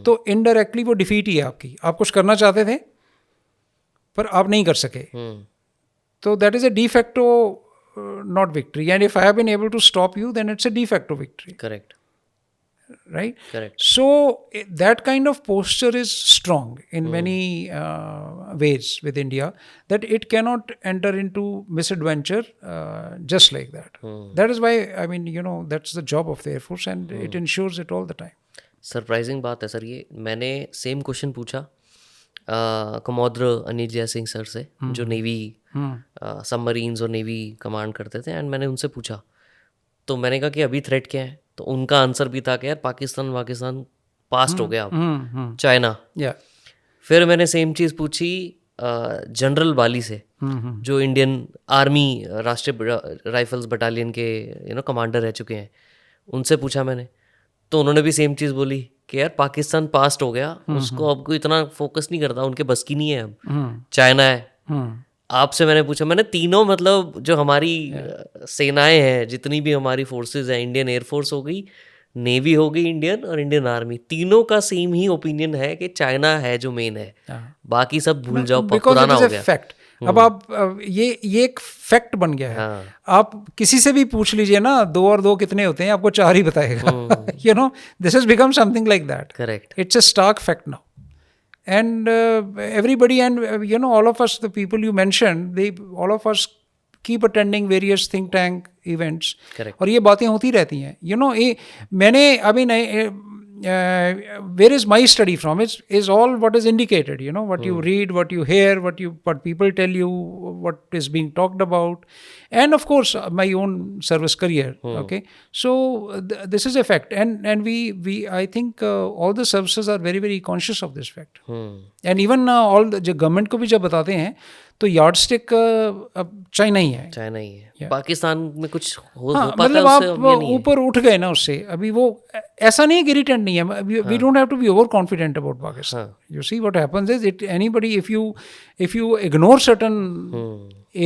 तो इनडायरेक्टली वो डिफीट ही है आपकी. आप कुछ करना चाहते थे पर आप नहीं कर सके, तो that is a de facto not victory. And if I have been able to stop you then it's a de facto victory. Correct. Right? Correct. So that kind of posture is strong in many ways with India, that it cannot enter into misadventure just like that. That is why, that's the job of the Air Force, and it ensures it all the time. Surprising बात है sir ये. मैंने same question पूछा commodore Anil जय Singh sir से, जो navy submarines और navy command करते थे. एंड मैंने उनसे पूछा, तो मैंने कहा कि अभी थ्रेट क्या है, तो उनका आंसर भी था कि यार पाकिस्तान पास्ट हो गया अब, चाइना. फिर मैंने सेम चीज़ पूछी जनरल बाली से, जो इंडियन आर्मी राष्ट्रीय राइफल्स बटालियन के कमांडर रह चुके हैं. उनसे पूछा मैंने, तो उन्होंने भी सेम चीज़ बोली कि यार पाकिस्तान पास्ट हो गया, उसको अब कोई इतना फोकस नहीं करता, उनके बस की नहीं है, अब चाइना है. आपसे मैंने पूछा, मैंने तीनों मतलब जो हमारी सेनाएं हैं, जितनी भी हमारी फोर्सेस हैं, इंडियन एयरफोर्स हो गई, नेवी हो गई इंडियन, और इंडियन आर्मी, तीनों का सेम ही ओपिनियन है कि चाइना है जो मेन है, बाकी सब भूल जाओ, पुराना हो गया. फैक्ट. अब आप ये एक फैक्ट बन गया है. आप किसी से भी पूछ लीजिए ना 2 और 2 कितने होते हैं, आपको 4 ही बताएगा. This has become something like that. Correct. It's a stark fact now. And everybody, and all of us, the people you mentioned, all of us keep attending various think tank events. Correct. और ये बातें होती रहती हैं. मैंने where is my study from? Is all what is indicated. What you read, what you hear, what people tell you, what is being talked about, and of course my own service career. Okay, so this is a fact, and we I think all the services are very very conscious of this fact. And even all the government को भी जब बताते हैं तो yardstick China ही है. China ही है. पाकिस्तान में कुछ हो पाता मतलब आप ऊपर उठ गए ना उससे. अभी वो ऐसा नहीं है कि इरिटेंट नहीं है. We don't have to be over confident about Pakistan. You see what happens is it anybody if you ignore certain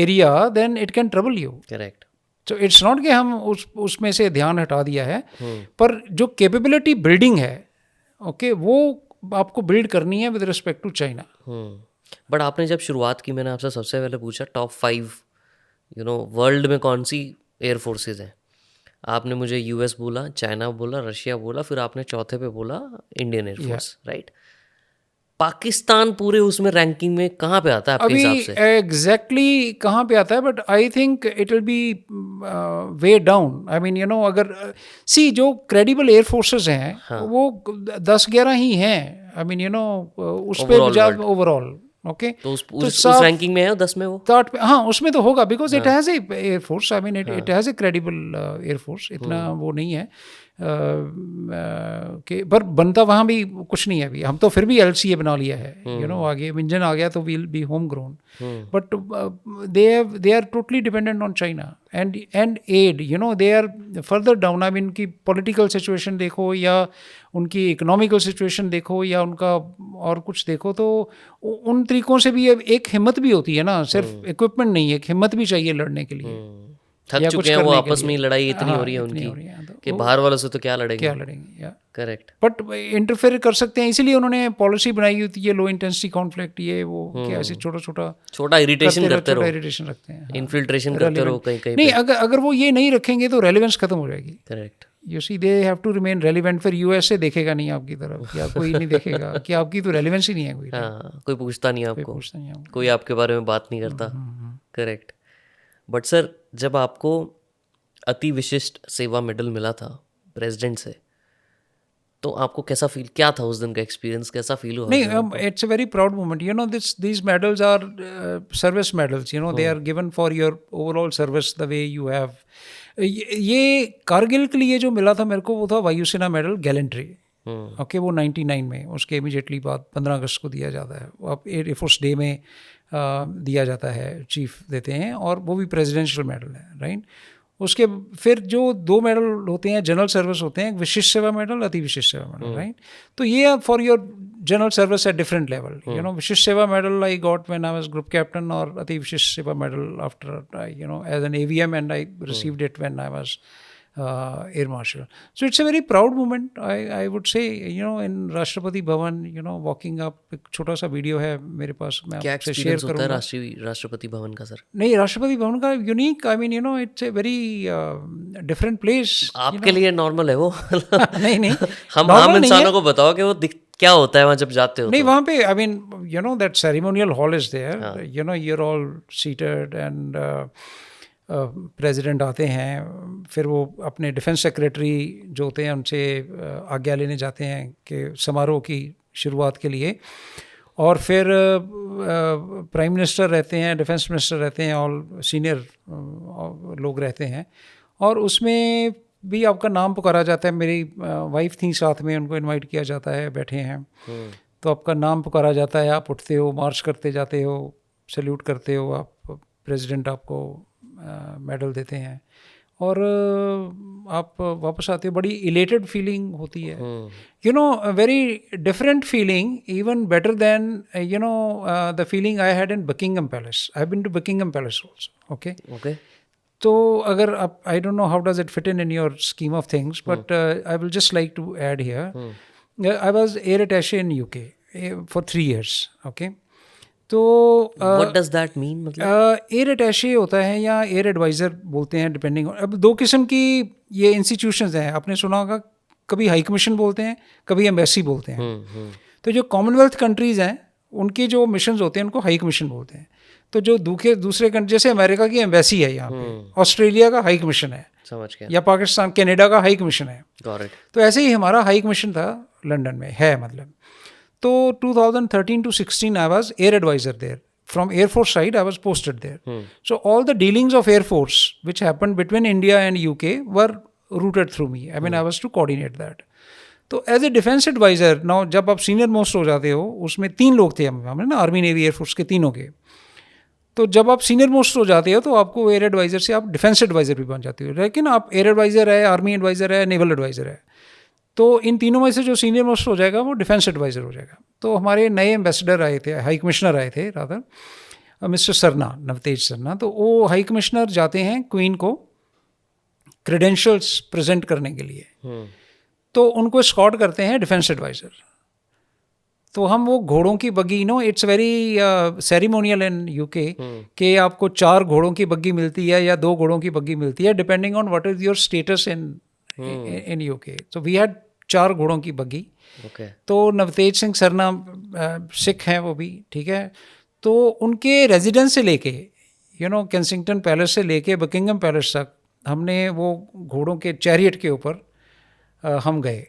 area then it can trouble you. Correct. तो इट्स नॉट कि हम उसमें से ध्यान हटा दिया है, पर जो कैपेबिलिटी बिल्डिंग है, ओके, वो आपको बिल्ड करनी है with respect to China. But आपने जब शुरुआत की, मैंने आपसे सबसे पहले पूछा टॉप 5 वर्ल्ड में कौन सी एयर फोर्सेज हैं. आपने मुझे यूएस बोला, चाइना बोला, रशिया बोला, फिर आपने चौथे पे बोला इंडियन एयरफोर्स, राइट? पाकिस्तान पूरे उसमें रैंकिंग में कहाँ पे आता है आपके अभी हिसाब से? एग्जैक्टली कहाँ पे आता है, but I think it will be way down. I mean अगर सी जो क्रेडिबल एयर फोर्सेस हैं वो 10-11 ही हैं। आई मीन उस पे Overall ओवरऑल ओके। तो उस रैंकिंग में है 10 में वो? थॉट पे हाँ उसमें तो होगा, because it has a air force. I mean it has a credible air force, इतना वो नहीं है कि पर बनता वहाँ भी कुछ नहीं है अभी। हम तो फिर भी LCA बना लिया है, आगे इंजन आ गया तो we'll be home grown, but they are totally dependent on China and aid, they are further down. I mean उनकी पॉलिटिकल सिचुएशन देखो या उनकी इकोनॉमिकल सिचुएशन देखो या उनका और कुछ देखो, तो उन तरीकों से भी एक हिम्मत भी होती है ना, सिर्फ इक्विपमेंट नहीं है, एक हिम्मत भी चाहिए लड़ने के लिए। थक चुके हैं वो, आपस में लड़ाई इतनी हो रही है उनकी कि बाहर वालों से तो क्या लड़ेंगे। करेक्ट, बट इंटरफेयर कर सकते हैं, इसीलिए उन्होंने पॉलिसी बनाई होती है लो इंटेंसिटी कॉन्फ्लिक्ट, ये वो क्या ऐसे छोटा इरिटेशन करते रहो, इरिटेशन रखते हैं, इन्फिल्ट्रेशन करते रहो कहीं नहीं। अगर वो ये नहीं रखेंगे तो रेलेवेंस खत्म हो जाएगी। Correct, you see they have to remain relevant. फिर यूएसए देखेगा नहीं आपकी तरफ, या कोई नहीं देखेगा कि आपकी तो रेलिवेंस ही नहीं है। कोई पूछता नहीं आपको, कोई आपके बारे में बात नहीं करता। करेक्ट। बट सर, जब आपको अति विशिष्ट सेवा मेडल मिला था प्रेसिडेंट से, तो आपको कैसा फील, क्या था उस दिन का एक्सपीरियंस, कैसा फील हुआ? नहीं, it's a very proud moment. these medals are service medals, they are given for your overall service, the way you have। ये कारगिल के लिए जो मिला था मेरे को, वो था वायुसेना मेडल गैलेंट्री। ओके, वो 99 में, उसके इमीडिएटली बाद 15 अगस्त को दिया जाता है। वो आप एयर फोर्स डे में दिया जाता है, चीफ देते हैं, और वो भी प्रेसिडेंशियल मेडल है, राइट। उसके फिर जो 2 मेडल होते हैं जनरल सर्विस होते हैं, विशिष्ट सेवा मेडल, अति विशिष्ट सेवा मेडल, राइट। तो ये for your general service at different level. Vishisht Seva medal I got when I was group captain, और Ati Vishisht Seva medal after as an AVM, and I received it when I was air marshal. So it's a very proud moment, I would say, in Rashtrapati Bhavan, walking up, एक छोटा सा video है मेरे पास, मैं आपसे share करूँगा। राष्ट्रपति भवन का सर? नहीं, राष्ट्रपति भवन का unique, I mean it's a very different place. आपके लिए नॉर्मल है वो? नहीं हम आम इंसानों को बताओ कि वो क्या होता है वहाँ जब जाते हो? नहीं, वहाँ पे I mean that ceremonial hall is there, you're all seated, and president आते हैं, फिर वो अपने डिफेंस सेक्रेटरी जो होते हैं उनसे आज्ञा लेने जाते हैं कि समारोह की शुरुआत के लिए, और फिर प्राइम मिनिस्टर रहते हैं, डिफेंस मिनिस्टर रहते हैं, ऑल सीनियर लोग रहते हैं, और उसमें भी आपका नाम पुकारा जाता है। मेरी वाइफ थी साथ में, उनको इनवाइट किया जाता है, बैठे हैं, तो आपका नाम पुकारा जाता है, आप उठते हो, मार्च करते जाते हो, सैल्यूट करते हो, आप प्रेसिडेंट आपको मेडल देते हैं, और आप वापस आते हो। बड़ी इलेटेड फीलिंग होती है, very different feeling, even better than the feeling I had in Buckingham Palace. I have been to Buckingham Palace also. Okay, तो अगर आप, I don't know how does it fit in your scheme of things, but I will just like to add here, I was air attache in UK for 3 years। Okay, तो what does that mean? मतलब air attache होता है या air adviser बोलते हैं, depending. अब 2 किस्म की ये इंस्टीट्यूशंस हैं, आपने सुना होगा, कभी हाई कमीशन बोलते हैं, कभी एम्बेसी बोलते हैं। तो जो कॉमनवेल्थ कंट्रीज़ हैं, उनके जो मिशंस होते हैं उनको हाई कमीशन बोलते हैं। तो जो दूसरे कंट्री, जैसे अमेरिका की एम्बेसी है यहाँ पे, ऑस्ट्रेलिया का हाई कमीशन है, समझ गया, या पाकिस्तान, कनाडा का हाई कमीशन है। Correct. तो ऐसे ही हमारा हाई कमीशन था लंदन में, है मतलब। तो 2013 to 16 I was air advisor there. From Air Force side, I was posted there. So all the dealings of Air Force which happened between India and UK were routed through me. I mean, I was to coordinate that. तो as a defence adviser, now जब आप senior most हो जाते हो, उसमें 3 लोग थे हमें ना, आर्मी, नेवी, एयरफोर्स के तीनों के। तो जब आप सीनियर मोस्ट हो जाते हो तो आपको एयर एडवाइज़र से आप डिफेंस एडवाइज़र भी बन जाते हो। लेकिन आप एयर एडवाइज़र है, आर्मी एडवाइज़र है, नेवल एडवाइज़र है, तो इन तीनों में से जो सीनियर मोस्ट हो जाएगा वो डिफेंस एडवाइज़र हो जाएगा। तो हमारे नए एम्बेसडर आए थे, हाई कमिश्नर आए थे रादर, मिस्टर सरना, नवतेज सरना। तो वो हाई कमिश्नर जाते हैं क्वीन को क्रेडेंशियल्स प्रेजेंट करने के लिए, तो उनको स्कॉट करते हैं डिफेंस एडवाइज़र। तो हम वो घोड़ों की बग्गी, no it's very ceremonial in UK कि आपको 4 घोड़ों की बग्गी मिलती है या 2 घोड़ों की बग्गी मिलती है, depending on what is your status in UK. तो वी हैड 4 घोड़ों की बग्गी। ओके। तो नवतेज सिंह सरना सिख हैं वो भी, ठीक है, तो उनके रेजिडेंस से लेके केंसिंगटन पैलेस से लेके बकिंगम पैलेस तक हमने वो घोड़ों के चैरियट के ऊपर हम गए।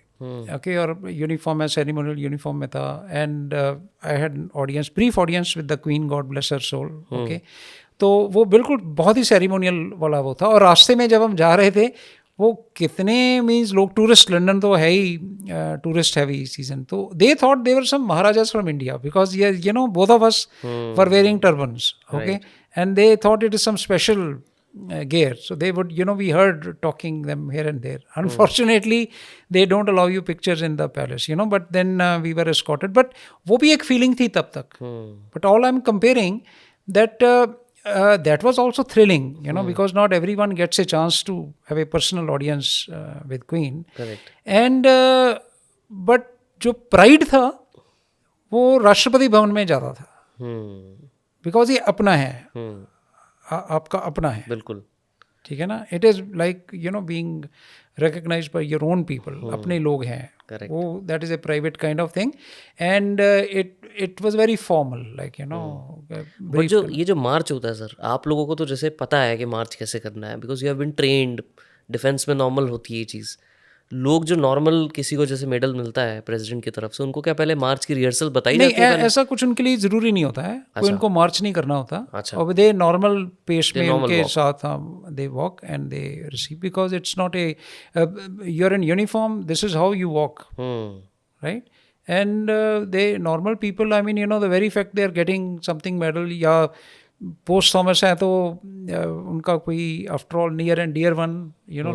ओके, और यूनिफॉर्म में, सेरेमोनियल यूनिफॉर्म में था, and I had audience, brief audience with the queen, God bless her soul. Okay, तो वो बिल्कुल बहुत ही सेरेमोनियल वाला वो था। और रास्ते में जब हम जा रहे थे, वो कितने मीन्स लोग, टूरिस्ट, लंदन तो है ही टूरिस्ट हैवी सीजन, तो they thought they were some maharajas from India because both of us were wearing turbans. Okay, and they thought it is some special gear, so they would, we heard talking them here and there. Unfortunately they don't allow you pictures in the palace, but then we were escorted, but wo bhi ek feeling thi tab tak. But all I'm comparing that that was also thrilling, because not everyone gets a chance to have a personal audience with Queen. Correct. And but जो pride था वो राष्ट्रपति भवन में ज़्यादा था, because ये अपना है, आपका अपना है, बिल्कुल, ठीक है ना। It is like being recognised by your own people, अपने लोग हैं। Correct. वो that is a private kind of thing, and it was very formal, like but जो ये जो मार्च होता है सर, आप लोगों को तो जैसे पता है कि मार्च कैसे करना है, because you have been trained, defence में नॉर्मल होती है ये चीज़। लोग जो नॉर्मल किसी को जैसे मेडल मिलता है प्रेसिडेंट की तरफ से, उनको क्या पहले मार्च की रिहर्सल बताई नहीं, जाती है? ऐसा कुछ उनके लिए ज़रूरी नहीं होता है, कोई उनको मार्च नहीं करना होता। अच्छा। और दे नॉर्मल पेस में उनके walk. साथ they walk and they receive, because it's not a, you are in uniform, this is how you walk, right. And they normal people, I mean the very fact they are getting something medal या posthumous है, तो उनका कोई after all near and dear one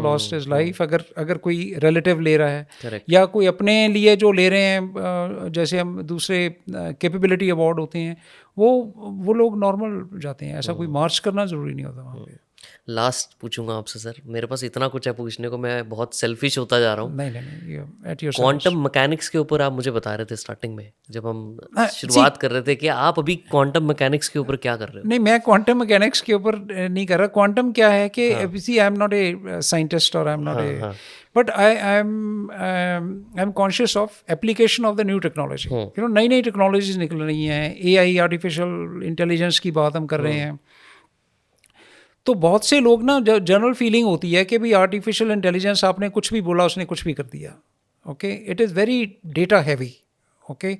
lost his life, अगर कोई relative ले रहा है, Correct. या कोई अपने लिए जो ले रहे हैं, जैसे हम दूसरे कैपेबिलिटी अवार्ड होते हैं, वो लोग नॉर्मल जाते हैं, ऐसा कोई मार्च करना ज़रूरी नहीं होता वहाँ पे। लास्ट पूछूंगा आपसे सर, मेरे पास इतना कुछ है पूछने को, मैं बहुत सेल्फिश होता जा रहा हूँ। नहीं, एट योर क्वांटम मैकेनिक्स के ऊपर आप मुझे बता रहे थे स्टार्टिंग में, जब हम शुरुआत कर रहे थे, कि आप अभी क्वांटम मैकेनिक्स के ऊपर क्या कर रहे हो? नहीं, मैं क्वांटम मैकेनिक्स के ऊपर नहीं कर रहा। क्वांटम क्या है कि see, I am not a scientist और I am not a, but I am conscious of application of the new technology. नई नई टेक्नोलॉजीज निकल रही हैं, AI, आर्टिफिशियल इंटेलिजेंस की बात हम कर रहे हैं। तो बहुत से लोग ना, जनरल फीलिंग होती है कि भाई आर्टिफिशियल इंटेलिजेंस, आपने कुछ भी बोला उसने कुछ भी कर दिया। Okay, it is very data heavy. Okay,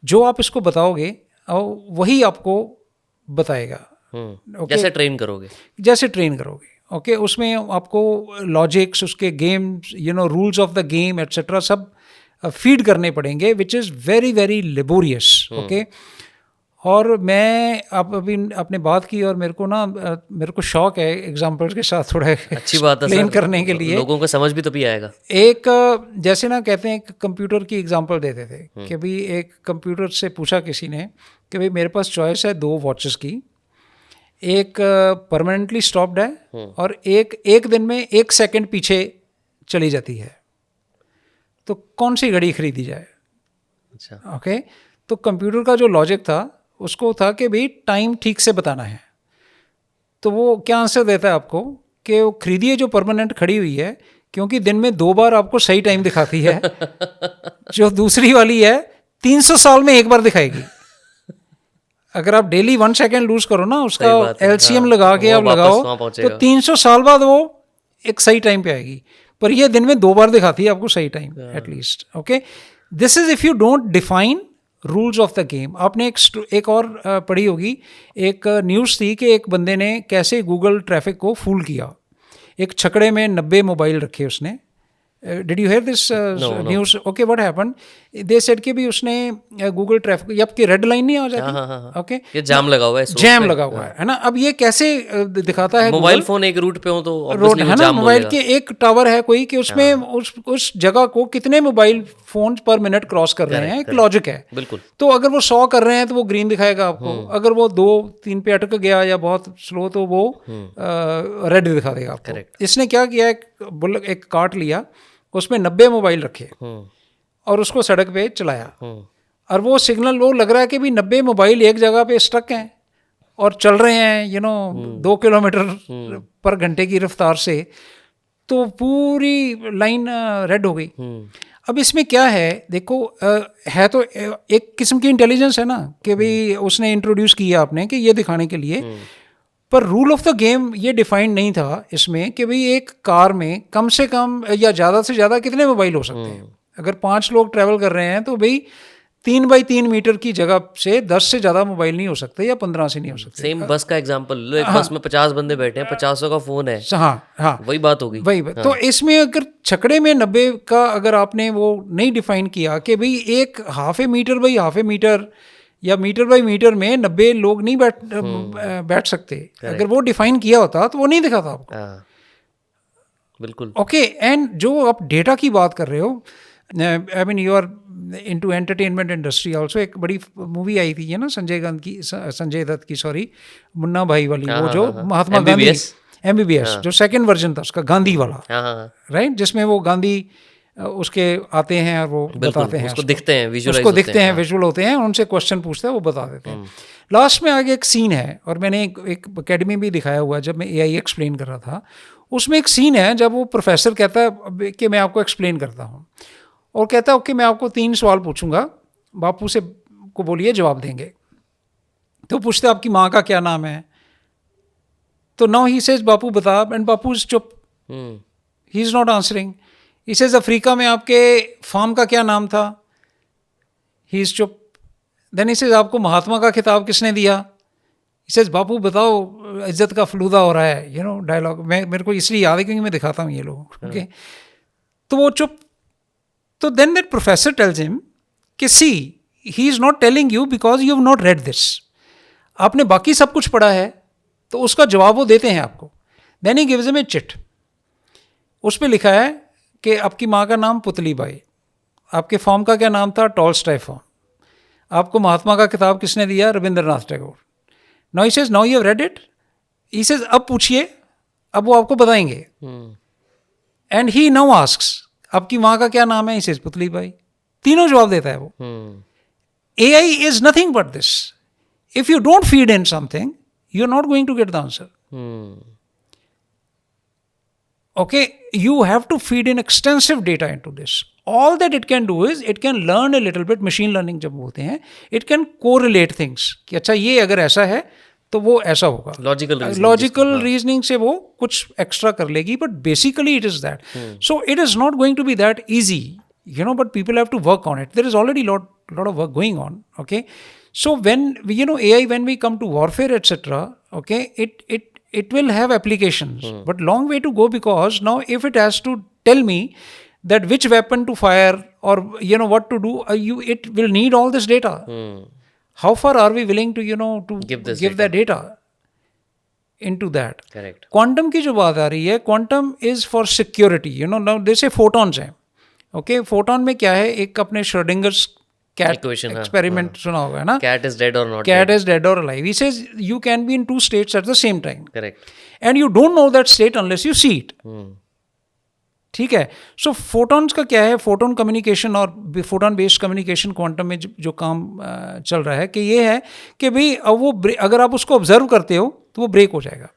जो आप इसको बताओगे वही आपको बताएगा। जैसे ट्रेन करोगे, ओके, उसमें आपको लॉजिक्स, उसके games, rules of the game etcetera सब फीड करने पड़ेंगे, which is very very laborious. Okay, और मैं अभी आपने बात की और मेरे को शौक है एग्जांपल्स के साथ थोड़ा अच्छी बात है एक्सप्लेन सर, करने के लिए, लोगों को समझ भी तभी आएगा। एक जैसे ना कहते हैं, एक कंप्यूटर की एग्जांपल देते थे कि भाई एक कंप्यूटर से पूछा किसी ने कि भाई मेरे पास चॉइस है 2 वॉचेस की, एक परमानेंटली स्टॉप्ड है और एक दिन में 1 सेकंड पीछे चली जाती है, तो कौन सी घड़ी खरीदी जाए? अच्छा। ओके, तो कंप्यूटर का जो लॉजिक था उसको था कि भाई टाइम ठीक से बताना है, तो वो क्या आंसर देता है आपको कि वो खरीदिए जो परमानेंट खड़ी हुई है, क्योंकि दिन में 2 बार आपको सही टाइम दिखाती है, जो दूसरी वाली है 300 साल में 1 बार दिखाएगी। अगर आप डेली 1 सेकेंड लूज करो ना, उसका LCM लगा के आप लगाओ, तो 300 साल बाद वो एक सही टाइम पे आएगी, पर ये दिन में 2 बार दिखाती है आपको सही time at least. Okay, this is if you don't define rules of the game. आपने एक और पढ़ी होगी, एक न्यूज़ थी कि एक बंदे ने कैसे गूगल ट्रैफिक को फूल किया। एक छकड़े में 90 मोबाइल रखे उसने। Did you hear this news? Okay, what happened, they said कि भी उसने गूगल ट्रैफिक, ये आपकी रेड लाइन नहीं आ जाती? ओके, ये जाम लगा हुआ है, जैम लगा हुआ है ना। अब ये कैसे दिखाता है? मोबाइल फोन एक रूट पे हो तो रोड है ना, मोबाइल के एक टावर है कोई कि उसमें उस जगह को कितने मोबाइल फोन पर मिनट क्रॉस कर रहे हैं, एक लॉजिक है। बिल्कुल। तो अगर वो 100 कर रहे हैं तो वो ग्रीन दिखाएगा आपको, अगर वो 2-3 पे अटक गया या बहुत स्लो तो वो रेड दिखा देगा आपको। इसने क्या किया, एक कार्ट लिया, उसमें 90 मोबाइल रखे और उसको सड़क पे चलाया। और वो सिग्नल वो लग रहा है कि भी 90 मोबाइल एक जगह पे स्टक हैं और चल रहे हैं 2 किलोमीटर पर घंटे की रफ्तार से, तो पूरी लाइन रेड हो गई। अब इसमें क्या है, देखो है तो एक किस्म की इंटेलिजेंस है ना कि भाई उसने इंट्रोड्यूस किया आपने कि ये दिखाने के लिए, पर रूल ऑफ द गेम ये डिफाइंड नहीं था इसमें कि भाई एक कार में कम से कम या ज़्यादा से ज़्यादा कितने मोबाइल हो सकते हैं। अगर 5 लोग ट्रैवल कर रहे हैं तो भाई 3 बाई 3 मीटर की जगह से 10 से ज़्यादा मोबाइल नहीं हो सकते या 15 से नहीं हो सकते। सेम बस का एग्जांपल लो, एक बस में 50 बंदे बैठे हैं, 50 का फोन है। हाँ वही बात होगी। वही बात। तो इसमें अगर छकड़े में 90 का अगर आपने वो नहीं डिफाइन किया कि भाई एक half a metre by half a metre या मीटर बाई मीटर में 90 लोग नहीं बैठ सकते, अगर वो डिफाइन किया होता तो वो नहीं दिखाता आपको। बिल्कुल। ओके, एंड जो आप डेटा की बात कर रहे हो, I mean you are into entertainment industry also. एक बड़ी मूवी आई थी ना संजय दत्त की सॉरी, मुन्ना भाई वाली, वो जो महात्मा गांधी MBBS जो सेकंड वर्जन था उसका, गांधी वाला, राइट, जिसमें वो गांधी उसके आते हैं और वो बताते हैं, उसको दिखते हैं, विजुअल होते हैं, उनसे क्वेश्चन पूछते हैं, वो बता देते हैं। लास्ट में आगे एक सीन है, और मैंने एक अकेडमी भी दिखाया हुआ जब मैं AI एक्सप्लेन कर रहा था, उसमें एक सीन है जब वो प्रोफेसर कहता है कि मैं आपको एक्सप्लेन करता हूँ, और कहता है ओके मैं आपको 3 सवाल पूछूंगा, बापू से को बोलिए जवाब देंगे। तो पूछते आपकी माँ का क्या नाम है, तो नाउ ही सेज बापू बता, एंड बापू इज चुप, ही is not answering. He says Africa में आपके फार्म का क्या नाम था, ही इज चुप। देन ही सेज आपको महात्मा का खिताब किसने दिया, ही सेज बापू बताओ इज्जत का फलूदा हो रहा है, डायलॉग मेरे को इसलिए याद है क्योंकि मैं दिखाता हूँ ये लोग, ओके। तो वो चुप। तो then that professor tells him कि see he is not telling you because you have not read this, आपने बाकी सब कुछ पढ़ा है, तो उसका जवाब वो देते हैं आपको। Then he gives him a chit, उस पर लिखा है कि आपकी माँ का नाम पुतली बाई, आपके फॉर्म का क्या नाम था, टॉल्स्टॉय फॉर्म, आपको महात्मा का किताब किसने दिया, Rabindranath Tagore. Now he says now you have read it, he says अब पूछिए, अब वो आपको बताएंगे। एंड ही नाउ आस्क्स आपकी माँ का क्या नाम है, ही सेज पुतली बाई, तीनों जवाब देता है वो। AI is nothing but this. If you don't feed in something, you're not going to get the answer. Okay, you have to feed in extensive data into this. All that it can do is it can learn a little bit, machine learning जब बोलते हैं, it can correlate things कि अच्छा ये अगर ऐसा है तो वो ऐसा होगा, लॉजिकल रीजनिंग से वो कुछ एक्स्ट्रा कर लेगी, but basically it is that. So it is not going to be that easy, but people have to work on it. There is already lot of work going on, okay. So when AI, when we come to warfare etc., okay, it will have applications, but long way to go, because now if it has to tell me that which weapon to fire or what to do, it will need all this data. How far are we willing to to give that data into that? Correct. Quantum की जो बात आ रही है, quantum is for security. Now they say photons हैं, okay. Photon में क्या है, एक अपने श्रोडिंगर्स कैट एक्सपेरिमेंट सुना होगा ना, कैट इज डेड और नॉट कैट इज डेड और alive. He says you can be in 2 states at the same time, correct, and you don't know that state unless you see it. ठीक है. सो photons का क्या है, photon communication और photon based communication quantum में जो काम चल रहा है, कि ये है कि भाई अब वो अगर आप उसको ऑब्जर्व करते हो तो वो ब्रेक हो जाएगा.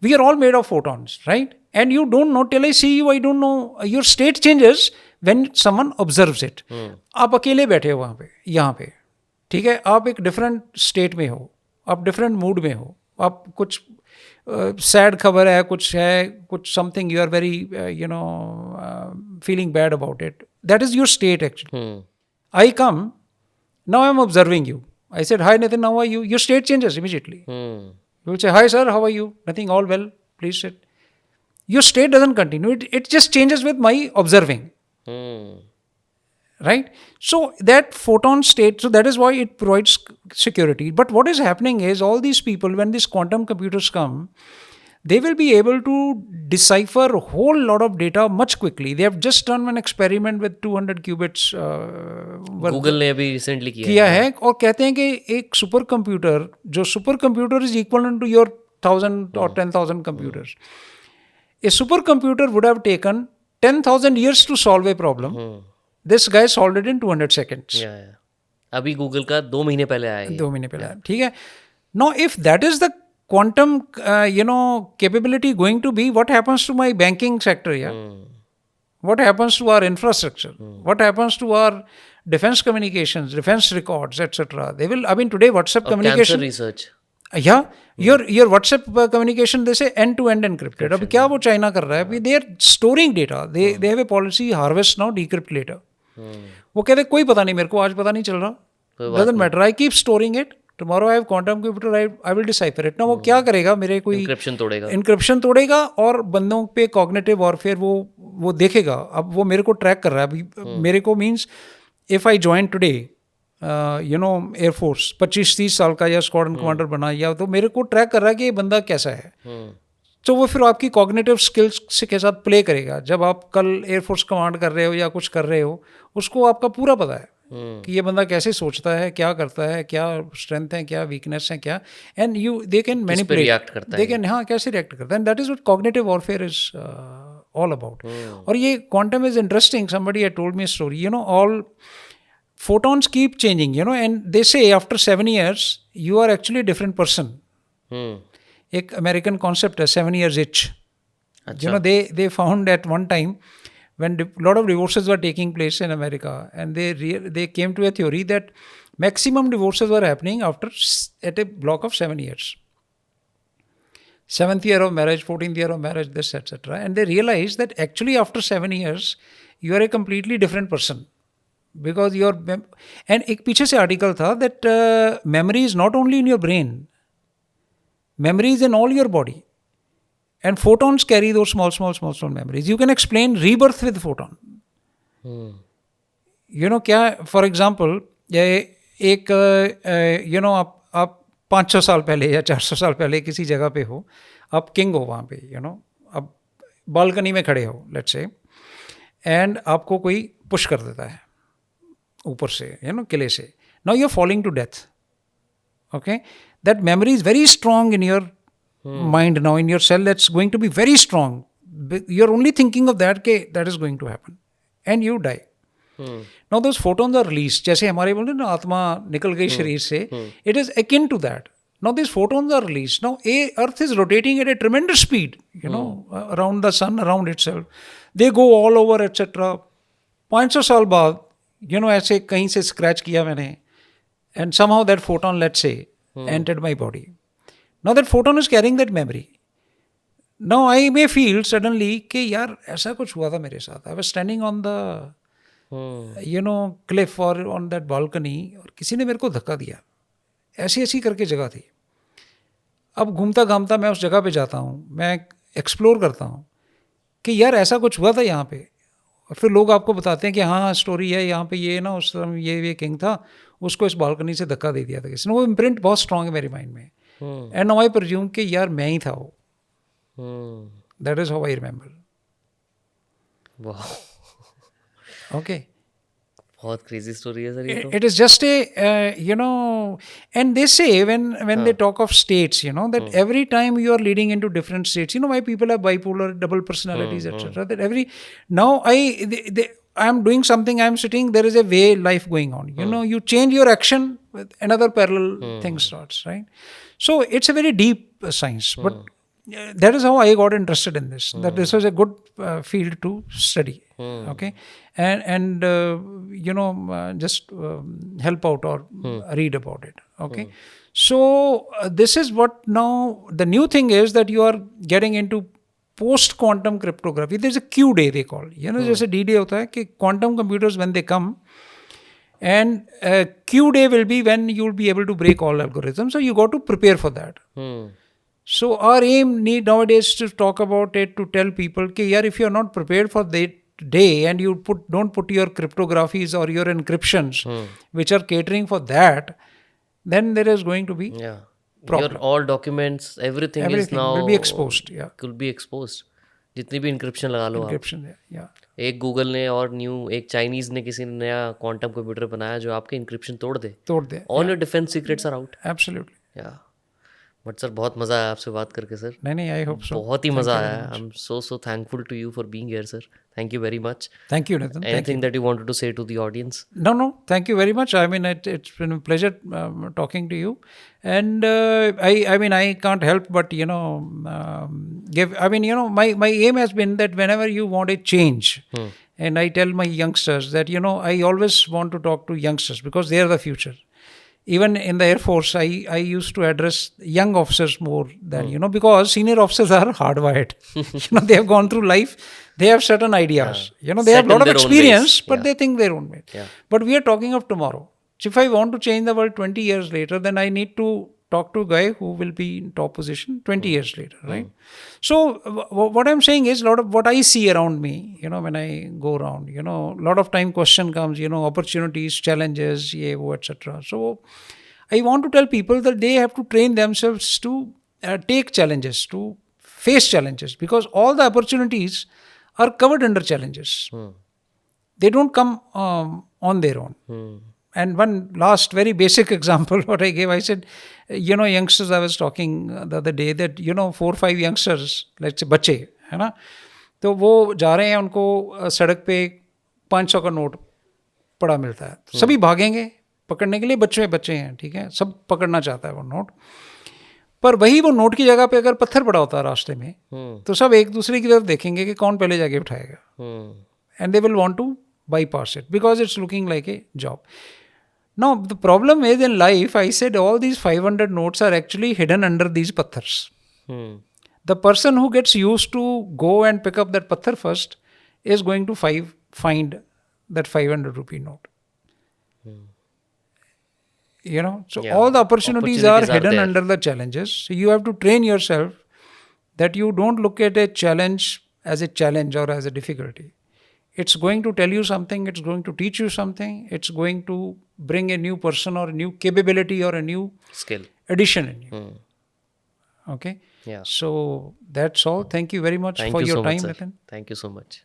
We are all made of photons, right, and you don't know till I see you, I don't know, your state changes when someone observes it. आप अकेले बैठे हो वहाँ पे, यहाँ पे, ठीक है, आप एक डिफरेंट स्टेट में हो, आप डिफरेंट मूड में हो, आप कुछ सैड खबर है, कुछ something you are very feeling bad about it, that is your state actually. I come, now I am observing you, I said hi Nitin, how are you, your state changes immediately. You will say hi sir, how are you, nothing, all well, please sit. Your state doesn't continue, it just changes with my observing. Right? So that photon state, so that is why it provides security. But what is happening is, all these people, when these quantum computers come, they will be able to decipher a whole lot of data much quickly. They have just done an experiment with 200 qubits. Google ने अभी recently किया है, और कहते हैं कि एक super computer, जो super computer is equivalent to your 1000 or 10,000 computers. A super computer would have taken 10,000 years to solve a problem. This guy solved it in 200 seconds. Yeah. अभी गूगल का 2 महीने पहले आया ये। 2 महीने पहले आया, ठीक है. Now if that is the quantum capability going to be, what happens to my banking sector? What happens to our infrastructure? What happens to our defense communications, defense records, etc.? They will, I mean, today WhatsApp और cancer communication, research. yeah, your WhatsApp communication, they say end-to-end encrypted. अभी क्या वो China कर रहा है? अभी they are storing data. They have a policy, harvest now, decrypt later. वो कहते कोई पता नहीं मेरे को, आज पता नहीं चल रहा. Doesn't matter. I keep storing it. Tomorrow I have quantum computer. I will decipher it. ना वो क्या करेगा? मेरे कोई इंक्रिप्शन तोड़ेगा और बंदों पे कॉग्निटिव वॉरफेयर वो देखेगा. अब वो मेरे को ट्रैक कर रहा है. अभी मेरे को means if I join today air force 25-30 साल का या स्क्वाड्रन कमांडर बना, या तो मेरे को ट्रैक कर रहा है कि ये बंदा कैसा है. तो वो फिर आपकी कॉग्निटिव स्किल्स के साथ प्ले करेगा. जब आप कल एयरफोर्स कमांड कर रहे हो या कुछ कर रहे हो, उसको आपका पूरा पता है कि ये बंदा कैसे सोचता है, क्या करता है, क्या स्ट्रेंथ है, क्या वीकनेस है, क्या, and you they can manipulate, they can, हाँ, कैसे रिएक्ट करता है. And that is what cognitive warfare is all about. और ये quantum is interesting. Somebody had told me a story, all photons keep changing, and they say after 7 years you are actually a different person. एक American concept है 7 years itch. They found at one time when lot of divorces were taking place in America, and they came to a theory that maximum divorces were happening at a block of 7 years. 7th year of marriage, 14th year of marriage, this etc. And they realized that actually after 7 years you are a completely different person. Because and एक पीछे से article था that memory is not only in your brain, memory is in all your body, and photons carry those small memories. You can explain rebirth with photon. क्या, for example, एक आप 500 साल पहले या 400 साल पहले किसी जगह पे हो, आप किंग हो वहाँ पे, अब बालकनी में खड़े हो लेट्स से, एंड आपको कोई पुश कर देता है ऊपर से, किले से. Now you are falling to death. Okay, that memory is very strong in your mind now, in your cell. That's going to be very strong. You are only thinking of that के that is going to happen, and you die. Now those photons are release. जैसे हमारे बोलते हैं ना, आत्मा निकल गई शरीर से, it is akin to that. Now these photons are released. Now Earth is rotating at a tremendous speed, around the sun, around itself. They go all over, etc. 500 साल बाद, ऐसे कहीं से स्क्रैच किया मैंने, and somehow that photon, let's say, entered my body. Now that photon is carrying that memory. Now I may feel suddenly कि यार ऐसा कुछ हुआ था मेरे साथ. I was standing on the cliff or on that balcony, और किसी ने मेरे को धक्का दिया. ऐसी करके जगह थी. अब घूमता घामता मैं उस जगह पे जाता हूँ, मैं एक्सप्लोर करता हूँ कि यार ऐसा कुछ हुआ था यहाँ पे. और फिर लोग आपको बताते हैं कि हाँ स्टोरी है, यहाँ पे ये ना उस समय ये किंग था, उसको इस बालकनी से धक्का दे दिया था किसी ने. वो इम्प्रिंट बहुत स्ट्रांग है मेरे माइंड में. एंड नाउ आई प्रिज्यूम कि यार मैं ही था वो. That is how I remember. Okay, बहुत क्रेजी स्टोरी है सर ये तो. It is just a and they say when they talk of states, that every time you are leading into different states, why people have bipolar, double personalities, etc. That now I am doing something, I am sitting, there is a way life going on. You change your action, with another parallel thing starts, right? So it's a very deep science, but that is how I got interested in this. That this was a good field to study. Okay, and just help out or read about it. Okay, so this is what now the new thing is, that you are getting into post quantum cryptography. There's a Q day they call. जैसे D-Day होता है कि quantum computers when they come, and Q day will be when you will be able to break all algorithms. So you got to prepare for that. So our aim nowadays to talk about it, to tell people कि यार if you are not prepared for that day, and you don't put your cryptographies or your encryptions which are catering for that, then there is going to be problem. Your all documents, everything is now will be exposed. Could be exposed. जितनी भी encryption लगा लो encryption, एक Google ने और एक Chinese ने, किसी ने नया क्वांटम कंप्यूटर बनाया जो आपके इंक्रिप्शन तोड़ दे. All your defense secrets are out. Absolutely. Yeah. But sir बहुत मज़ा आया आपसे बात करके सर, नहीं, आई होप सो. बहुत ही मज़ा आया. I am so thankful to you for being here sir. Thank you very much. Thank you, Nathan. Thank you. Anything that you wanted to say to the audience? No, thank you very much. I mean, it's been a pleasure talking to you, and I mean, I can't help but give. I mean, my aim has been that whenever you want a change, and I tell my youngsters that I always want to talk to youngsters because they are the future. Even in the Air Force, I used to address young officers more than because senior officers are hardwired. They have gone through life. They have certain ideas. They have a lot of experience, but they think their own way. Yeah. But we are talking of tomorrow. So if I want to change the world 20 years later, then I need to talk to a guy who will be in top position 20 years later, right? So what I'm saying is, a lot of what I see around me, when I go around, a lot of time question comes, opportunities, challenges, etc. So I want to tell people that they have to train themselves to take challenges, to face challenges, because all the opportunities are covered under challenges. They don't come on their own. And one last very basic example what I gave, I said, youngsters, I was talking the other day that 4-5 youngsters, let's say बच्चे है ना, तो वो जा रहे हैं, उनको सड़क पे 500 का नोट पड़ा मिलता है, तो सभी भागेंगे पकड़ने के लिए. बच्चे हैं, ठीक है, सब पकड़ना चाहता है वो नोट, पर वही वो नोट की जगह पे अगर पत्थर पड़ा होता है रास्ते में, तो सब एक दूसरे की तरफ देखेंगे कि कौन पहले जाके उठाएगा, and they will want to bypass it because it's looking like a job. Now, the problem is in life, I said all these 500 notes are actually hidden under these pathars. The person who gets used to go and pick up that pathar first is going to find that 500 rupee note. So all the opportunities are hidden under the challenges. So you have to train yourself that you don't look at a challenge as a challenge or as a difficulty. It's going to tell you something, it's going to teach you something, it's going to bring a new person or a new capability or a new skill addition in you. Okay? Yeah. So that's all. Thank you very much Thank for you your so time, much, sir. Nathan. Thank you so much.